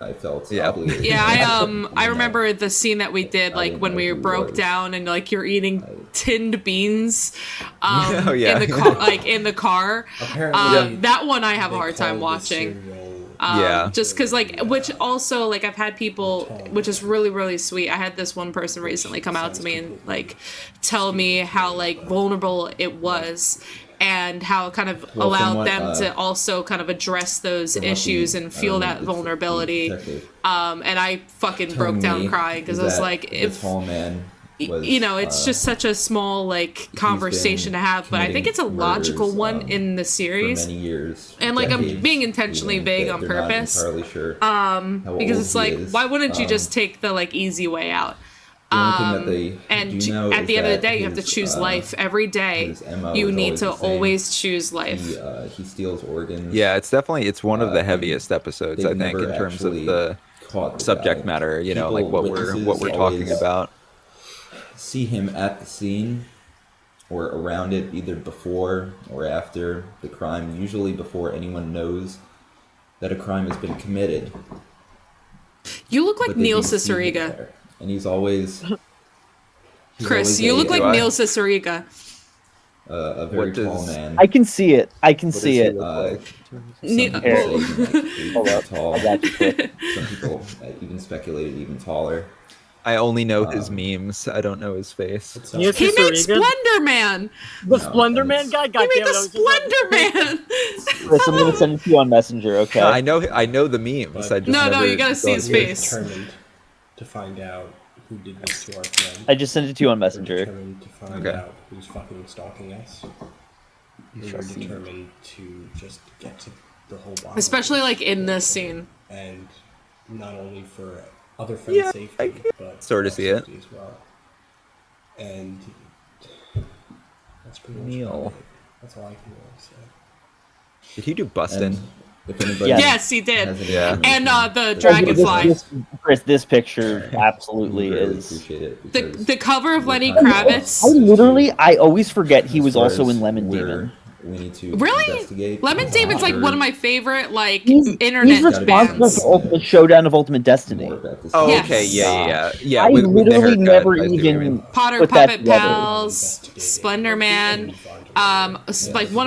I felt I remember the scene that we did, like when we broke down and like you're eating tinned beans in the car, like in the car. That one I have a hard time watching. Just because like, which also like I've had people, which is really, really sweet. I had this one person recently come out to me and like tell me how like vulnerable it was, and how it kind of allowed them to also kind of address those issues and feel that vulnerability. And I fucking broke down crying, because I was like, if was, it's just such a small conversation to have, but I think it's a logical one in the series. For many years, and I'm being intentionally vague on purpose. Not entirely sure because it's why wouldn't you just take the easy way out? And at the end of the day, you have to choose life every day. You need to always choose life. He steals organs. Yeah, it's one of the heaviest episodes, I think, in terms of the subject matter. Like what we're talking about. See him at the scene or around it, either before or after the crime, usually before anyone knows that a crime has been committed. You look like Neil Cicierega. And he's always... Chris, you look like Neil Cicierega. A very tall man. I can see it. Hold up. Tall. Some people even speculated even taller. I only know his memes. I don't know his face. He made Splendor Man. The Splendor Man guy. He made the Splendor Man. Chris, I'm gonna send it to you on Messenger. Okay. No, I know the memes. I just no, you gotta see his face. Determined to find out who did this to our friend. I just sent it to you on Messenger. Determined to find out who's fucking stalking us. We were determined to just get to the whole bottom. Especially in this scene. And not only for other friends' safety, but sort of see it. As well. And that's pretty much Neil. That's all I can really say. Did he do Bustin'? Yes, he did. And the dragonfly. Chris, this picture absolutely is. The cover of Lenny Kravitz. I always forget he was also in Lemon Demon. We need to really? Lemon Demon's one of my favorite internet He's responsible for the Showdown of Ultimate Destiny. Oh, yes. Okay, yeah. I literally never even Potter Puppet Pals, Splendor Man. One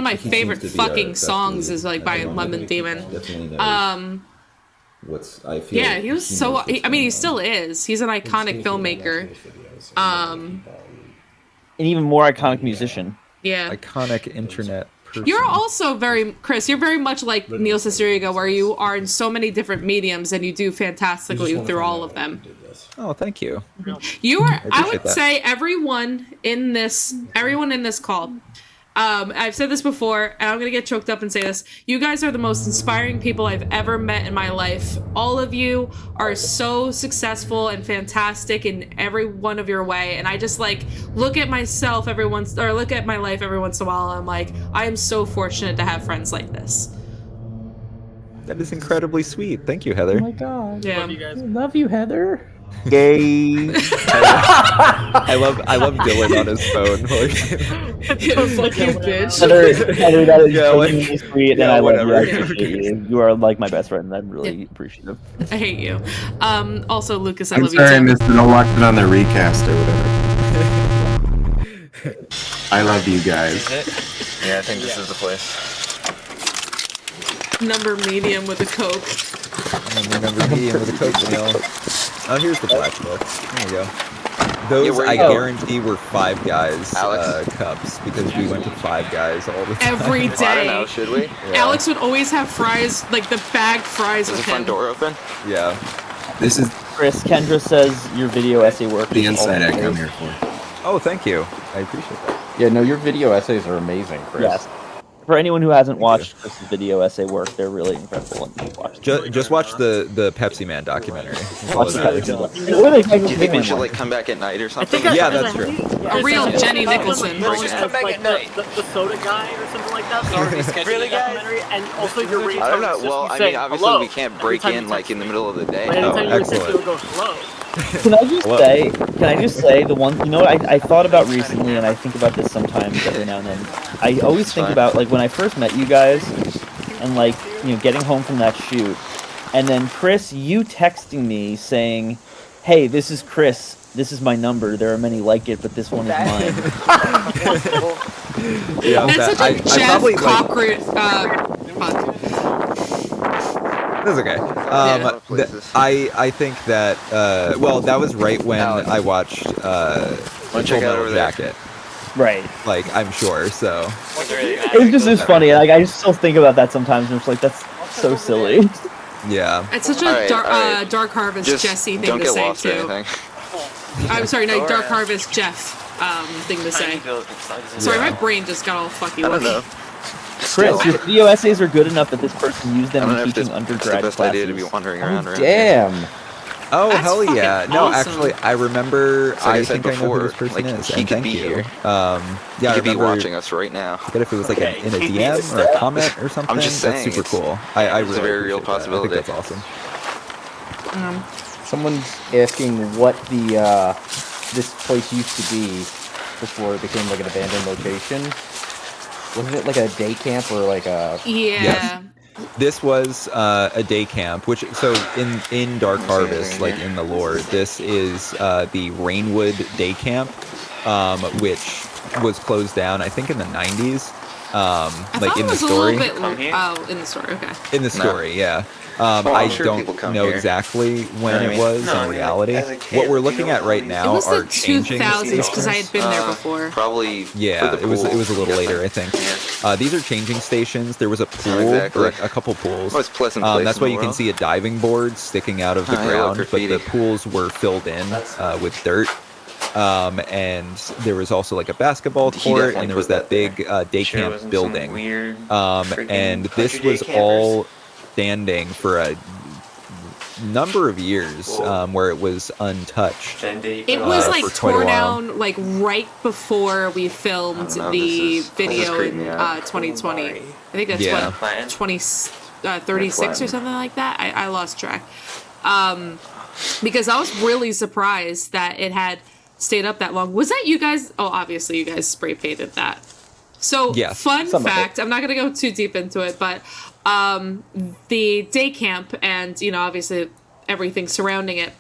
of my favorite fucking songs is by Lemon Demon. Yeah, he was so. He still is. He's an iconic filmmaker. An even more iconic musician. Yeah. Iconic internet person. You're also Chris, you're very much like Neil Cicierega, where you are in so many different mediums and you do fantastically through all of them. Oh, thank you. You are, I would say everyone in this call, I've said this before, and I'm going to get choked up and say this. You guys are the most inspiring people I've ever met in my life. All of you are so successful and fantastic in every one of your way. And I just look at myself look at my life every once in a while. And I'm like, I am so fortunate to have friends like this. That is incredibly sweet. Thank you, Heather. Oh my God. Yeah. Love you guys. Love you, Heather. Gay. I love Dylan on his phone. Fuck you, bitch. Heather, that is really sweet, and I love you. I appreciate you. You are my best friend, and I'm really appreciative. I hate you. Also, Lucas, I love you sorry I too. missed it. I'll watch it on the recast or whatever. I love you guys. Yeah, I think this is the place. Number medium with a Coke. Number medium with a Coke vanilla. Oh, here's the black book. There you go. Those, I guarantee, were Five Guys cups, because we went to Five Guys all the time. Every day. I don't know, should we? Yeah. Alex would always have fries, the bagged fries with him. Is the front door open? Yeah. This is Chris. Kendra says your video essay work. The insight I come here for. Oh, thank you. I appreciate that. Yeah, no, your video essays are amazing, Chris. Yes. For anyone who hasn't watched Chris's video essay work, they're really incredible. And you watch Just watch the Pepsi Man documentary. Do you think we should come back at night or something? Yeah, that's true. A real Jenny Nicholson. Come back at night. The soda guy or something like that. Really, documentary, and also your ringtone. I don't know. Well, obviously we can't break in in the middle of the day. Excellent. Can I just say the one, I thought about recently, and I think about this sometimes every now and then. I always think about when I first met you guys and getting home from that shoot, and then Chris, you texting me saying, "Hey, this is Chris. This is my number. There are many like it, but this one is mine." Yeah, that's such a Jeff Cochran. Fuck. That's okay. I think that that was right when I watched Full Metal Jacket. Right. I'm sure. So it was funny. I just still think about that sometimes, and it's that's so silly. Yeah. It's such a Dark Harvest Jesse thing to say too. I'm sorry, no, Dark Harvest Jeff thing to say. Sorry, my brain just got all fucky. I don't know. Chris, your video essays are good enough that this person used them in teaching undergrad the best classes. idea to be wandering around. Damn. Oh, That's hell yeah. fucking No, awesome. actually, I remember, So like I I said think I know who this before, person like, is, he and could thank be you. here. Yeah, He I could be remember, watching us right now. I forget if it was like in a DM or a comment or something. I'm just That's saying, super it's- cool. I it's really a very real appreciate that. possibility. I think that's awesome. Someone's asking what the this place used to be before it became like an abandoned location. Wasn't it like a day camp or like a? Yeah. Yes. This was a day camp, which so in Dark Harvest, like in the lore, this is the Rainwood Day Camp, which was closed down, I think, in the 90s. I Like thought in it the was story. a little bit. Oh, in the story. Okay. In the story, yeah. Well, I I'm sure people don't come know here. exactly when I it mean, was no, I in mean, reality. as a kid, What we're you looking know, at right It now was are the changing 2000s because I stations. had been there before. Probably. Yeah, for the it was pool, a little I'm later, I guessing. think. These are changing stations. There was a pool, exactly. or a couple pools. Most pleasant place That's in why the you can world. see a diving board sticking out of the Oh, yeah, ground, but graffiti. the pools were filled in with dirt. And there was also like a basketball He court, definitely and there was put that that there. big day Sure camp wasn't some building. weird And freaking this country was day campers. all standing for a number of years, where it was untouched. It was like for quite a tore while. down like right before we filmed know, the this is video creeping in me out. 2020. I think that's Yeah. what 36 or something like that. I lost track. Because I was really surprised that it had stayed up that long. Was that you guys? Oh, obviously you guys spray painted that. So Yes, fun some of it. fact, I'm not gonna go too deep into it, but the day camp and obviously everything surrounding it.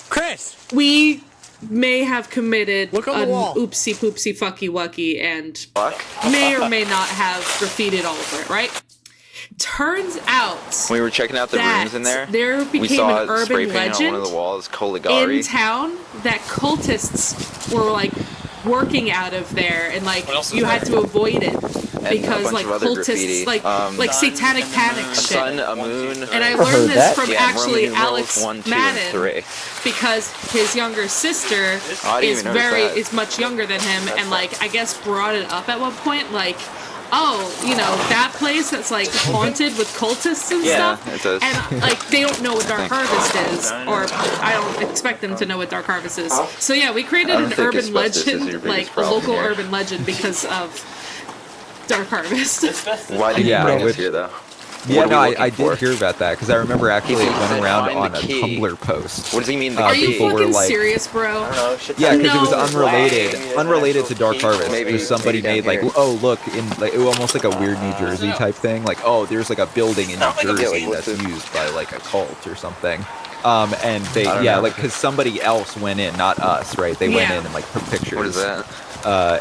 Chris, We may have committed Look on the an wall. oopsie poopsie fucky wucky and Fuck. may or may not have graffitied all over it, right? Turns out When we were checking out the that rooms in there, there we became saw an it spray urban painted on one of legend the walls, in Caligari. town that cultists were like working out of there, and like you had to avoid it because bunch like of other cultists graffiti. like satanic panic A shit. sun, a moon. And I Never heard learned this that. from yeah, actually Roman numerals Alex 1, 2, Madden and 3. because his younger sister Oh, I didn't is even notice that. is much younger than him, and like I guess brought it up at one point, like, oh, that place that's like haunted with cultists and Yeah, stuff. it does. And like they don't know what Dark Harvest is, or I don't expect them to know what Dark Harvest is. So yeah, we created I don't an think urban asbestos is your legend, biggest like a problem local here. urban legend because of Dark Harvest. Why did Yeah, you bring us which- here, though? Yeah, What are no, we I looking for? did hear about that because I remember actually it went said around find on the a key. Tumblr post. What does he mean, the Are you people were fucking like, serious, bro? Yeah, because it was No unrelated to Dark Harvest. Maybe Just somebody down made like, here. oh look, in like almost like a weird New Jersey type thing. Like, oh, there's like a building in New Jersey like, what's that's it? used by like a cult or something. And they I don't yeah, know. like because somebody else went in, not us, right? They went Yeah. in and like took pictures. What is that?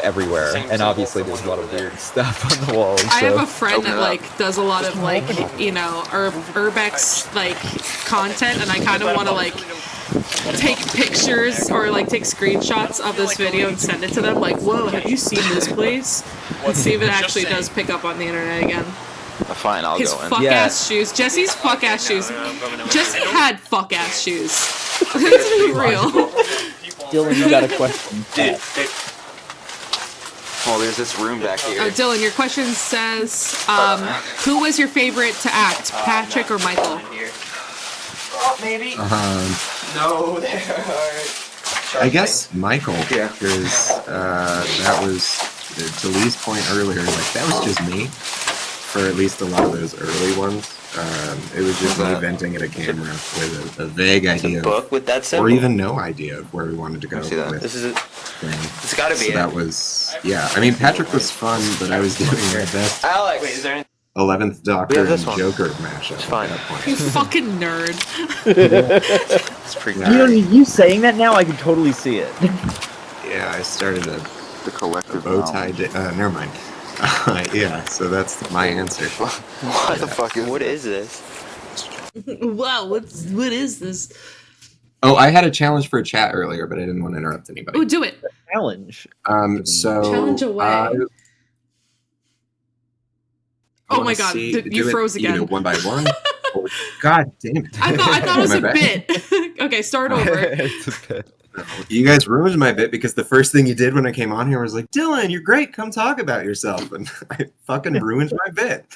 Everywhere, and obviously there's a lot of weird stuff on the walls. I have so- a friend Open that it up. like does a lot of like urbex like content, and I kind of want to like take pictures or like take screenshots of this video and send it to them. Like, whoa, have you seen this place? And see if it actually does pick up on the internet again. Fine, I'll His go in. fuck Yeah. ass shoes. Jesse's fuck ass shoes. Jesse had fuck ass shoes. Let's be real. Dylan, you got a question? Oh, there's this room back here. Dylan, your question says, who was your favorite to act, Patrick or Michael? I guess Michael, Yeah. because that was to Lee's point earlier. Like that was just me for at least a lot of those early ones. It was just me venting at a camera with a vague idea, Book with that symbol. or even no idea of where we wanted to go. See that? With This is it. thing. It's gotta be So it. that was I mean, Patrick was fun, but I was doing my best Alex. Wait, is there any? 11th Doctor Yeah, and this one. Joker mashup It's fine. at that You point. fucking nerd. It's pretty You saying that now, I can totally see it. Yeah, I started a The collective bow tie. Never mind. Yeah, so that's my answer. What the fuck is? What is this? Wow, what is this? Oh, I had a challenge for a chat earlier, but I didn't want to interrupt anybody. Oh, do it. Challenge. So Challenge away. I Oh wanna my god, see- you do it froze either again. one by one. God damn it! I thought it was My a bad. bit. Okay, start over. It's a bit. You guys ruined my bit because the first thing you did when I came on here was like, Dylan, you're great. Come talk about yourself. And I fucking ruined my bit.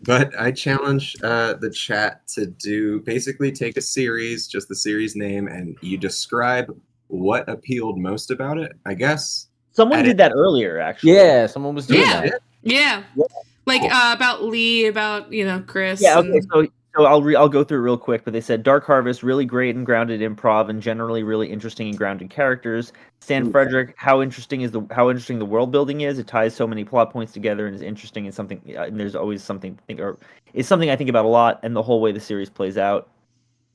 But I challenge the chat to basically take a series, just the series name, and you describe what appealed most about it, I guess. Someone did that earlier, actually. Yeah, someone was doing that. Yeah. Like about Lee, about Chris. Yeah. Okay. So I'll go through it real quick. But they said Dark Harvest, really great and grounded improv, and generally really interesting and grounded characters. StanFrederick, how interesting the world building is. It ties so many plot points together and is interesting and something. And there's always something it's something I think about a lot. And the whole way the series plays out,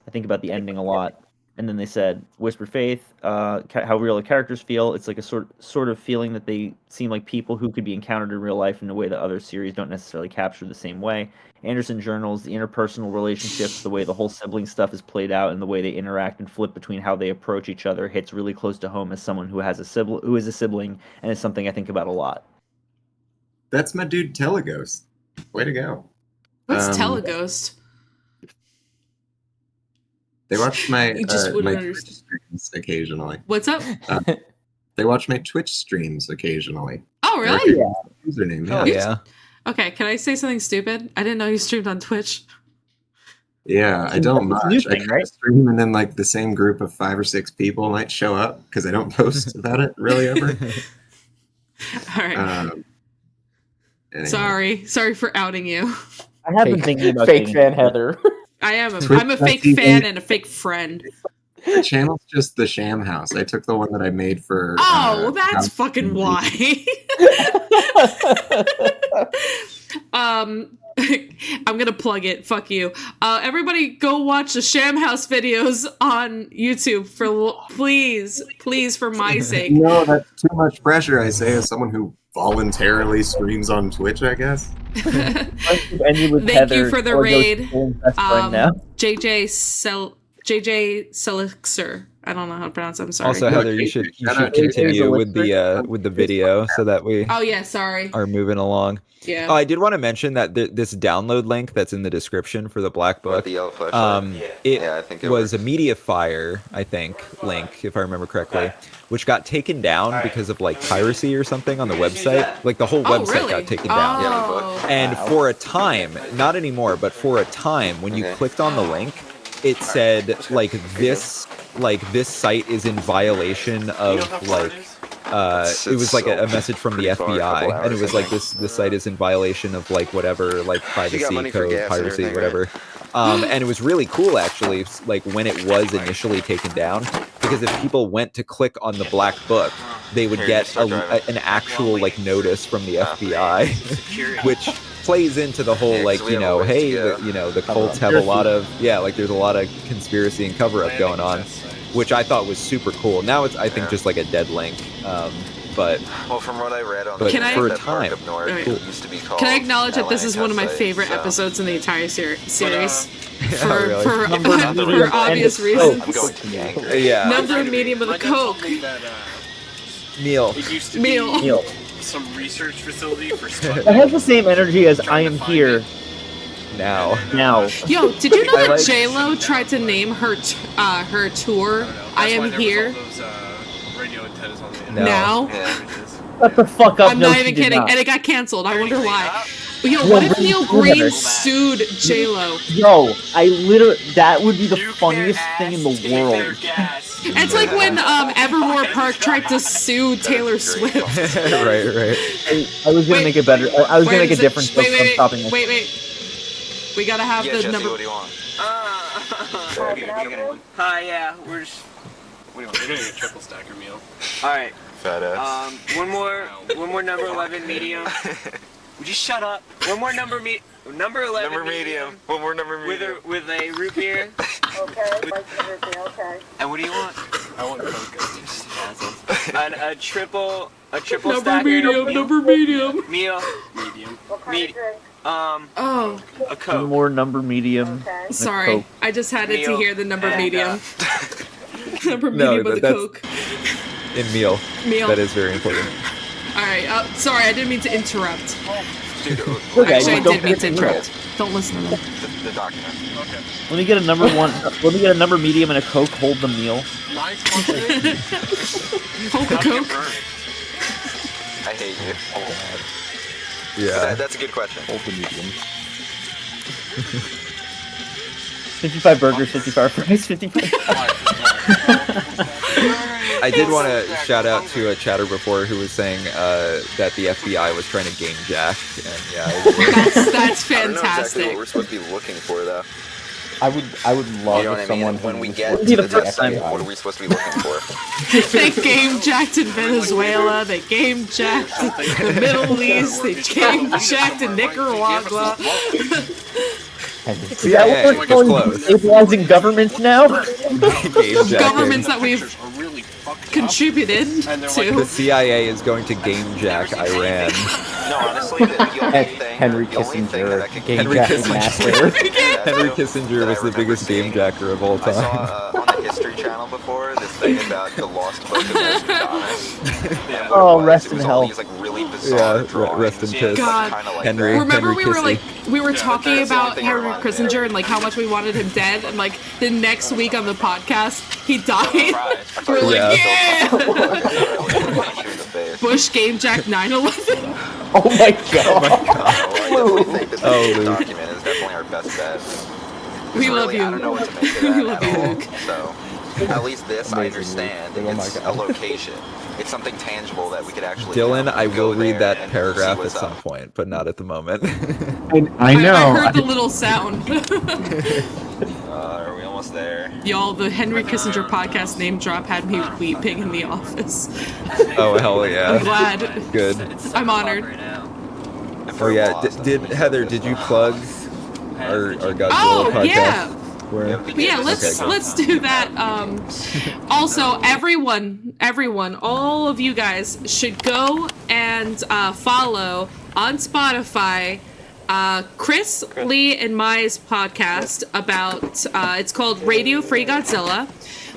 I think about the ending a lot. And then they said WhisperedFaith, how real the characters feel. It's like a sort of feeling that they seem like people who could be encountered in real life in a way that other series don't necessarily capture the same way. Anderson journals, the interpersonal relationships, the way the whole sibling stuff is played out, and the way they interact and flip between how they approach each other hits really close to home as someone who is a sibling, and it's something I think about a lot. That's my dude Teleghost. Way to go. What's Teleghost? They watch my my Twitch streams occasionally. What's up? They watch my Twitch streams occasionally. Oh, really? Yeah. Username. Oh, yeah. Okay, can I say something stupid? I didn't know you streamed on Twitch. Yeah, I don't much. Thing, I right? stream and then like the same group of 5 or 6 people might show up because I don't post about it really ever. All right. Anyway. Sorry for outing you. I have been thinking about fake fan Heather. I'm a fake fan and a fake friend. The channel's just the Sham House. I took the one that I made for. Oh, that's fucking why. I'm gonna plug it. Fuck you. Everybody, go watch the Sham House videos on YouTube please, for my sake. No, that's too much pressure. I say as someone who voluntarily streams on Twitch, I guess. Thank you for the raid, JJ Selixer. I don't know how to pronounce it. I'm sorry. Also, Heather, you should continue with the video so that we. Oh yeah, sorry. Are moving along. Yeah. Oh, I did want to mention that this download link that's in the description for the Black Book. The yellow flashlight. I think it was a Mediafire, I think, link, if I remember correctly, which got taken down because of like piracy or something on the website. Like the whole website got taken down. Oh. And for a time, not anymore, but for a time, when you clicked on the link, it said like this site is in violation of like. It was like a message from the FBI, and it was like this site is in violation of like whatever, like privacy code, piracy, whatever. And it was really cool actually, like when it was initially taken down, because if people went to click on the Black Book, they would get an actual like notice from the FBI, which plays into the whole like hey, the cults have a lot of there's a lot of conspiracy and cover up going on. Which I thought was super cool. Now it's, I think, just like a dead link. But from what I read on but the for a time, it used to be called. Can I acknowledge that this is one of my favorite episodes in the entire series? For obvious reasons. I'm going to yank. Yeah. Number medium with a Coke. Meal. It used to Meal. be some research facility for It has the same energy as I am here. Now. Yo, did you know that J-Lo tried to name her tour I Am Here? No. Now? What the fuck up? I'm not even kidding, and it got canceled. I wonder why. Yo, what if Neil Green sued J-Lo? Yo, that would be the funniest thing in the world. It's like when Evermore Park tried to sue Taylor Swift. Right. I was gonna make it better. I was gonna make a different joke. I'm stopping this. Wait. We gotta have the Jesse, number. what do you want? Hi, yeah, we're just. What do you want? We're doing a triple stacker meal. All right. Fat ass. One more number 11 medium. Would you shut up? One more number 11 Number medium. One more number medium. With a root beer. Okay. And what do you want? I want Coke. And a triple Number stacker. medium. Meal. What kind of drink? A Coke. More number medium. Okay. Sorry, I just had it to hear the number medium. Number No, medium with a that's- Coke. In meal. Meal. That is very important. Alright, sorry, I didn't mean to interrupt. Dude, Okay, Actually, I don't did meet forget to to interrupt. Don't listen to them. the document. Okay. Let me get a number one. Let me get a number medium and a Coke. Hold the meal. Hold the Coke. I hate you. Yeah. That's a good question. Hold the medium. 55 burgers, 55 fries, 55. I did want to shout out to a chatter before who was saying that the FBI was trying to game Jack, and yeah, That's I don't know exactly fantastic. what we're supposed to be looking for, though. I would love You know what if I someone mean? When we who get was to the working for FBI, FBI. what are we supposed to be looking for? They game jacked in Venezuela. They game jacked the Middle East. They game jacked in Nicaragua. Is that what we're calling stabilizing governments now? Governments that we've contributed to. The CIA is going to game jack Iran. No, honestly, the only thing... Henry Kissinger, game Henry jacking master. Henry Kissinger was the biggest game jacker of all I time. saw on the History Channel before this thing about the lost book of Nostradamus. Oh, rest in hell. These, like, really bizarre drawings. Rest in peace. God. Henry. Remember Henry we were talking that's the only about thing Henry that reminds me Kissinger and like how much we wanted him dead, and like the next week on the podcast he died. We're like, yeah. Bush game jack 9/11. Oh my god. I think that this document is definitely our best bet. We love you. I don't know what to make of We that love at you, all. Luke. So, at least this I understand. Oh my It's a God. location. It's something tangible that we could actually. Dylan, I go will read there that and paragraph see at what's some up. point, but not at the moment. I know. I heard the little sound. Are we almost there? Y'all, the Henry Kissinger podcast name drop had me weeping in the office. Oh hell yeah! I'm glad. Good. I'm honored. Oh yeah. Did Heather? Did you plug our Godzilla Oh podcast? yeah. Where? Yeah, let's do that. Also, everyone, all of you guys should go and follow on Spotify Chris, Lee, and Mai's podcast about it's called Radio Free Godzilla.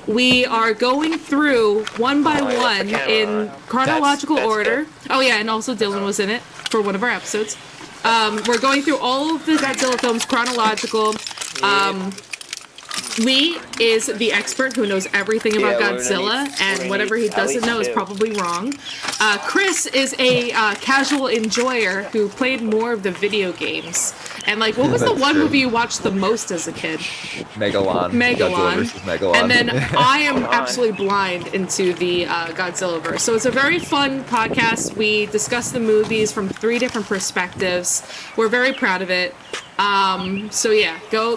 We are going through one by one in chronological order. Oh yeah, and also Dylan was in it for one of our episodes. We're going through all of the Godzilla films chronological. Lee is the expert who knows everything about Godzilla, and whatever he doesn't know is probably wrong. Chris is a casual enjoyer who played more of the video games. And like, what was the one movie you watched the most as a kid? Megalon. Godzilla versus Megalon. And then I am absolutely blind into the Godzilla verse. So it's a very fun podcast. We discuss the movies from 3 different perspectives. We're very proud of it. So yeah, go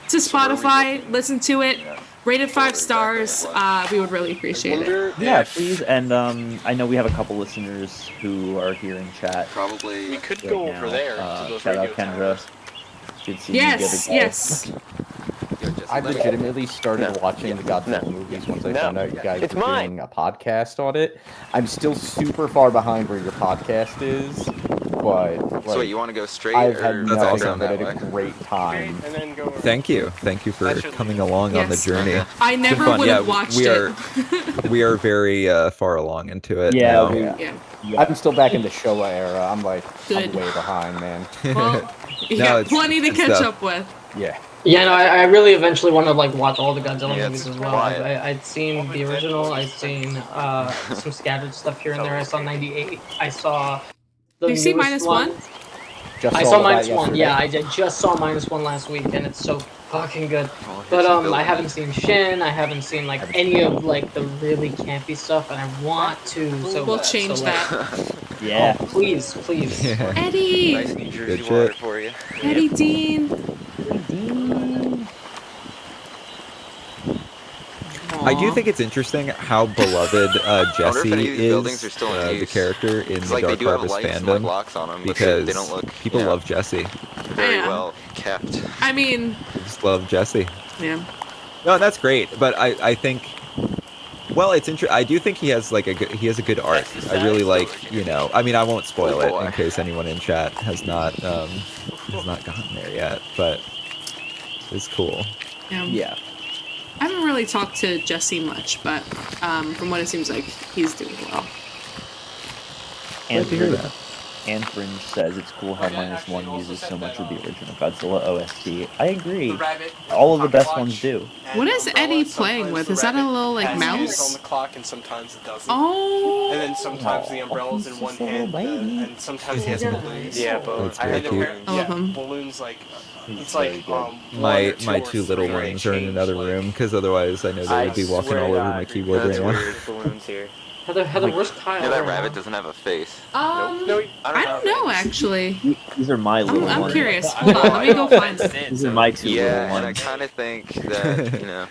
to Spotify, listen to it, rate it 5 stars. We would really appreciate it. Yeah, please. And I know we have a couple listeners who are here in chat. Probably. We could right go now. over there to those Shout out radio Kendra. towers. Good seeing you the other day. Yes. I legitimately started watching the Godzilla movies once I found out you guys were doing a podcast on it. I'm still super far behind where your podcast is, but like, So wait, you want to go straight? I've had or That's nothing awesome. but a great time. And then go. Thank you for coming along on the Yes. journey. I It's been never fun. would Yeah, have watched we it. are we are very far along into it. Yeah, now. Yeah. I'm still back in the Showa era. I'm like, Good. I'm way behind, man. Well, you No, got it's- plenty to it's catch tough. up with. Yeah. Yeah, no, I really eventually want to like watch all the Godzilla Yeah, movies it's as well. quiet. I'd seen the original. I'd seen some scattered stuff here and there. I saw '98. I saw. The Did you see newest -1? Just I saw that -1. yesterday. Yeah, I just saw -1 last week, and it's so fucking good. But I haven't seen Shin. I haven't seen like any of like the really campy stuff, and I want to. So We'll bad. change so, that. Yeah. Oh, please. Yeah. Eddie! Nice New Jersey Good water shit. for you. Eddie Dean! I do think it's interesting how beloved Jesse any of these buildings are is, still in the use. character in It's the like they do have Darkharvest lights and like fandom, locks on them, but because they don't look people love Jesse. very Yeah. well kept. I mean, They just love Jesse. yeah. No, that's great, but I think, well, it's I do think he has like he has a good arc. I really like, I mean, I won't spoil it in case anyone in chat has not gotten there yet, but it's cool. Yeah. I haven't really talked to Jesse much, but from what it seems like, he's doing well. And Glad to hear that. Anthringe says it's cool how -1 uses so much of the original Godzilla OST. I agree. All of the best ones do. What is Eddie playing with? Is that a little like Has hands on mouse? the clock, and sometimes it doesn't. Oh. And then sometimes the umbrella's in one hand, and sometimes he has balloons. Yeah, but I had to wear I love him. balloons like it's like My two little ones are in another room because otherwise I know they would be walking all over my keyboard right now. balloons here. Heather, where's Kyle? Yeah, that rabbit doesn't have a face. No, I don't know actually. These are my little ones. I'm curious. Hold on, let me go find it. These are my two Yeah, little and I ones. kind of think that, you know,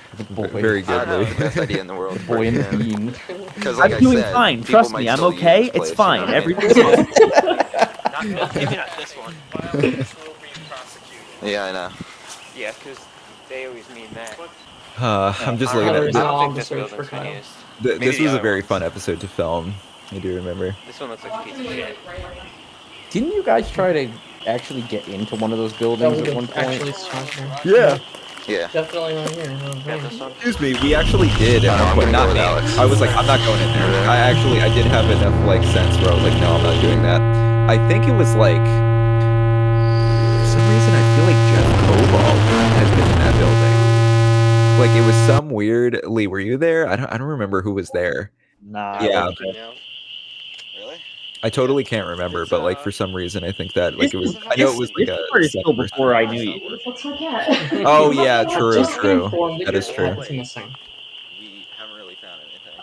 Very I don't know, good. the best idea in the world. Boy in the bean. Because like I'm I doing said, fine. people Trust might me, I'm still use okay. this It's place, fine. you know what I mean? Everything's Maybe not this one. Yeah, I know. Yeah, because they always mean that. I'm just looking at Heather's this. not on the search for Kyle. This was a very fun episode to film. I do remember. This one looks like a piece of shit. Didn't you guys try to actually get into one of those buildings at one point? Actually, Santiago. Yeah. Yeah. Definitely not here. Excuse me, we actually did at one point. Not me. I was like, I'm not going in there. I did have enough like sense where I was like, no, I'm not doing that. I think it was like, for some reason, I feel like Jeff Cobalt has been in that building. Like it was some weird. Lee, were you there? I don't remember who was there. Nah. Yeah. Really? I totally can't remember, but like for some reason, I think that like it was. I know it was like a. This still before I knew you. Oh yeah, true. That is true. We haven't really found anything.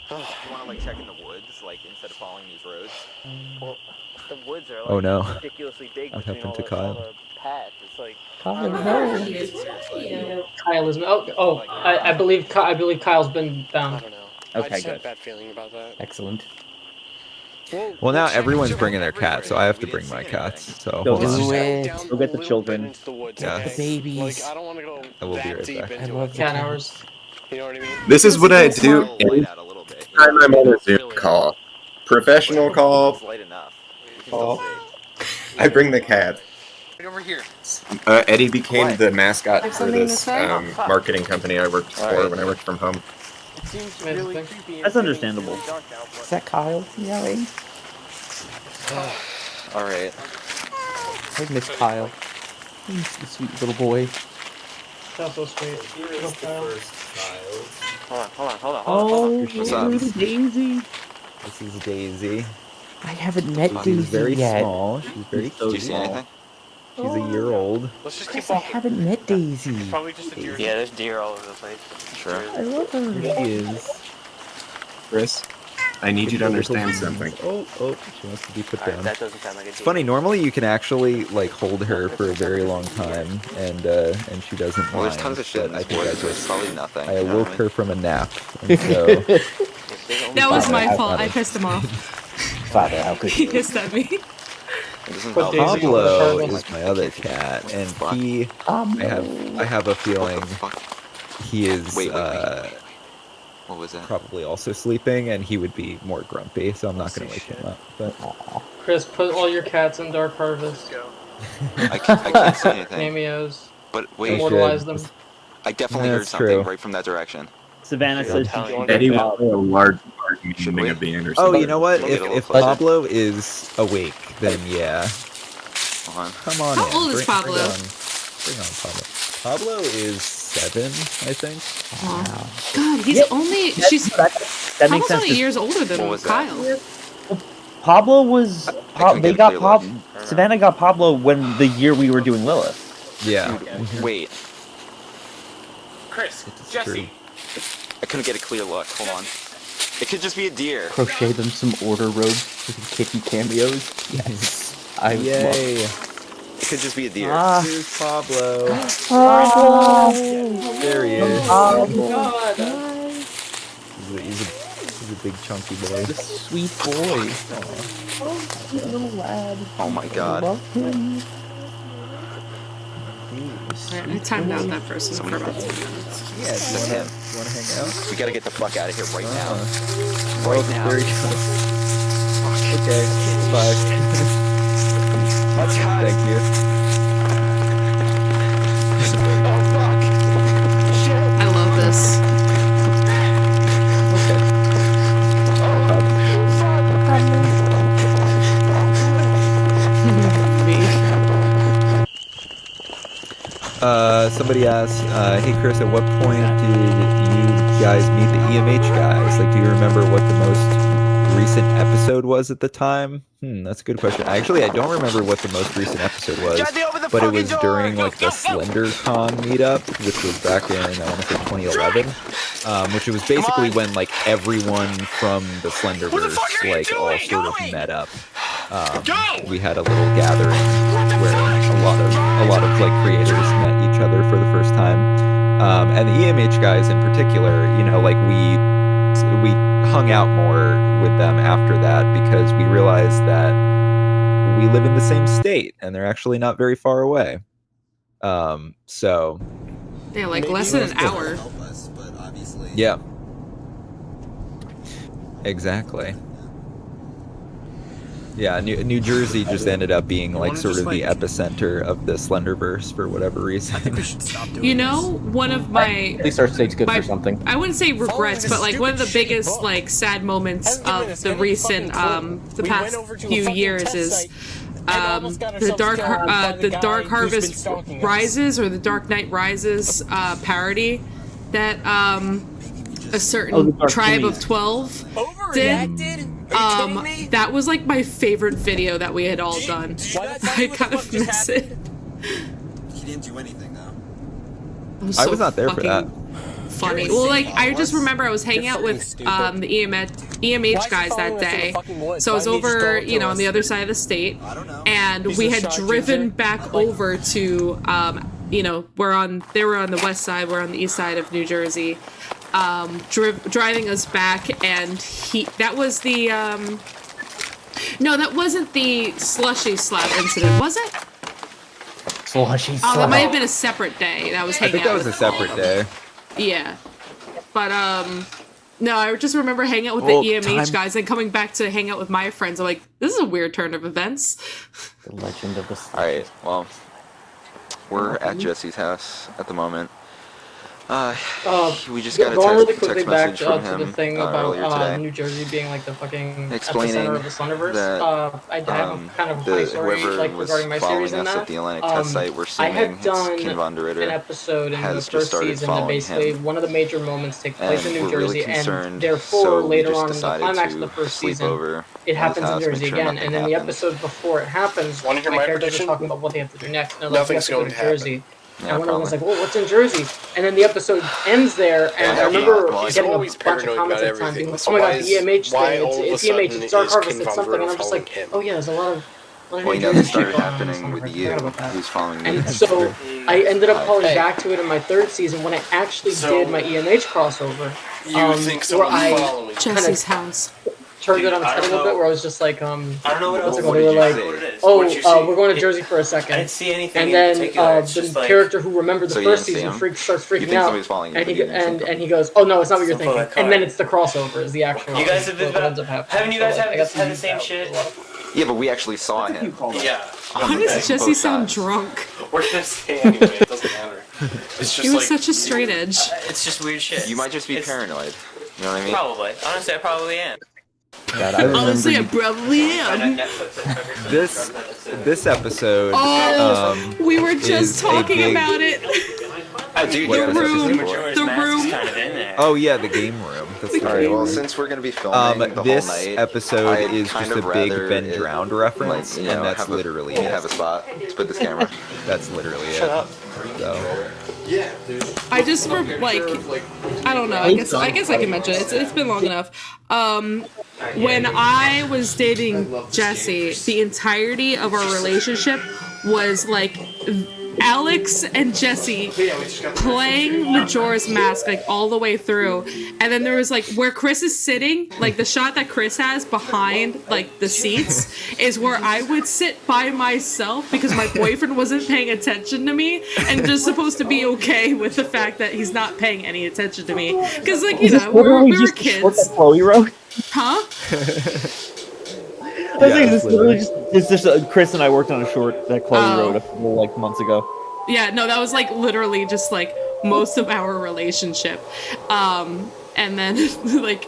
You want to like check in the woods, like instead of following these roads? Well, the woods are like Oh, no. ridiculously big What between happened to all Kyle? the paths. It's like Kyle is. I believe Kyle's been found. I don't know. I Okay, just had a good. bad feeling about that. Excellent. Well, now everyone's bringing their cats, so I have to bring my cats. So Go hold on. do it. Go get the children. Yeah. The babies. Like, I don't want to go I will be that right deep back. into I love it. Cat hours. You know what I mean? This is what I do Light anytime out a little bit. You know? I'm on a It's Zoom really call. Professional call. It's light enough. You can Call. still see. I bring the cat. Right over here. Eddie became What? the mascot Have for something to this say? marketing company I worked for Alright. when I worked from home. It seems Amazing. really creepy. and That's feeling understandable. really dark now, Is that Kyle yelling? All right. I miss Kyle. He's the sweet little boy. Kyle's so sweet. Little Kyle. Hold on. Oh, What's up? little Daisy. This is Daisy. I haven't met She's Daisy very yet. small. She's very Did you see small. anything? She's a year old. Let's just Chris, keep I walking. haven't met Daisy. Probably just a deer. Yeah, there's deer all over the place. Sure. I love her. Here she is. Chris, I need you to understand something. Oh, she wants to be put Alright, down. that doesn't sound like a It's deer. funny. Normally, you can actually like hold her for a very long time, and she doesn't Well, there's mind. tons of shit in but I this think I woods, so it's just probably nothing. I you know awoke what her from a nap, and so That was my Father, fault. Father. I pissed him off. Father, how could He you? pissed at me. It doesn't Put help. Daisy Pablo on the is my other cat, and he I have a feeling What the fuck? he is Wait. What was that? probably also sleeping, and he would be more grumpy, so I'm not going to wake him up. But Chris, put all your cats in Dark Harvest. I can't see anything. Cameos. But wait, Immortalize them. I definitely Yeah, heard that's something true. right from that direction. Savannah says she joined Eddie the was a large meaning of the Anderson. oh, you know what? We'll get a little If closer. Pablo is awake, then yeah. Hold on. Come on. How in. old is Bring Pablo? Bring on Pablo. Pablo is 7, I think. Aw. God, he's Yeah, only. That She's makes almost sense. only years older What than was that? Kyle. Pablo was. couldn't They get a got clear Pablo. look. Savannah got Pablo when the year we were doing Lilith. Yeah. Wait, Chris, It's Jesse. true. I couldn't get a clear look. Hold on. It could just be a deer. Crochet them some order robes for the kitty cameos. Yes. I love Yay. It could just be a deer. Ah. Here's Pablo. Pablo. There he is. God. He's a big chunky boy. the sweet boy. Sweet little lad. Oh my god. Love him. Alright, I timed out that person for about 10 minutes. Yeah, That's him. You want to hang out? We gotta get the fuck out of here right now. Right now. There he goes. Okay. Bye. Thank you. I love this. Okay. Somebody asked, hey Chris, at what point did you guys meet the EMH guys? Like, do you remember what the most recent episode was at the time? That's a good question. Actually, I don't remember what the most recent episode was, but it was during like the SlenderCon meetup, which was back in, I want to say 2011, which was basically when like everyone from the Slenderverse like all sort of met up. We had a little gathering where a lot of like creators met each other for the first time, and the EMH guys in particular, you know, like we hung out more with them after that because we realized that we live in the same state and they're actually not very far away. So yeah, like less than an hour. Yeah, exactly. Yeah, New Jersey just ended up being like sort of the epicenter of the Slenderverse for whatever reason. You know, one of my At least our state's good for something. I wouldn't say regrets, but like one of the biggest like sad moments of the recent the past few years is the Dark Harvest Rises or the Dark Knight Rises parody that a certain tribe of 12 did. That was like my favorite video that we had all done. I kind of miss it. He didn't do anything though. I was not there for that. Funny. Well, like I just remember I was hanging out with the EMH guys that day. So I was over, you know, on the other side of the state, and we had driven back over to, you know, they were on the west side, we're on the east side of New Jersey. Driving us back, and that was the no, that wasn't the slushy slap incident, was it? Slushy slap. Oh, that might have been a separate day. That was hanging I think that out was a separate day. Yeah, but no, I just remember hanging out with the EMH guys and coming back to hang out with my friends. I'm like, this is a weird turn of events. The legend of the. All right, well, we're at Jesse's house at the moment. We just got a going really text quickly back message from him to the thing earlier about today, New Jersey being like the fucking explaining epicenter of the Slenderverse. that I have kind of a funny story whoever like was regarding my following series in us that. at the Atlantic test site, we're I assuming had done Ken Von der Ritter an episode in the has just first started season that following basically him. one of the major moments takes place And in New we're really Jersey, and concerned, therefore so we later just on in the decided climax to of the first sleep season, over it at happens his in house, make Jersey sure again, nothing and then the happens. episode before it happens, Wanna hear my my characters are prediction? talking about what they have to do next. And they're like, Nothing's we have going to to go to happen. Jersey. Yeah, And one of them was probably. like, well, what's in Jersey? And then the episode ends there, and I remember He's getting a always bunch of paranoid comments about at the time being everything. like, So oh my why god, is- the EMH why thing, all of a it's EMH, sudden it's Dark is Harvest, Ken it's Von something, Ritter and I'm just like, following him? oh yeah, there's a lot of Well, New you know, Jersey this started shit going on in happening with Slenderverse. you, I forgot about that. who's following me. And so I ended up calling back to it in my third season when I actually did my EMH crossover. You think where someone's I following you? Jesse's house. turned it on its I head a don't little bit, know. where I was just like, I don't know what else. what's it What called? They did were you like, say? What'd you see? we're going to Jersey for a second. I didn't see anything And in then particular. It's the just like character who remembered the So you first didn't see season him? starts You freaking think out, somebody's following you, and but he you didn't see and something. he goes, "Oh no, it's not what you're Something thinking." like And then that. it's the crossover, is the actual. you guys have what been. ends up happening. Haven't you guys So, like, I got had the use same that shit? a lot. Yeah, but we actually saw him. Yeah. Why does Jesse sound drunk? We're gonna say anyway. It doesn't matter. It's He just was like such a straight edge. it's just weird shit. You might just be paranoid. You know what I mean? Probably. Honestly, I probably am. God, I remember Honestly, I probably am. This episode. Oh, we were is just a talking big- about it. Oh, dude, What you gotta episode touch is this it? before. The room. Kind of in there. Oh yeah, the game room. That's All right. Well, since we're gonna be filming the this whole night, episode I'd is kind just of a big rather Ben it, Drowned reference, like, you know, and that's have literally a, it. have a spot to put this camera. That's literally it. Shut up. So. Yeah, dude. I just like I don't know. I guess I can mention it. It's been long enough. When I was dating Jesse, the entirety of our relationship was like Alex and Jesse playing Majora's Mask like all the way through, and then there was like where Chris is sitting, like the shot that Chris has behind like the seats is where I would sit by myself because my boyfriend wasn't paying attention to me and just supposed to be okay with the fact that he's not paying any attention to me because like you know we were kids. Chloe wrote. Huh? I was saying, it's just Chris and I worked on a short that Chloe wrote a couple like months ago. Yeah, no, that was like literally just like most of our relationship. And then like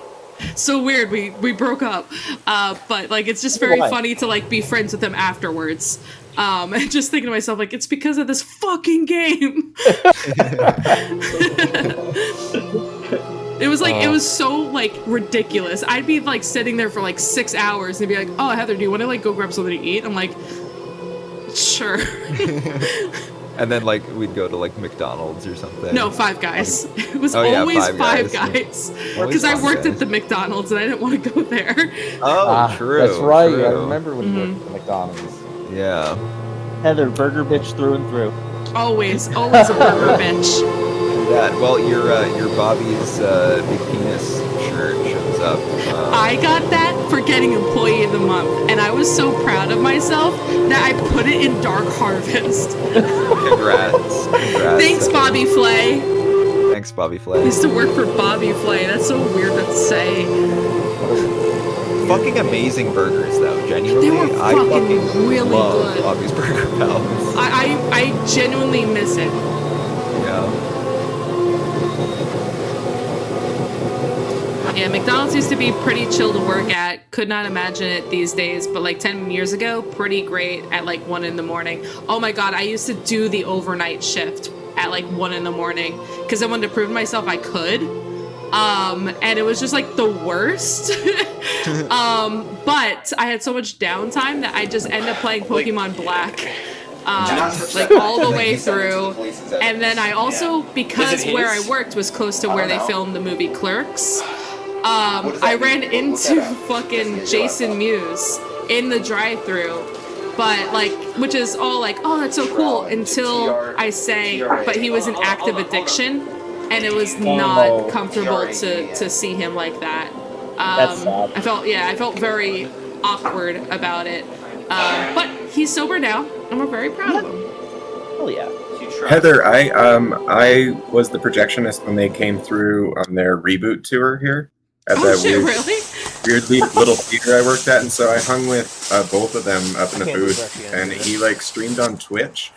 so weird we broke up. But like it's just very funny to like be friends with him afterwards. And just thinking to myself, like, it's because of this fucking game. It was like, it was so like ridiculous. I'd be like sitting there for like 6 hours and they'd be like, oh, Heather, do you want to like go grab something to eat? I'm like, sure. And then like we'd go to like McDonald's or something. No, Five Guys. It was Oh, yeah, always Five Five Guys. Guys. Always Because I Five worked Guys. at the McDonald's and I didn't want to go there. Oh, true. That's right. I true. remember when you worked at McDonald's. Yeah. Heather, burger bitch through and through. Always a burger bitch. That. Well, your Bobby's big penis shirt shows up. I got that for getting Employee of the Month, and I was so proud of myself that I put it in Dark Harvest. Congrats. Thanks, Bobby Flay. Thanks, Bobby I Flay. used to work for Bobby Flay. That's so weird to say. Fucking amazing burgers, though. Genuinely, They were I fucking really love good. Bobby's Burger Palace. I genuinely miss it. Yeah. Yeah, McDonald's used to be pretty chill to work at. Could not imagine it these days, but like 10 years ago, pretty great at like 1 in the morning. Oh my god, I used to do the overnight shift at like 1 in the morning because I wanted to prove to myself I could. And it was just like the worst. But I had so much downtime that I just ended up playing Pokemon Black. Like all the way through. And then I also, because where I worked was close to where they filmed the movie Clerks, I ran into fucking Jason Mewes in the drive-thru, but like, which is all like, oh, that's so cool, until I say, but he was in active addiction, and it was not comfortable to see him like that. That's sad. I felt very awkward about it. But he's sober now, and we're very proud of him. Oh yeah. Heather, I was the projectionist when they came through on their reboot tour here at that weird little theater I worked at, and so I hung with both of them up in the booth, and he like streamed on Twitch.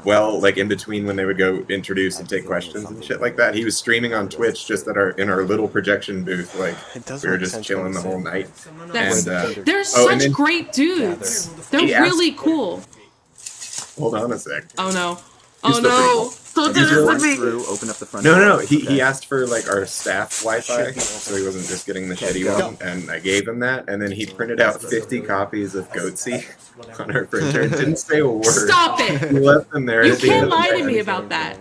Well, like in between when they would go introduce and take questions and shit like that, he was streaming on Twitch just in our little projection booth. Like we were just chilling the whole night. They're such great dudes. They're really cool. Hold on a sec. Oh no! Oh no! Don't do this to me! Open up the front No. He asked for like our staff Wi-Fi, so he wasn't just getting the shitty one, and I gave him that, and then he printed out 50 copies of Goatsy on our printer. Didn't say a word. Stop it! He left them there. You can't lie to me about that.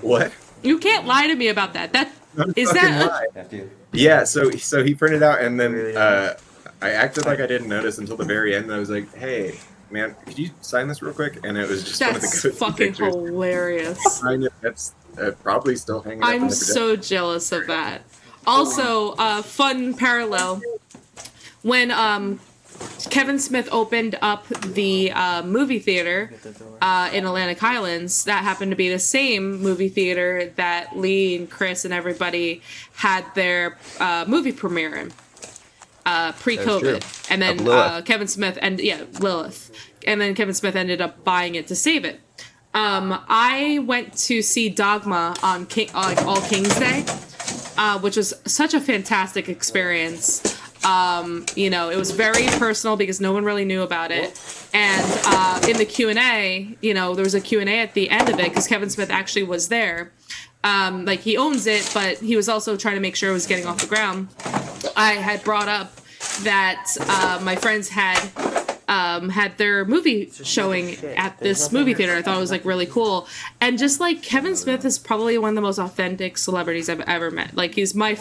What? You can't lie to me about that. Yeah, so he printed out, and then I acted like I didn't notice until the very end, and I was like, hey, man, could you sign this real quick? And it was just one of the good fucking pictures. hilarious. I know, that's probably still hanging up in I'm the so jealous of that. Also, fun parallel. When Kevin Smith opened up the movie theater in Atlantic Highlands, that happened to be the same movie theater that Lee and Chris and everybody had their movie premiere in. Pre-COVID, and then Kevin Smith and Lilith, and then Kevin Smith ended up buying it to save it. I went to see Dogma on All King's Day, which was such a fantastic experience. It was very personal because no one really knew about it, and in the Q&A, there was a Q&A at the end of it because Kevin Smith actually was there. He owns it, but he was also trying to make sure it was getting off the ground. I had brought up that my friends had their movie showing at this movie theater. I thought it was really cool, and just Kevin Smith is probably one of the most authentic celebrities I've ever met. He's my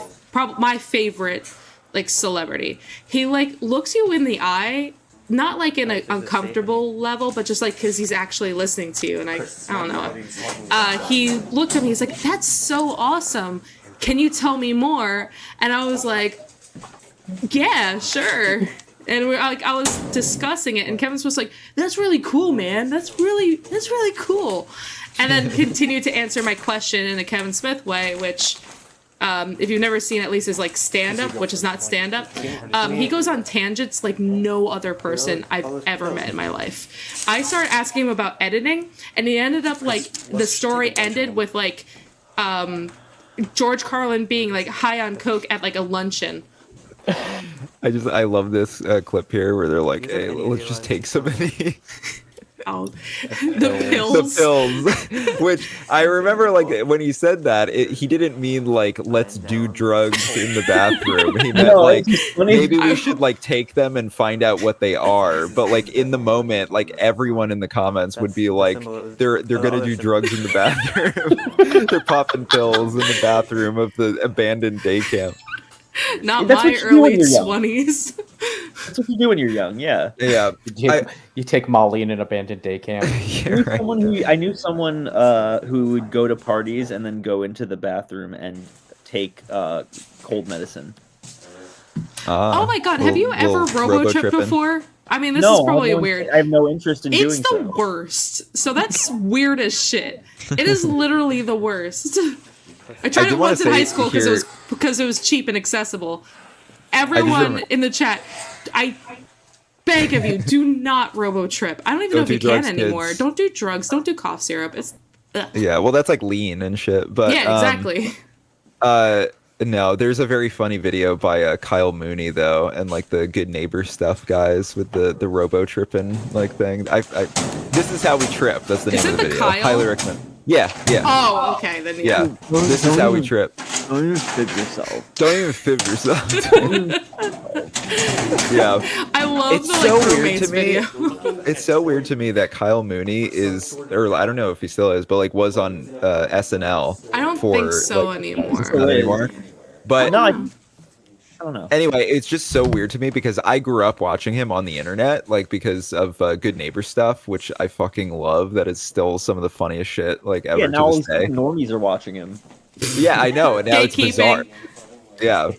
favorite celebrity. He looks you in the eye, not in an uncomfortable level, but just because he's actually listening to you. And I don't know. He looked at me. He's like, "That's so awesome. Can you tell me more?" And I was like, "Yeah, sure." And I was discussing it, and Kevin was like, "That's really cool, man. That's really cool." And then continued to answer my question in a Kevin Smith way, which, if you've never seen at least his stand-up, which is not stand-up, he goes on tangents like no other person I've ever met in my life. I started asking him about editing, and he ended up the story ended with George Carlin being high on coke at a luncheon. I love this clip here where they're like, hey, let's just take some of these. Oh, the pills. The pills. Which I remember, like, when he said that, he didn't mean, like, let's do drugs in the bathroom. He meant, like, maybe we should, like, take them and find out what they are. But, like, in the moment, like, everyone in the comments would be like, they're gonna do drugs in the bathroom. They're popping pills in the bathroom of the abandoned day camp. Not my early 20s. That's what you do when you're young, yeah. Yeah. You take Molly in an abandoned day camp. I knew someone who would go to parties and then go into the bathroom and take cold medicine. Oh my god, have you ever robo-tripped before? I mean, this is probably weird. I have no interest in doing so. It's the worst. So that's weird as shit. It is literally the worst. I tried it once in high school because it was cheap and accessible. Everyone in the chat, I beg of you, do not robo-trip. I don't even know if you can anymore. Kids. Don't do drugs. Don't do cough syrup. It's yeah, well, that's like lean and shit. But yeah, exactly. No, there's a very funny video by Kyle Mooney though, and like the Good Neighbor Stuff guys with the robo tripping like thing. This is how we trip. That's the name of the video. Kyle? Highly recommend. Yeah. Oh, okay. Then yeah. This is how we trip. Don't even fib yourself. Don't even fib yourself. Yeah. I love it's the like so roommates video. It's so weird to me that Kyle Mooney is, or I don't know if he still is, but like was on SNL. I don't think so anymore. Not anymore. But no, I don't know. Anyway, it's just so weird to me because I grew up watching him on the internet, like because of Good Neighbor Stuff, which I fucking love. That is still some of the funniest shit like ever. Yeah, now all to these this day. normies are watching him. Yeah, I know, and now it's bizarre. Yeah.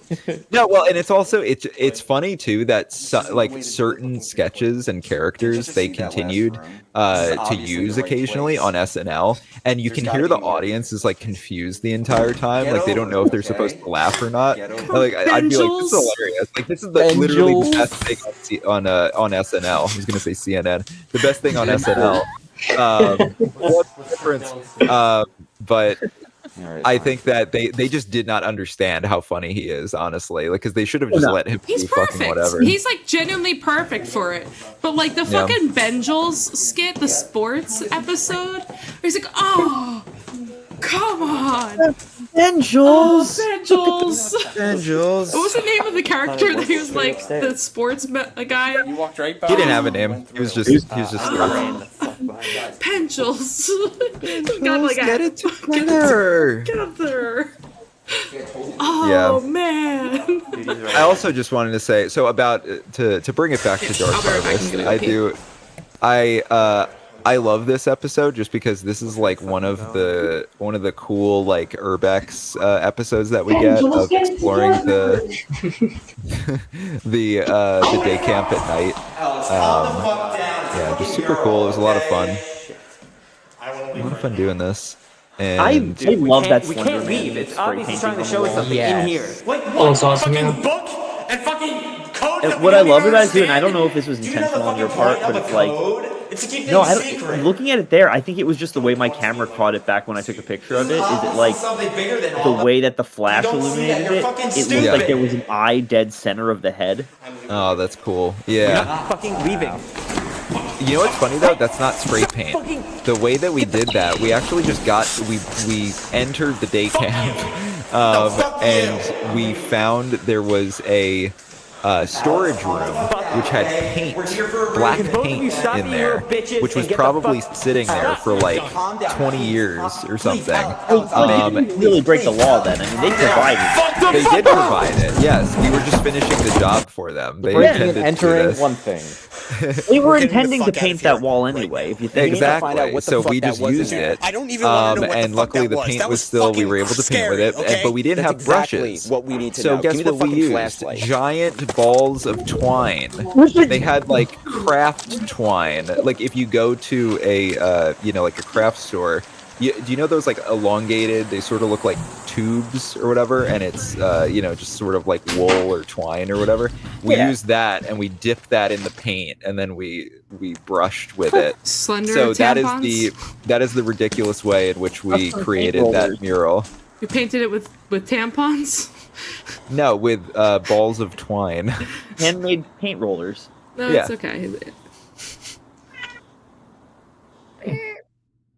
No, well, and it's also it's funny too that like certain sketches and characters they continued to use occasionally on SNL, and you can hear the audience is like confused the entire time, like they don't know if they're supposed to laugh or not. Like I'd be like, this is hilarious. Like this is literally the best thing on SNL. I was gonna say CNN. The best thing on SNL. What's the difference? But. I think that they just did not understand how funny he is, honestly. Like, because they should have just let him do fucking whatever. He's like genuinely perfect for it. But like the fucking Ben Jules skit, the sports episode, where he's like, oh, come on. Ben Jules. Oh, Ben Jules. Ben Jules. What was the name of the character that he was like the sports guy? You walked right by. He didn't have a name. He was just Ben Jules. Get it together. Oh man. I also just wanted to say about to bring it back to Darkharvest. I love this episode just because this is like one of the cool like urbex episodes that we get of exploring the the day camp at night. Yeah, just super cool. It was a lot of fun. A lot of fun doing this. And I love that. We can't leave. It's obviously trying to show us something in here. Oh, it's awesome, man. Book and fucking code. What I love about it too, and I don't know if this was intentional on your part, but it's like. No, I don't. Looking at it there, I think it was just the way my camera caught it back when I took a picture of it. Is it like the way that the flash illuminated it? It looked like there was an eye dead center of the head. Oh, that's cool. Yeah. We're not fucking leaving. You know what's funny though? That's not spray paint. The way that we did that, we actually just we entered the day camp, and we found there was a storage room which had paint, black paint in there, which was probably sitting there for like 20 years or something. They didn't really break the law then. I mean, they provided. They did provide it. Yes, we were just finishing the job for them. They intended to do this. One thing. They were intending to paint that wall anyway. If you think exactly, so we just used it. I don't even want to know what and the luckily fuck the paint was still. We were able to paint with it, but we didn't have brushes. What we need to so know. guess what we used? Flashlight. Giant balls of twine. They had like craft twine. Like if you go to a like a craft store. Do you know those like elongated? They sort of look like tubes or whatever, and it's just sort of like wool or twine or whatever. We used that and we dipped that in the paint, and then we brushed with it. Slender so tampons? that is the ridiculous way in which we created that mural. You painted it with tampons? No, with balls of twine. Handmade paint rollers. No, Yeah. it's okay.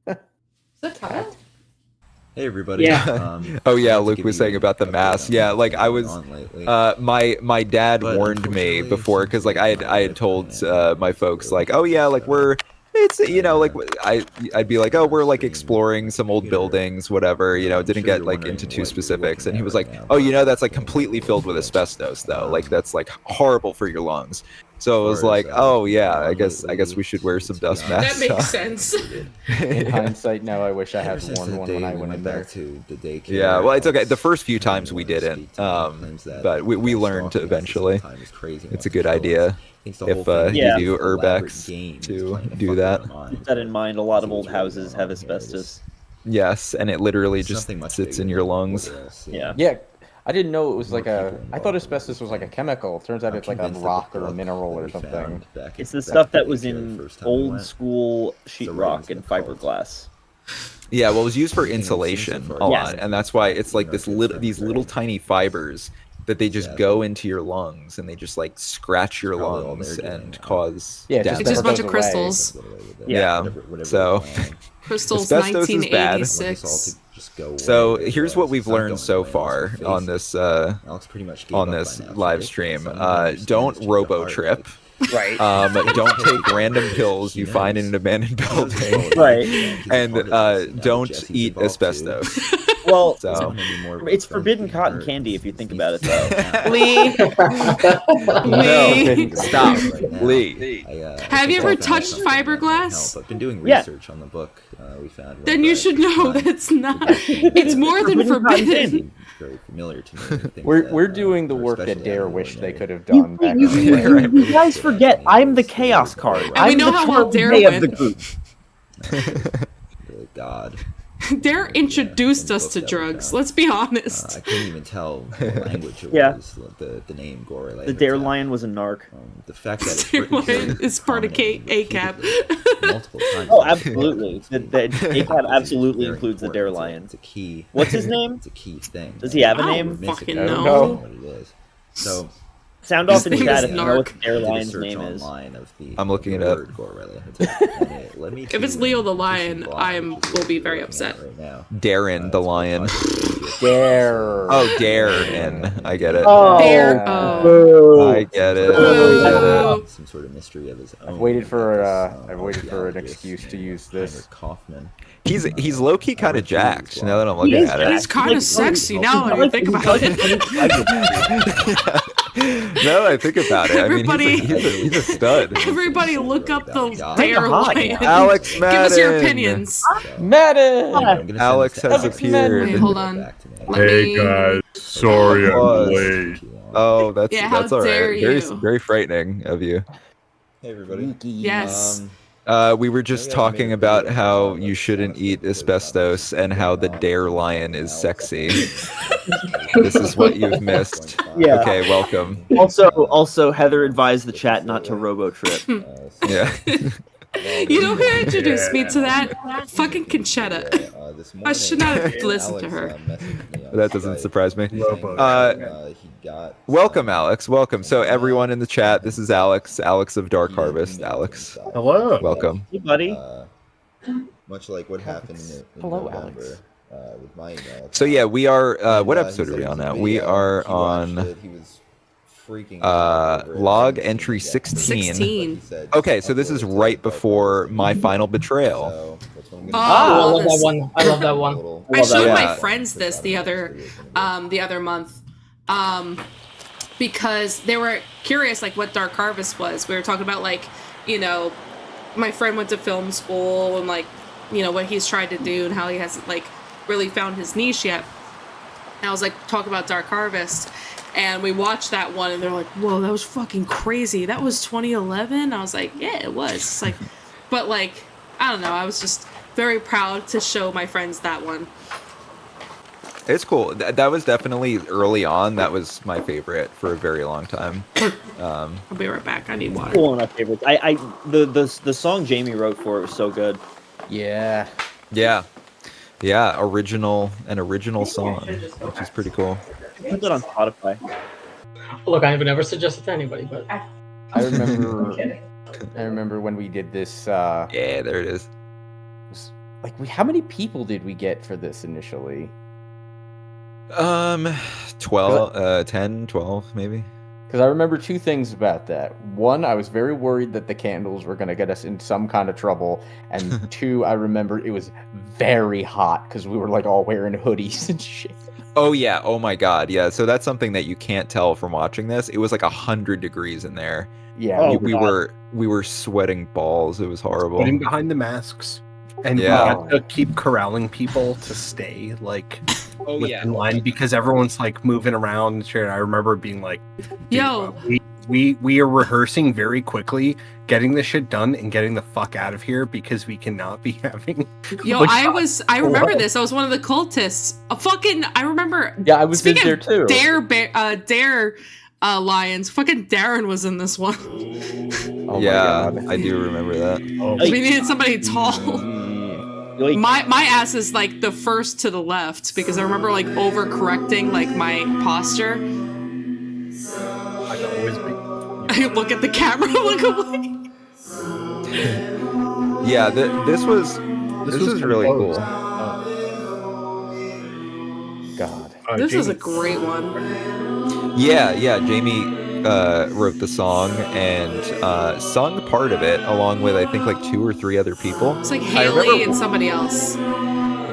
Is that Kyle? Hey everybody. Yeah. Oh yeah, I'd like to Luke give was you saying an about the update mass. on Yeah, what's like been I going was, on lately. my dad But warned me unfortunately, before since because like we I have had told planned my for folks the like, oh yeah, like we're it's like uh, I'd be like, oh, we're like stream exploring some old computer. buildings, whatever, I'm didn't sure get you're like wondering into too what you're specifics, looking and he at was right like, now. oh, that's like Doing a completely little filled with video. asbestos though, like that's like horrible for your lungs. As So I was far as like, what's oh been yeah, going I on guess lately, we should wear some to be dust honest, That masks. makes sense. In hindsight, no, I wish I had ever since worn that one day when I we went went in there. back to the daycare. Yeah, well, it's okay. The Alex first few kinda times we wanted to didn't, speak to me, claims that but we the guy learned stalking us this eventually. whole time is crazy, It's wants a to good kill us. idea Thinks the if whole thing Yeah. you is do this elaborate urbex game he's to playing to do fuck that. with our minds, Keep that in but mind. A lot see of old what's really houses going have on here. asbestos. Yes, and it literally It's just something much sits bigger in than your what lungs. we're all seeing. Yeah. Yeah, I didn't know it was More like a. people I thought involved asbestos was like a chemical. It turns out I'm it's like a convinced that rock the or a book mineral that or we something. found back It's at the stuff that the was daycare in the first time we old went, school the writing's sheetrock in and the cult. fiberglass. Yeah, well, it was used for Everything we've seen so insulation far a is lot, like and that's why it's like our this good little friend these little Greg. tiny fibers that they just Sadly, go into your lungs and they just like scratch your probably all lungs they're doing and now. cause Yeah, it It's just just a never bunch goes of away. crystals. Get away with it. Yeah. Whatever So they're planning. Crystals, asbestos is bad. I want this all 1986. to just go away. So as here's well, what 'cause we've it's not learned going so away unless we far face on it. this Alex pretty much gave on up this by now. It's live ridiculous. stream. I don't even understand Don't his change of robo heart. trip. Like, Right. Don't take random pills he you find in knows. an abandoned He knows building. it's all Right. he's a And part of this, and now that don't Jesse's eat involved too, asbestos. Well, he's So gonna be more of a it's friend forbidden being cotton hurt. candy if you He think needs about it, to though. stop now. Lee, no, Lee, stop, Right now. Lee. have you ever I found touched something that might fiberglass? help. I've been doing Yeah. research on the book we found. Then you should know that's not. It's more than Forbidden cotton forbidden. candy. Very familiar to me. and things We're that, doing the are work that especially Dare out of the wished they ordinary. could have done back in the day. Right. You guys forget I'm the chaos card. And we I'm know the how well Charlie Dare Day of the went. group. Really God. Dare introduced Yeah, us book to that we drugs. found. Let's be I honest. couldn't even tell what language it Yeah. was. The name Gore. The Dare Lion was a narc. The fact that it's Dare written Lion is part of prominently, ACAB. repeatedly, multiple times. Oh, in the book, absolutely. it's The very ACAB absolutely very includes the important. Dare It's a- Lion. It's a key. What's his name? It's a key thing. Does he have a I name? don't We're missing fucking it. I don't know. know. What it is. So Sound His off in name chat is if you know what Narc. the Dare I did a Lion's search name is. online of the- I'm looking of it the up. word Gore, really, and it led me If to it's Leo the an Lion, interesting blog, I which is will what be we're very looking upset. at right now. Darren the It's called lion. Watch-thru. Dare. Oh, Darren. I get it. Oh, Dare. boo. I get it. Boo. I get it. Some sort of mystery of his own. I've waited for about this, I've waited for an archaeologist excuse to named use this. Heinrich Kaufman. He's low key kind of read through his jacked now that I'm blog. looking He is at jacked. it. He's kind of sexy now when you think about it. Now that I think about it, I mean, Everybody- he's a stud. Everybody look up the Kinda Dare hot, Lion. yeah. Alex Give us your Madden. opinions. Madden! I'm gonna send Alex this to has Alex. appeared. Wait, hold on. Back to me. Let me- Sorry, I'm late. Oh, that's Yeah, how all dare right. Very you. very frightening of you. Hey everybody. Yes. We were just talking about how you shouldn't eat asbestos and how the Dare Lion is sexy. This is what you've missed. Yeah. Okay, welcome. Also, Heather advised the chat not to robo trip. Yeah. You know who introduced me to that? Fucking Conchetta. I should not have listened to her. That doesn't surprise me. Welcome, Alex. Welcome. So everyone in the chat, this is Alex. Alex of Dark Harvest. Alex. Hello. Welcome. Hey, buddy. Much like what happened in Hello, November, Alex. with my email. So yeah, we are. What And, episode he are we said on it was now? a We video, are he watched on it, he was freaking out over it, log and entry he 16. 16. said, Okay, so this is upload it to right Dark before Harvest. my final betrayal. So, that's what I'm Oh, gonna I do. love that one. I love that one. I showed Yeah. my friends this the other month, because they were curious like what Dark Harvest was. We were talking about like, you know, my friend went to film school and like, you know, what he's tried to do and how he hasn't like really found his niche yet. And I was like, talk about Dark Harvest, and we watched that one, and they're like, whoa, that was fucking crazy. That was 2011. I was like, yeah, it was. It's like, but like, I don't know. I was just very proud to show my friends that one. It's cool. That was definitely early on. That was my favorite for a very long time. I'll be right back. I need water. One of my favorites. The song Jamie wrote for it was so good. Yeah. Yeah. Yeah, an original song, which is pretty cool. Put that on Spotify. Look, I haven't ever suggested to anybody, but I remember. I remember when we did this. Yeah, there it is. Like, how many people did we get for this initially? 12, 10, 12, maybe. Because I remember two things about that. One, I was very worried that the candles were going to get us in some kind of trouble. And two, I remember it was very hot because we were like all wearing hoodies and shit. Oh yeah, oh my god, yeah. So that's something that you can't tell from watching this. It was like 100 degrees in there. Yeah, we were sweating balls. It was horrible. Putting behind the masks, and we had to keep corralling people to stay in line because everyone's like moving around and shit. I remember being like, "Yo, we are rehearsing very quickly, getting this shit done and getting the fuck out of here because we cannot be having." Yo, I remember this. I was one of the cultists. I remember. Yeah, I was in there too. Dare Lions. Fucking Darren was in this one. Oh yeah, I do remember that. We needed somebody tall. My ass is like the first to the left because I remember like overcorrecting like my posture. I look at the camera, look away. Yeah, this was really cool. God, this is a great one. Yeah, Jamie wrote the song and sung part of it along with I think like 2 or 3 other people. It's like Haley and somebody else.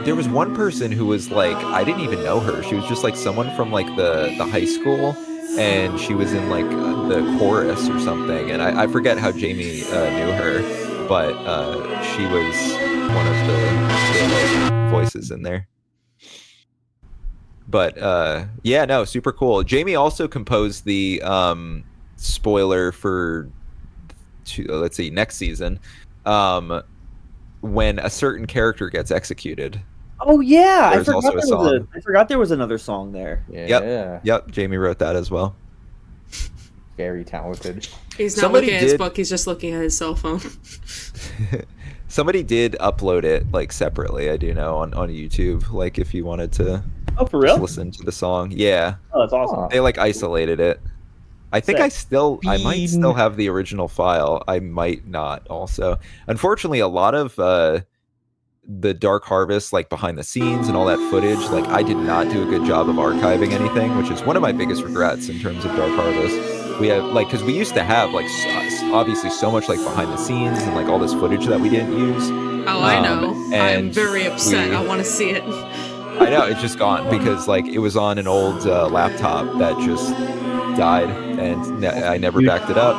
There was one person who was like, I didn't even know her. She was just like someone from like the high school, and she was in like the chorus or something. And I forget how Jamie knew her, but she was one of the voices in there. But yeah, no, super cool. Jamie also composed the spoiler for let's see, next season, when a certain character gets executed. Oh yeah, There's also a song. I forgot there was another song there. Yeah. Yep. Jamie wrote that as well. Very talented. He's not looking at his book. He's just looking at his cell phone. Somebody did upload it like separately. I do know on YouTube. Like if you wanted to. Oh, for real? Listen to the song. Yeah. Oh, that's awesome. They like isolated it. I think I might still have the original file. I might not also. Unfortunately, a lot of the Dark Harvest, like behind the scenes and all that footage, like I did not do a good job of archiving anything, which is one of my biggest regrets in terms of Dark Harvest. We have like, because we used to have like obviously so much like behind the scenes and like all this footage that we didn't use. Oh, I know. I'm very upset. I want to see it. I know, it's just gone because like it was on an old laptop that just died and I never backed it up.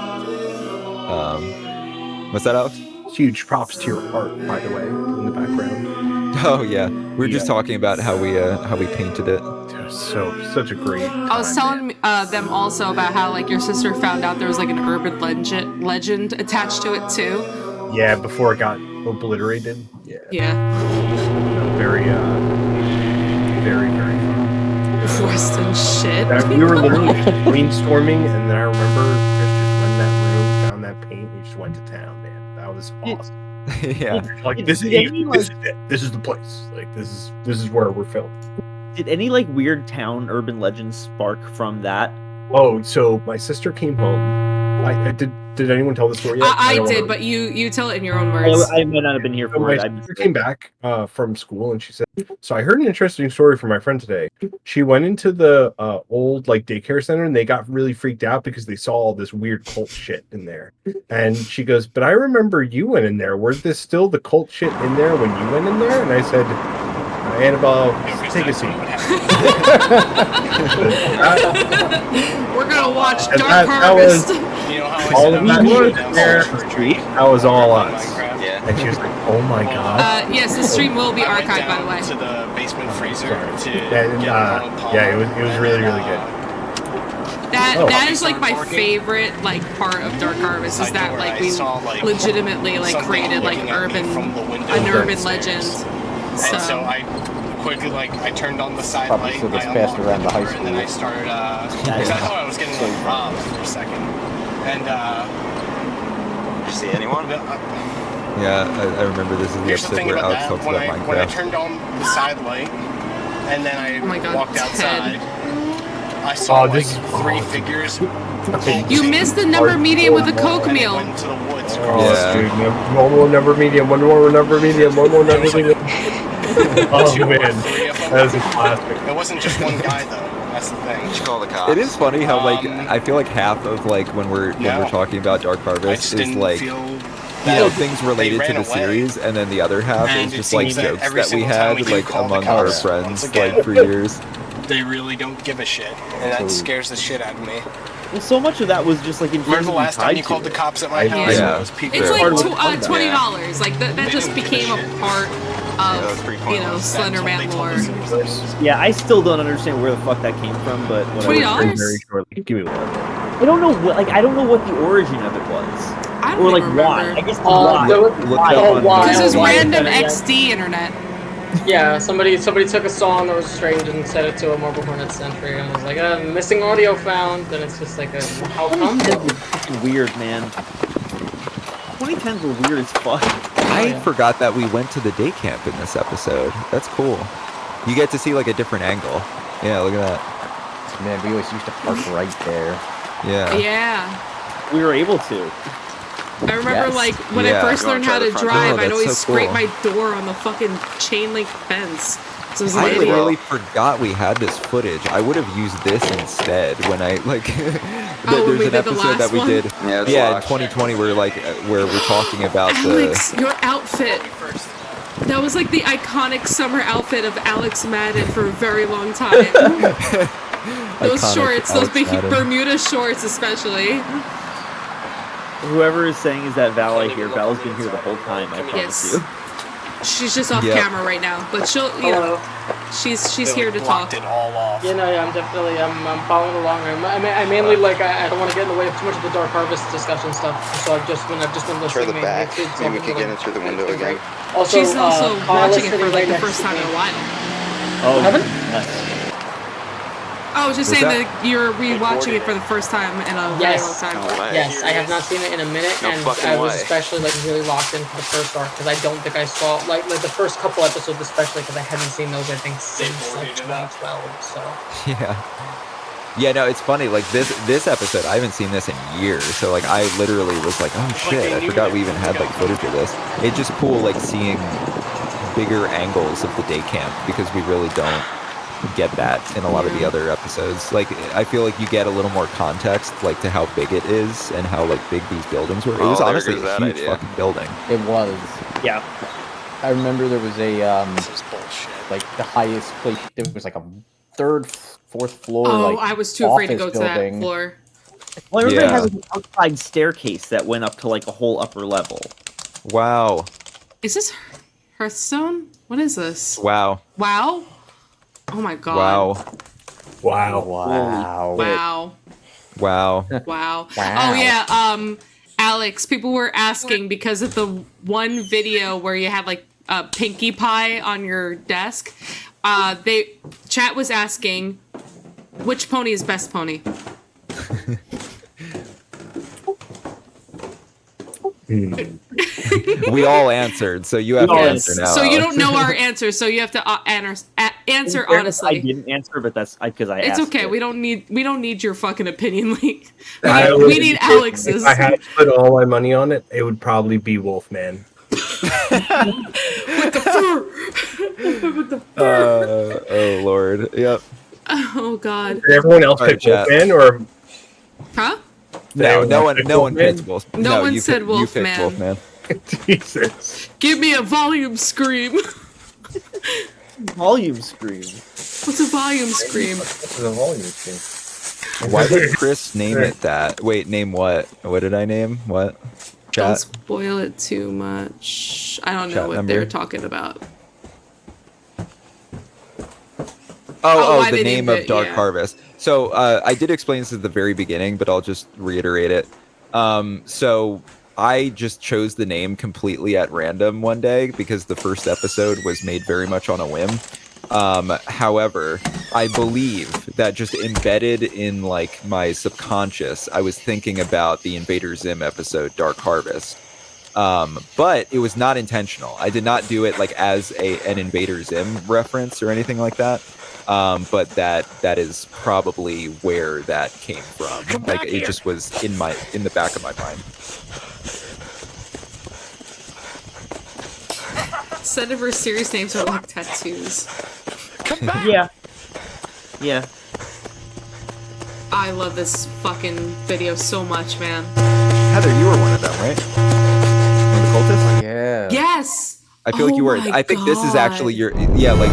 What's that, Alex? Huge props to your art, by the way, in the background. Oh yeah, we were just talking about how we painted it. Such a great time, I was telling them also about how like your sister found out there was like an urban legend attached to it too. Yeah, before it got obliterated. Yeah. Very very fun. Forced and shit. We were literally just brainstorming, and then I remember Chris just went in that room, found that paint, and just went to town, man. That was awesome. Yeah. Like this is it. This is the place. Like this is where we're filming. Did any like weird town urban legends spark from that? Oh, so my sister came home. I did anyone tell the story yet? I did, but you tell it in your own words. I might not have been here for it. My sister came back from school and she said, so I heard an interesting story from my friend today. She went into the old like daycare center and they got really freaked out because they saw all this weird cult shit in there. And she goes, but I remember you went in there. Was this still the cult shit in there when you went in there? And I said, Annabelle, take a seat. We're gonna watch Dark Harvest. All of that was there. That was all us. Yeah. And she was like, "Oh my god." Yes, the stream will be archived, by the way. To the basement freezer yeah, it was really good. That is like my favorite like part of Dark Harvest is that like we legitimately like created like an urban legend. So I quickly I turned on the side light. So this passed around the high school. And then I started because I thought I was getting like robbed for a second. And did you see anyone? Yeah, I remember this is the episode where Alex talks about Minecraft. When I turned on the side light and then I walked outside, I saw this- 3 figures. You missed the number medium with a Coke meal. Went to the woods. Yeah. Dude, one more number medium, one more number medium, one more number medium. Oh man, that is a classic. It wasn't just one guy though. That's the thing. You should call the cops. It is funny how like I feel like half of like when we're talking about Dark I Harvest just is didn't like feel you know that things they related to ran the away. series, and then the other half And is it just like seems that jokes every that we single time had we do like call the among our cops, friends once again, like for years. They really don't give a shit, and that scares the shit out of me. Well, so much of that was just like Remember the last time you called the cops at my house? Yeah. It was people. It's like Yeah. $20. Like that just became a part of Slender Man lore. Yeah, I still don't understand where the fuck that came from, but whatever. $20? Very shortly. Give me one. I don't know what I don't know what the origin of it was. I don't Or like even why. remember. I guess the why. Because it was why. random Yeah. XD internet. Yeah, somebody took a song that was strange and set it to a Marble Hornet Sentry, and was like, missing audio found, and it's just like, how come? 2010s were fucking weird, man. 2010s were weird as fuck. I forgot that we went to the day camp in this episode. That's cool. You get to see like a different angle. Yeah, look at that. Man, we always used to park right there. Yeah. Yeah. We were able to. I remember Yes. like when I Yeah. first You wanna learned try how the to front drive, door? I'd That's always so scrape cool. my door on the fucking chain link fence. So I was an I idiot. literally forgot we had this footage. I would have used this instead when I like. Oh, when we there's an did the episode last that we one? did. Yeah, it's Yeah, in locked. 2020, where like where we're talking about Alex, your outfit. That was like the iconic summer outfit of Alex Madden for a very long time. Those Iconic shorts, those Alex big Madden. Bermuda shorts especially. Whoever is saying is that Val here. Val's been here the whole time. I promise Yes. you. She's just off Yep. camera right now, but she'll, you know, she's here to talk. Blocked it all off. Yeah, no, yeah, I'm definitely, I'm following along. I mainly like, I don't want to get in the way of too much of the Dark Harvest discussion stuff. So I've just been Try listening. the back. it's Maybe we could get in through the window again. Also, She's also Carl is watching it for sitting like right the next first to time in me. a while. Oh, Heaven? yes. I was just Was saying that- that you're rewatching it for the first time in a very long time. Yes, I have not seen it in a minute, No and fucking I was way. especially like really locked into the first arc because I don't think I saw like the first couple episodes, especially because I hadn't seen those I think since like 2012. So Yeah. Yeah, no, it's funny. Like this episode, I haven't seen this in years. So like, I literally was like, oh shit, I forgot we even had like footage of this. It's just cool, like seeing bigger angles of the day camp because we really don't get that in a lot of the other episodes. Like, I feel like you get a little more context, like to how big it is and how like big these buildings were. It was Oh, there honestly goes a that huge idea. fucking building. It was. Yeah. I remember there was a This is bullshit. like the highest place. There was like a third, fourth floor. Oh, like, I was too afraid to office go to that building. floor. Well, I remember Yeah. it had like, an outside staircase that went up to like a whole upper level. Wow. Is this Hearthstone? What is this? Wow. WoW? Oh my god. Wow. Wow. Wow. Wow. Wow. Wow. Wow. Oh yeah, Alex, people were asking because of the one video where you had like a Pinkie Pie on your desk. Chat was asking which pony is best pony. We all answered, so you have to answer now. So you Alex. don't know our answer, so you have to answer In fairness, honestly. I didn't answer, but that's because I It's asked okay. it. We don't need your fucking opinion, Lee. I We would- need Alex's. If I had to put all my money on it, it would probably be Wolfman. With the fur. With the fur. Oh lord. Yep. Oh god. Did everyone else All right, pick Wolfman, or Huh? No, no one Wolfman? picked Wolf. No one you said picked- you picked Wolfman. Wolfman. Jesus? Give me a volume scream. Volume scream. What's a volume scream? This is a volume scream. Why did Chris name it that? Wait, name what? What did I name? What? Don't Chat. spoil it too much. I don't know Chat what number? they're talking about. Oh, why the they name named of it, Dark yeah. Harvest. So I did explain this at the very beginning, but I'll just reiterate it. So I just chose the name completely at random one day because the first episode was made very much on a whim. However, I believe that just embedded in like my subconscious, I was thinking about the Invader Zim episode Dark Harvest. But it was not intentional. I did not do it like as an Invader Zim reference or anything like that. but that is probably where that came from. Like it just was in the back of my mind. Some of her series names are like tattoos. Yeah. Yeah. I love this fucking video so much, man. Heather, you were one of them, right? One of the cultists? Yeah. Yes. I feel like you were. I think this is actually your. Yeah, like.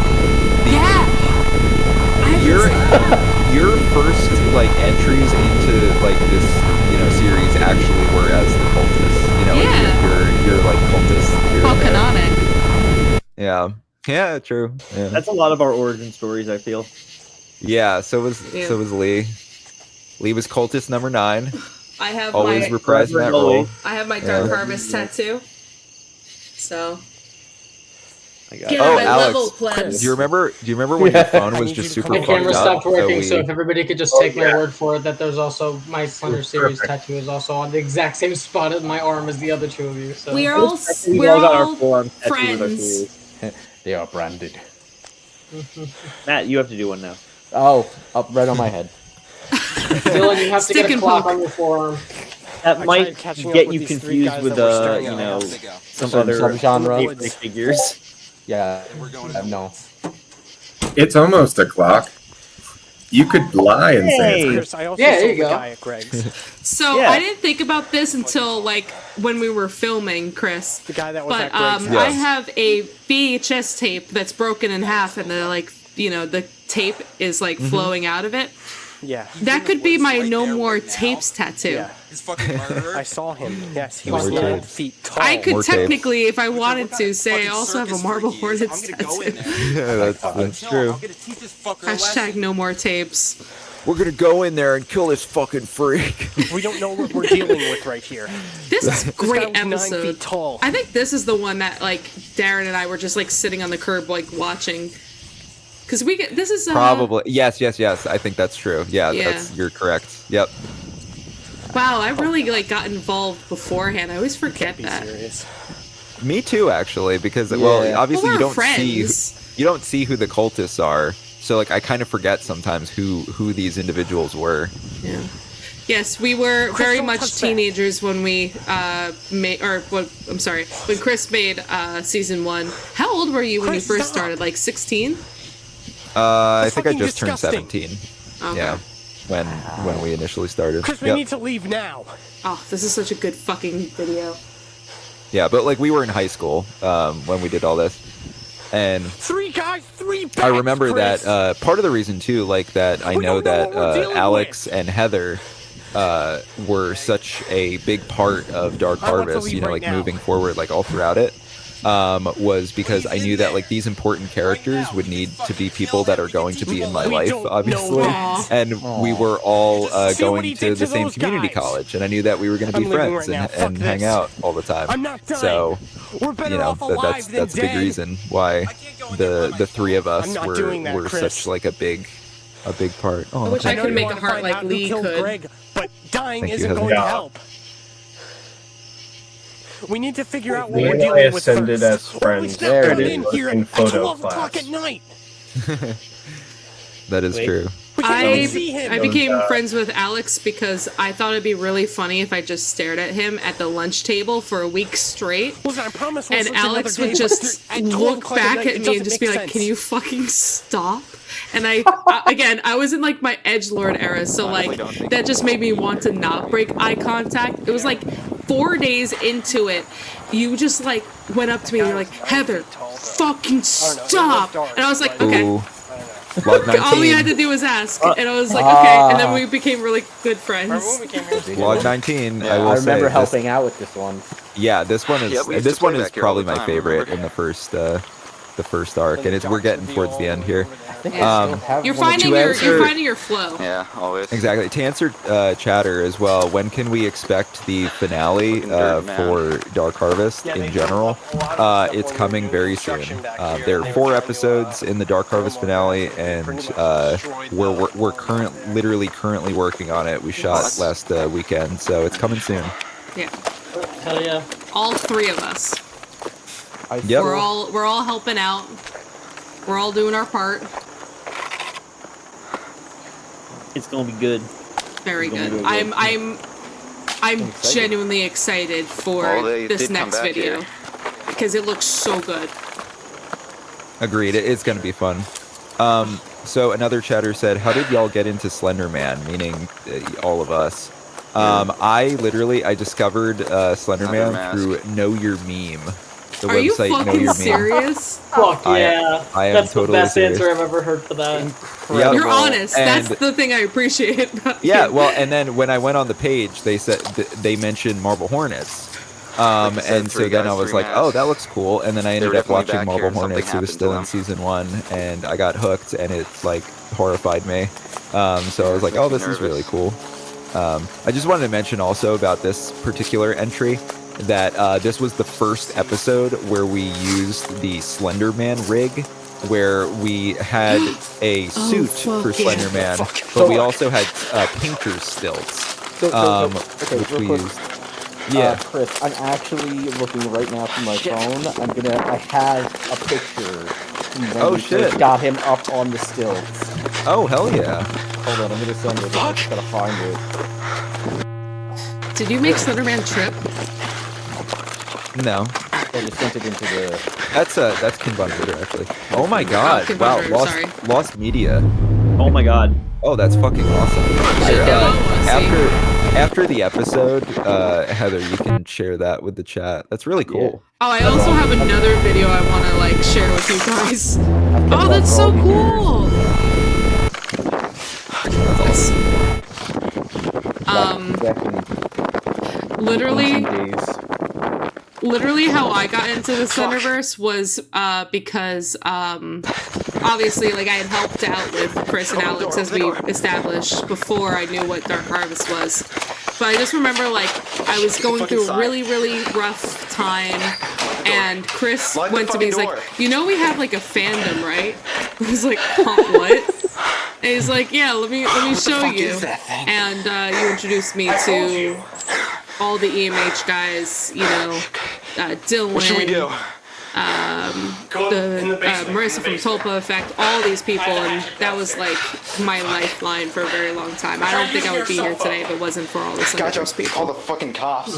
Your first like entries into like this series actually were as the cultist. Like, you're like cultist. How canonic. Yeah. Yeah. True. Yeah. That's a lot of our origin stories, I feel. Yeah. So was Lee. Lee was cultist number 9. I have always reprising that role. I have my Dark Harvest tattoo. So. Alex, do you remember when your phone was just super fucked up? My camera stopped working, so if everybody could just take my word for it that there's also my Slender Series tattoo is also on the exact same spot as my arm as the other two of you. So we're all friends. They are branded. Matt, you have to do one now. Oh, up right on my head. Dylan, you have to get a clock on your forearm. That might get you confused with some other subgenre figures. Yeah, no. It's almost a clock. You could lie and say it's yeah, there you go. So I didn't think about this until like when we were filming, Chris. The guy that was at Greg's house. I have a VHS tape that's broken in half, and the tape is like flowing out of it. Yeah. That could be my No More Tapes tattoo. Yeah. He's fucking murderer. I saw him. Yes, he was 9 feet tall. I could technically, if I wanted to, say I also have a Marble Hornets tattoo. Yeah, that's true. Hashtag No More Tapes. We're gonna go in there and kill this fucking freak. We don't know what we're dealing with right here. This is a great guy was episode. 9 feet tall. I think this is the one that like Darren and I were just like sitting on the curb like watching. Because this is probably yes. I think that's true. Yeah, you're correct. Yep. Wow, I really like got involved beforehand. I always forget that. Serious. Me too, actually, because obviously you don't see who the cultists are, so like I kind of forget sometimes who these individuals were. Yeah. Yes, we were very much teenagers when we when Chris made season 1. How old were you when you first started? Like 16? I think I just turned 17. Okay. Yeah, when we initially started. Chris, we need to leave now. Oh, this is such a good fucking video. Yeah, but like we were in high school when we did all this, and 3 guys, 3 bats, I remember Chris. that part of the reason too, like that I know that Alex and Heather were such a big part of Dark Harvest, like moving forward, like all throughout it. Was because I knew that like these important characters would need to be people that are going to be in my life, obviously, and we were all going to the same community college, and I knew that we were going to be friends and hang out all the time. So, that's a big reason why the 3 of us were such like a big part. I wish I could make a heart like Lee could. Greg, but dying isn't going to help. We need to figure out what we're dealing with ascended as friends. There it is in photo class. At night. That is true. I became friends with Alex because I thought it'd be really funny if I just stared at him at the lunch table for a week straight. And Alex would just look back at me and just be like, "Can you fucking stop?" And I was in like my edgelord era, so like that just made me want to not break eye contact. It was like 4 days into it, you just like went up to me and you're like, "Heather, fucking stop!" And I was like, "Okay." Ooh. Log 19. All we had to do was ask, and I was like, "Okay." And then we became really good friends. Log 19. Yeah, I remember helping out with this one. Yeah, this one is probably my favorite in the first arc, and we're getting towards the end here. You're finding your flow. Yeah, always. Exactly. To answer chatter as well, when can we expect the finale for Dark Harvest in general? It's coming very soon. There are 4 episodes in the Dark Harvest finale, and we're currently working on it. We shot last weekend, so it's coming soon. Yeah. Hell yeah. All 3 of us. Yep. We're all helping out. We're all doing our part. It's gonna be good. Very It's gonna good. be really I'm excited. genuinely excited for Well, they this did come next back video here. because it looks so good. Agreed. It's going to be fun. So another chatter said, how did y'all get into Slender Man? Meaning all of us. I discovered Slender Another Man mask. through Know Your Meme. The Are you website Know fucking Your serious? Fuck yeah. I am That's totally the best serious. answer I've ever heard for that. Yep. You're honest. And- That's the thing I appreciate about Yeah, you. well, and then when I went on the page, they said they mentioned Marble Hornets. Like you said, And so 3 then guys, I was 3 like, oh, masks. that looks cool. And then I They ended were up definitely watching back Marble here and something Hornets. It was happened still to in them. season 1, and I got hooked, and it like horrified me. So I was like, Makes oh, me this is really nervous. cool. I just wanted to mention also about this particular entry that this was the first episode where we used the Slender Man rig, where we had a suit for Slender Man, but we also had painter's stilts, Okay, which real we quick. used. Yeah. Chris, I'm actually looking right now through my phone. I have a picture from when we first got him up on the stilts. Oh, hell yeah. Hold on, I'm gonna send it. I just gotta find it. Did you make Slenderman trip? No. I just sent it into the... That's Kinbunter, actually. Oh my god. Oh, wow, Kinbunter, sorry. Lost Media. Oh my god. Oh, that's fucking awesome. After the episode, Heather, you can share that with the chat. That's really cool. Oh, I also have another video I want to like share with you guys. Oh, that's so cool. Literally how I got into the Slenderverse was because obviously like I had helped out with Chris and Alex as we established before I knew what Dark Harvest was. But I just remember like I was going through a really, really rough time and Chris went to me, he's like, you know we have like a fandom, right? I was like, huh, what? And he's like, yeah, let me show you. And you introduced me to all the EMH guys, you know, Dylan. What should we do? Marissa from Tulpa Effect, all these people, and that was like my lifeline for a very long time. I don't think I would be here today if it wasn't for all the Slenderverse people. Call the fucking cops.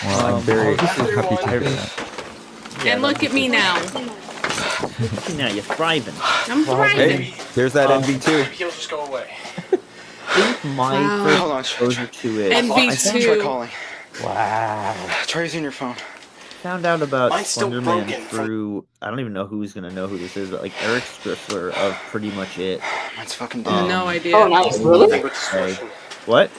Well, I'm very happy to hear that. And look at me now. Now you're thriving. I'm thriving. Hey, there's that NV2. He'll just go away. I think my first exposure to it. NV2. Try calling. Wow. Try using your phone. Found out about Mine's still Slenderman broken through, I don't even know who's gonna know who this is, but like Eric Striffler of Pretty Much It. Mine's fucking dead. No idea. Oh, nice. Really? What?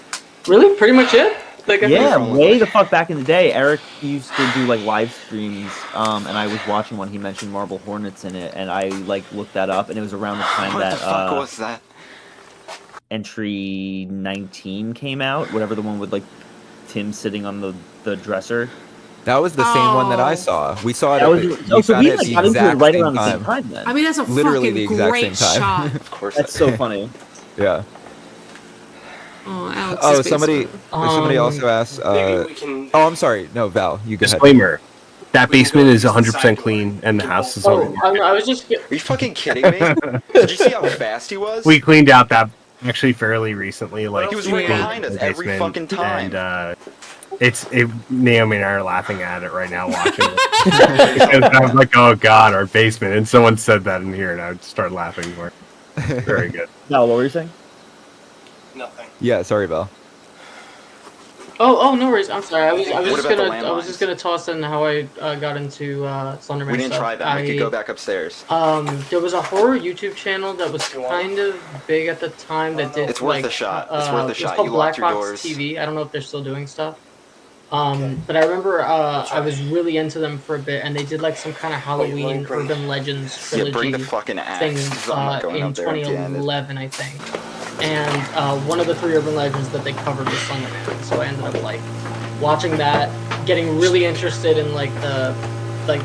Really? Pretty much it? Like, Yeah, way the fuck back in the day. Eric used to do like live streams, and I was watching one. He mentioned Marble Hornets in it, and I like looked that up, and it was around the time What that the fuck was that? entry 19 came out. Whatever, the one with like Tim sitting on the dresser. That was the same one that I saw. We saw it. That was, so we like got into it right around the same time then. I mean, that's a Literally the fucking exact great same time. shot. Of course. That's so funny. Yeah. Oh, Alex. Oh, somebody also asked. Oh, I'm sorry. No, Val, you go ahead. Disclaimer. That basement is 100% clean, and the house is already. I was just. Are you fucking kidding me? Did you see how fast he was? We cleaned out that actually fairly recently. Like He was right behind us every basement, fucking time. And Naomi and I are laughing at it right now watching it. Because I was like, oh god, our basement. And someone said that in here, and I would start laughing more. Very good. No, what were you saying? Nothing. Yeah, sorry, Val. Oh, no worries. I'm sorry. I was What just gonna toss in how I got into Slenderman. We didn't stuff. try that. We could go back upstairs. There was a horror YouTube channel that was kind of big at the time that did. It's worth like, a shot. It's worth a It's shot. called You locked Black your Box doors. TV. I don't know if they're still doing stuff. But I remember I was really into them for a bit, and they did like some kind of Halloween Urban Legends trilogy bring the fucking axe, thing 'cause I'm not going in up there empty-handed. 2011, I think. And one of the 3 Urban Legends that they covered was Slenderman, so I ended up like watching that, getting really interested in like the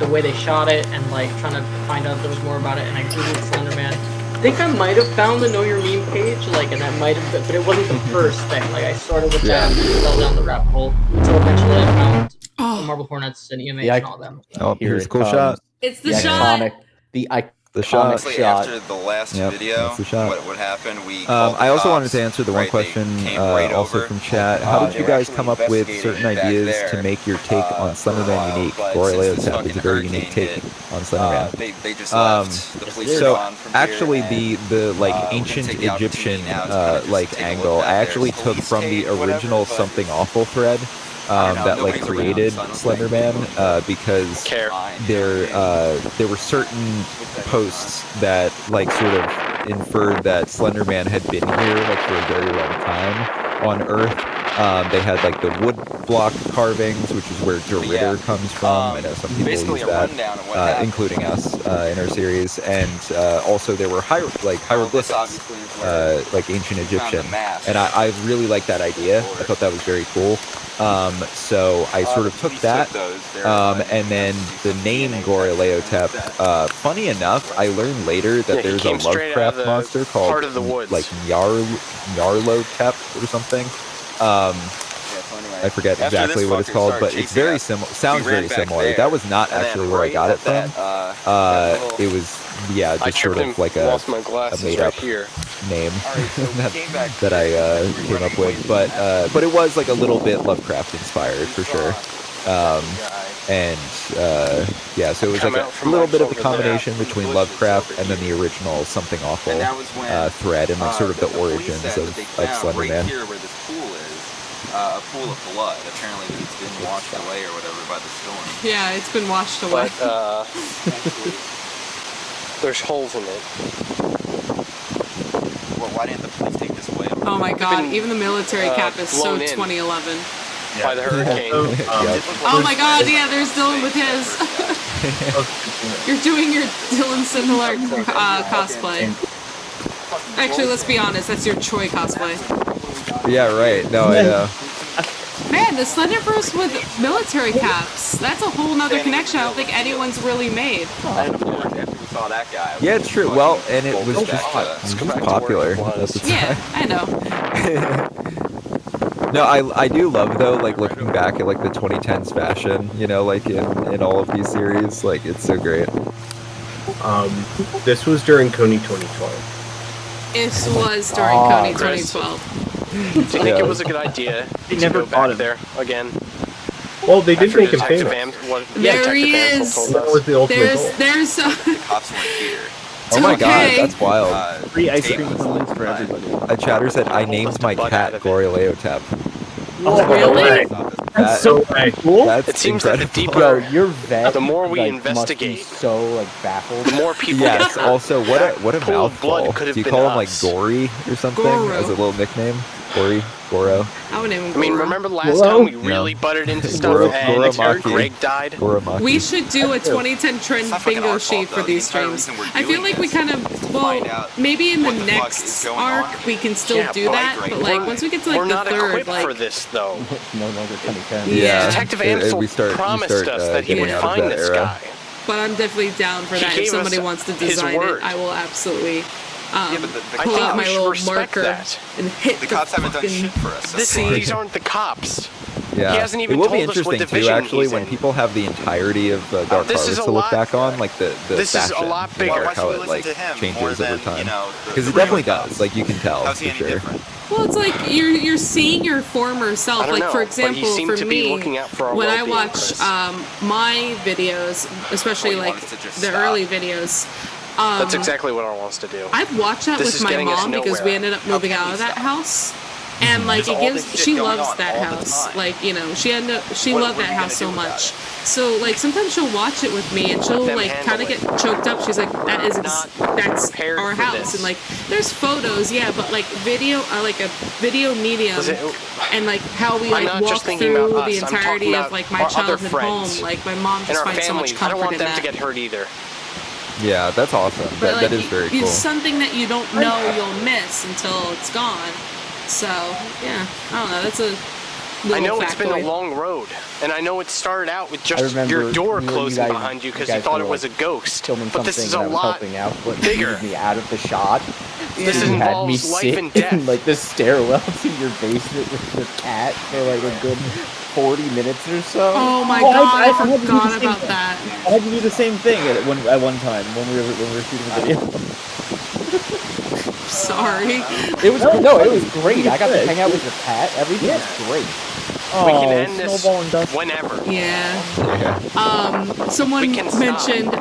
way they shot it, and like trying to find out if there was more about it. And I googled Slenderman. I think I might have found the Know Your Meme page, like, and that might have been, but it wasn't the first thing. Like, I started with that and fell down the rabbit hole until eventually I found the Marble Hornets and EMH and all them. Oh, here's a cool shot. It's the shot. The The shot. Honestly, after the last Yep, video, that's the shot. what happened? We called the I also cops, wanted to answer the one right? question They came right also over. from chat. How did They you were guys actually come up with investigating certain back ideas there, to make your take on for a Slenderman while, unique? but Gorilleo since this Tap is a fucking very unique hurricane take hit, on Slenderman. they just left. The police So are gone from here, actually, and, the like we're gonna ancient take the Egyptian opportunity now to kinda just like take a look angle, back I there. actually took Police from the tape, whatever, original but Something Awful thread I don't know, that like nobody's around, created so I don't think Slenderman because there were certain posts that like sort of inferred that Slenderman had been here like for a very long time on Earth. They had like the wood block carvings, which is where Deritter comes from. I know some people basically use a that, rundown of what happened. including us in our series, and also there were hieroglyphics, like ancient Egyptian, and I really like that idea. I thought that was very cool. So I sort of took that, and then the name Gorilleo Tep. Funny enough, I learned later that there's a Lovecraft monster called like Nyarlo Tep or something. I forget exactly what it's called, but it's very similar. Sounds very similar. That was not actually where I got it from. It was just sort of like a made-up name that I came up with, but it was like a little bit Lovecraft inspired for sure. So it was like a little bit of a combination between Lovecraft and then the original Something Awful thread and like sort of the origins of Slenderman. Right here where this pool is, a pool of blood. Apparently it's been washed away or whatever by the storm. Yeah, it's been washed away. But, there's holes in it. Well, why didn't the police take this away? Oh my god, even the military cap is so 2011. By the hurricane. Oh my god, yeah, there's Dylan with his. You're doing your Dylan Sindelar cosplay. Actually, let's be honest, that's your Choi cosplay. Yeah, right. No, I know. Man, the Slenderverse with military caps. That's a whole nother connection I don't think anyone's really made. Yeah, it's true. Well, and it was just popular at the time. Yeah, I know. No, I do love though, like looking back at like the 2010s fashion, you know, like in all of these series, like it's so great. This was during Coney 2012. It was during Coney 2012. Do you think it was a good idea to go back there again? Well, they did make him famous. There he is. That was the ultimate goal. There's Cops weren't here. Oh my god, that's wild. Free ice cream cones for everybody. A chatter said, I named my cat Gorilleo Tep. Oh, really? That's so cool. That's It seems that the incredible. deeper, Your vet, the more we like, investigate, must be so like baffled. the more people. Yes, also, what a pool of blood mouthful. could have Do you been call him like us. Gory or something Goro. as a little nickname? Goro. I would name him I mean, Goro. remember the last time we really buttered into stuff and Goromaki. Greg died? Goromaki. We should do a 2010 trend bingo sheet for these streams. I feel like we kind of, well, maybe in the next arc we can still do that, but like once we get to like We're the not third, equipped like for this though. No longer 2010. Yeah. Detective Ansel we start promised us that he getting would out of find that this era. guy. but I'm definitely down for He that. If gave somebody us wants to his design it, word. I will absolutely I pull think out we my should little respect marker that. and hit The the cops haven't done fucking... shit for us. These aren't the cops. Yeah, He hasn't even it will told be us what interesting too. division Actually, he's when in. people have the entirety of Dark This is Harvest a to look lot- back on, like the this is a fashion, lot you know, bigger. how it like changes over time. Because it definitely does. Like you can tell for sure. Well, it's like you're seeing your former self. I don't Like know, for but he example, seemed for to be me, looking out for our when I well-being, watch Chris. my videos, especially like the early videos. That's exactly what I wants to do. I've watched that This with is my getting us mom because we nowhere. ended up moving out of that house. And like it gives, she loves that house. Like, you know, she loved that house so much. So like sometimes she'll watch it with me and she'll like kind of get choked up. She's like, that's our house. And like there's photos, yeah, but like video, like a video medium, and like how we like walk through the entirety of like my childhood home. Like my mom just finds so much I comfort don't want in them that. to get hurt either. Yeah, that's awesome. But That like, is very cool. it's something that you don't know you'll miss until it's gone. So yeah, I don't know. I know it's been a long road, and I know it started out with just your door closing behind you because you thought it was a ghost. But this is a lot bigger. Me out of the shot. This You had me involves life sit and death. in like the stairwell to your basement with your cat for like a good 40 minutes or so. Oh my Oh, god, I had to do the forgot same about thing. that. I had to do the same thing at one time when we were shooting the video. Sorry. It was it was great. I got to hang out with your cat. Everything was great. We can end this whenever. Yeah. Someone mentioned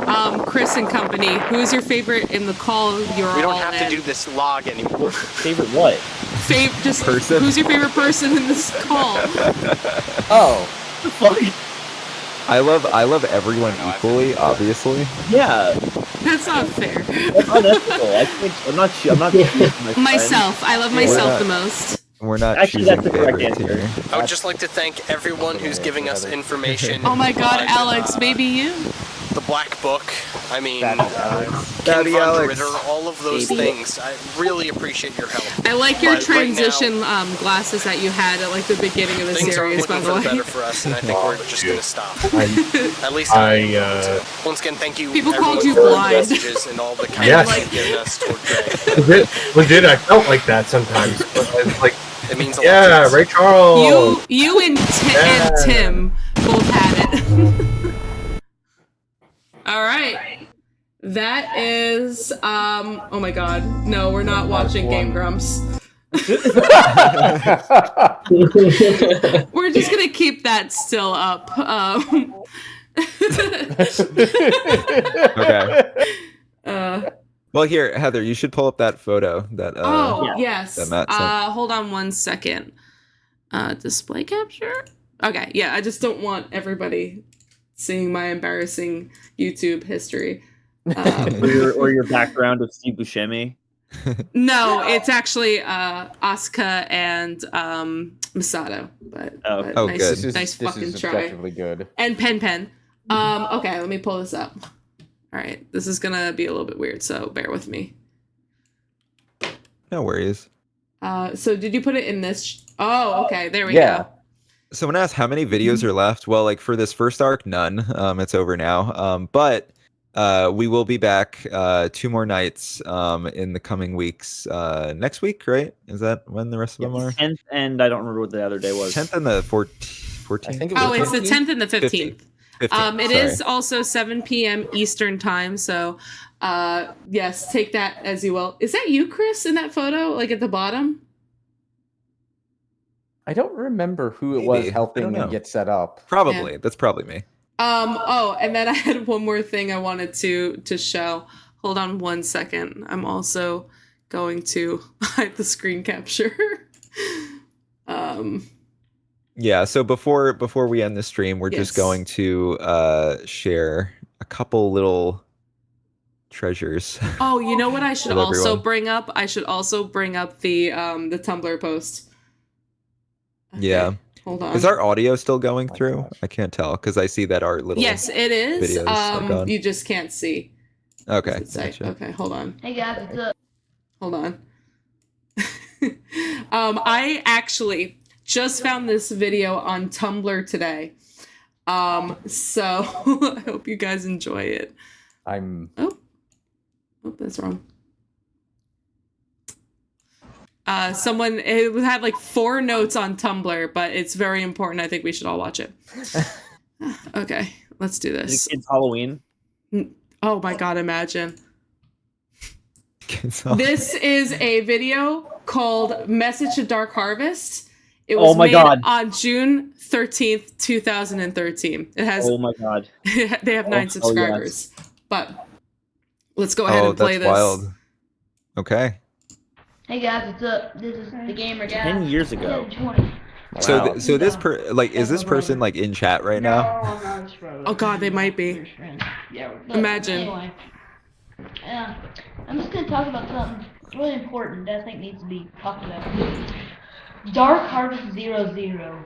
Chris and company. Who's your favorite in the call? We don't have to do this log anymore. Favorite what? Just person. Who's your favorite person in this call? Oh. Fuck. I love everyone equally, obviously. Yeah. That's not fair. That's unethical. I'm not choosing my myself. I love myself the most. We're not Actually, choosing that's the correct favorites answer. here. I would just like to thank everyone who's giving us information. Oh my god, on, Alex, maybe you? The Black Book. I mean, Daddy King Alex. Ritter, all of those things. I really appreciate your help. I like your But right now, transition glasses that you had at like the beginning of the things series, aren't by looking the for way. better for us, and I think we're just gonna stop. At least once again, thank you. People everyone called you for the blind. messages and all the kindness Yes. you've given us toward Greg. Legit, I felt like that sometimes. But it's like, It means a lot. yeah, Ray Charles. You and Tim both had it. All right. That is oh my god. No, we're not watching Game Grumps. We're just gonna keep that still up. Okay. Well, here, Heather, you should pull up that photo that. Yes. That Matt sent. Hold on one second. Display capture. Okay. Yeah, I just don't want everybody seeing my embarrassing YouTube history. Or your background of Steve Buscemi. No, it's actually Asuka and Masato. But Oh, nice, good. nice This fucking is try. objectively good. And Pen. Okay, let me pull this up. All right, this is gonna be a little bit weird, so bear with me. No worries. So did you put it in this? Oh, okay, there we go. Someone asked how many videos are left. Well, like for this first arc, none. It's over now. But we will be back 2 more nights in the coming weeks. Next week, right? Is that when the rest of them are? 10th, and I don't remember what the other day was. 10th and the 14th. Oh, it's the 10th and the 15th. 15th, It is also 7 p.m. Eastern time, so yes, take that as you will. Is that you, Chris, in that photo, like at the bottom? I don't remember who it was helping me get set up. Probably. Yeah. That's probably me. Oh, and then I had one more thing I wanted to show. Hold on one second. I'm also going to hide the screen capture. Yeah, so before we end the stream, we're just going to share a couple little treasures. Oh, you know what I should With also everyone. bring up? I should also bring up the Tumblr post. Yeah. Hold on. Is our audio still going through? I can't tell because I see that our little Yes, it is. videos are gone. You just can't see. Okay. Does it say? Gotcha. Okay, hold on. Hey guys, what's up? Hold on. I actually just found this video on Tumblr today. So I hope you guys enjoy it. Oh, that's wrong. It had like 4 notes on Tumblr, but it's very important. I think we should all watch it. Okay, let's do this. It's Halloween. Oh my god, imagine. This is a video called Message to Dark Harvest. It was made on June 13th, 2013. It has Oh my god. they have 9 subscribers. But let's go ahead and play that's this. Wild. Okay. Hey guys, what's up? This is the gamer guy. 10 years ago. So this is this person like in chat right now? Oh god, they might be. Imagine. Anyway, I'm just gonna talk about something really important that I think needs to be talked about. Darkharvest00.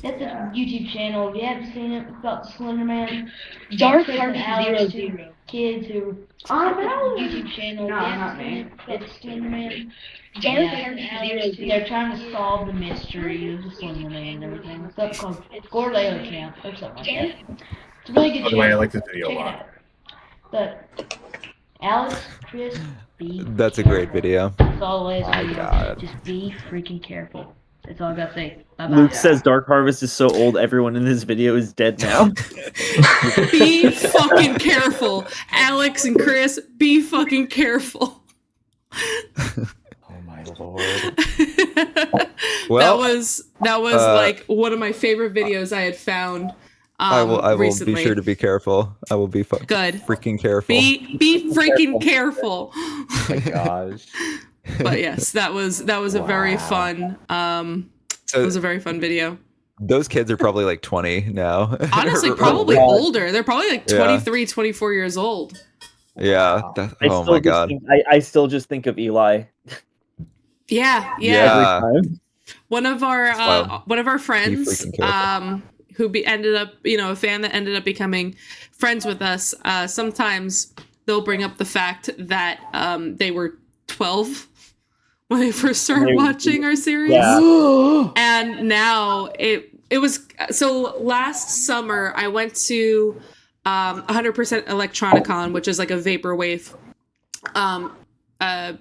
That's a YouTube channel. If you haven't seen it, it's about the Slender Man. Darkharvest00 Kids who. YouTube channel. No, not me. It's Slender Man. Darkharvest00. They're trying to solve the mystery of the Slender Man and everything. It's something called Gorleo Camp or something like that. It's a really good By the way, I channel. like this video a Check it lot. out. But Alex, Chris, be That's a great video. That's all the way My video. God. Just be freaking careful. That's all I gotta say. Bye-bye. Luke says Dark Harvest is so old, everyone in this video is dead now. Be fucking careful. Alex and Chris, be fucking careful. Oh my lord. Well, that was like one of my favorite videos I had found. I will recently. be sure to be careful. I will be Good. freaking careful. Be freaking careful. Oh my gosh. But yes, that was a very fun it was a very fun video. Those kids are probably like 20 now. Honestly, probably older. They're probably like 23, 24 years old. Yeah. Oh my god. I still just think of Eli. Yeah. One of our friends, who ended up, a fan that ended up becoming friends with us. Sometimes they'll bring up the fact that they were 12 when they first started watching our series. Yeah. And now it was, so last summer I went to 100% Electronicon, which is like a vaporwave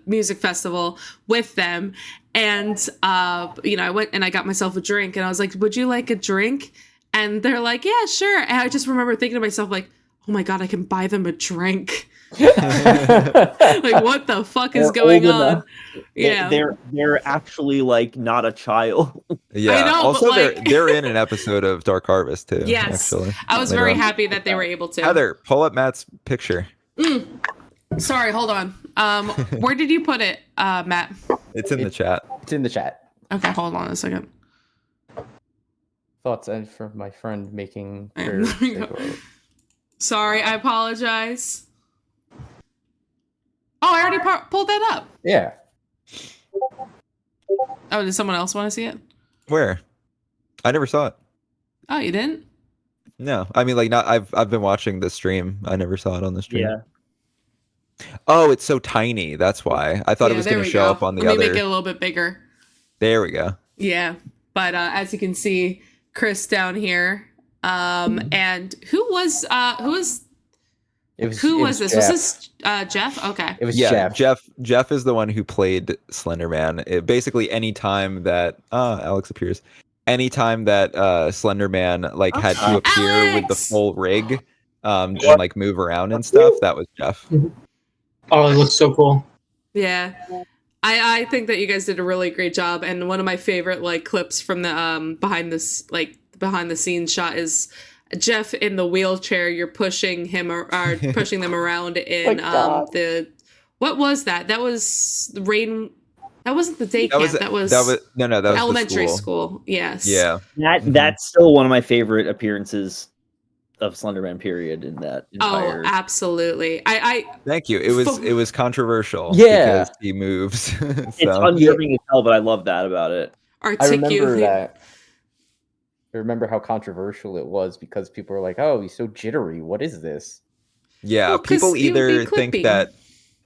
music festival with them. And, I went and I got myself a drink and I was like, would you like a drink? And they're like, yeah, sure. And I just remember thinking to myself, like, oh my God, I can buy them a drink. Like, what the fuck is going on? Yeah. They're actually like not a child. Yeah. I know, also, but, they're in an episode of Dark Harvest too. Yes. Actually. I was very happy that they were able to. Heather, pull up Matt's picture. Sorry, hold on. Where did you put it, Matt? It's in the chat. It's in the chat. Okay, hold on a second. Thoughts from my friend making There we go. Sorry, I apologize. Oh, I already pulled that up. Yeah. Oh, did someone else want to see it? Where? I never saw it. Oh, you didn't? No, I mean, like, not. I've been watching the stream. I never saw it on the stream. Yeah. Oh, it's so tiny. That's why I thought it was going to show up on the Let other. me make it a little bit bigger. There we go. Yeah, but as you can see, Chris down here. And who was this? Was this Jeff? Okay. It was Jeff. Jeff is the one who played Slenderman. Basically, anytime that Alex appears, anytime that Slenderman like had to appear with the full rig, and like move around and stuff, that was Jeff. Oh, it looks so cool. Yeah. I think that you guys did a really great job, and one of my favorite like clips from the behind the scenes shot is Jeff in the wheelchair. You're pushing him or pushing them around in the what was that? That was the rain. That wasn't the day camp. That was elementary school. Yes. Yeah. That's still one of my favorite appearances of Slenderman period in that entire... Oh, absolutely. I thank you. It was controversial. Yeah. Because he moves. So. It's unnerving as hell, but I love that about it. I remember that. I remember how controversial it was because people were like, "Oh, he's so jittery. What is this?" Yeah, Well, 'cause people you'd be either think clipping. that.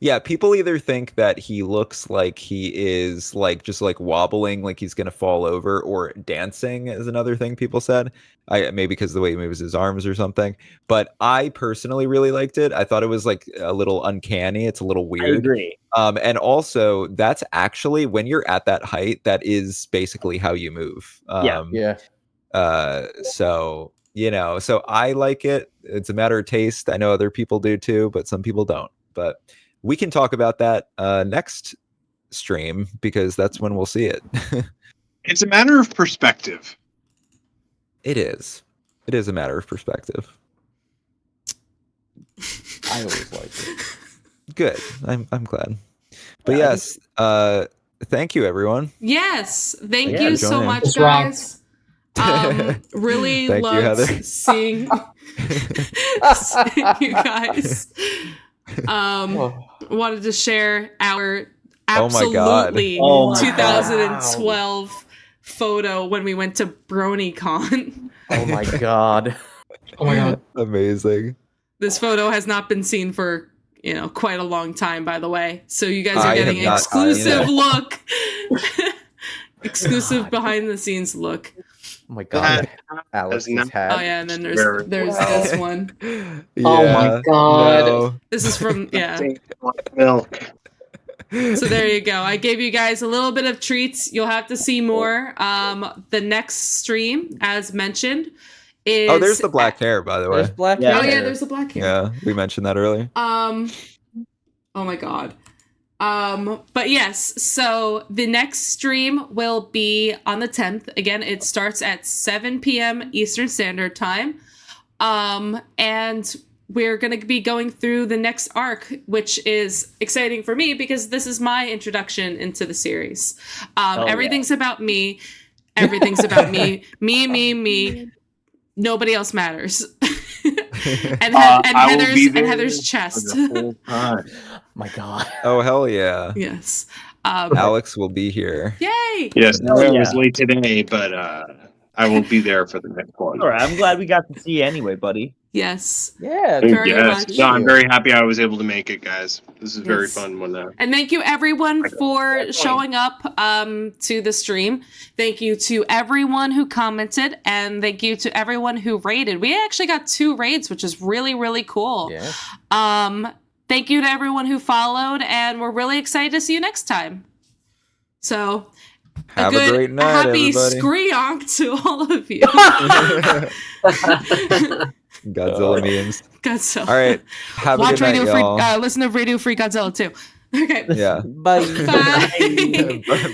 Yeah, people either think that he looks like he is like just like wobbling, like he's gonna fall over, or dancing is another thing people said. Maybe because of the way he moves his arms or something. But I personally really liked it. I thought it was like a little uncanny. It's a little weird. I agree. And also, that's actually when you're at that height, that is basically how you move. Yeah. So so I like it. It's a matter of taste. I know other people do too, but some people don't. But we can talk about that next stream because that's when we'll see it. It's a matter of perspective. It is. It is a matter of perspective. I always like it. Good. I'm glad. But yes, thank you everyone. Yes, thank Yeah, you so joining. much, It's guys. Really Thank you, loved Heather. seeing you guys. Wanted to share our Oh my God. absolutely Oh my 2012 photo when we went to BronyCon. Oh my god. Oh my god. Amazing. This photo has not been seen for, quite a long time, by the way. So you guys are I getting have an not exclusive seen it. look. Exclusive behind the scenes look. Oh my god. Alex not- has had. Oh yeah, and then there's this one. Oh my god. No. This is from Milk. So there you go. I gave you guys a little bit of treats. You'll have to see more. The next stream, as mentioned, is Oh, there's the black hair, by the way. There's black Oh hair. yeah, there's the black hair. Yeah, we mentioned that earlier. Oh my god. But yes, so the next stream will be on the 10th. Again, it starts at 7 p.m. Eastern Standard Time. And we're going to be going through the next arc, which is exciting for me because this is my introduction into the series. Everything's about me. Everything's about me. Me. Nobody else matters. and Heather's chest. Oh my god. Oh, hell yeah. Yes. Alex will be here. Yay! Yes, Oh, I yeah. was late today, but I will be there for the next one. All right, I'm glad we got to see you anyway, buddy. Yes. Yeah. Very Yes, much. no, I'm very happy I was able to make it, guys. This is very Yes. fun one. And thank you everyone for showing up to the stream. Thank you to everyone who commented, and thank you to everyone who raided. We actually got 2 raids, which is really, really cool. Yeah. Thank you to everyone who followed, and we're really excited to see you next time. So Have a great night, happy everybody. Screonk to all of you. Godzilla memes. Godzilla. All right. Have a Watch good night, Radio Free. y'all. Listen to Radio Free Godzilla too. Okay. Yeah. Bye. Bye. Bye.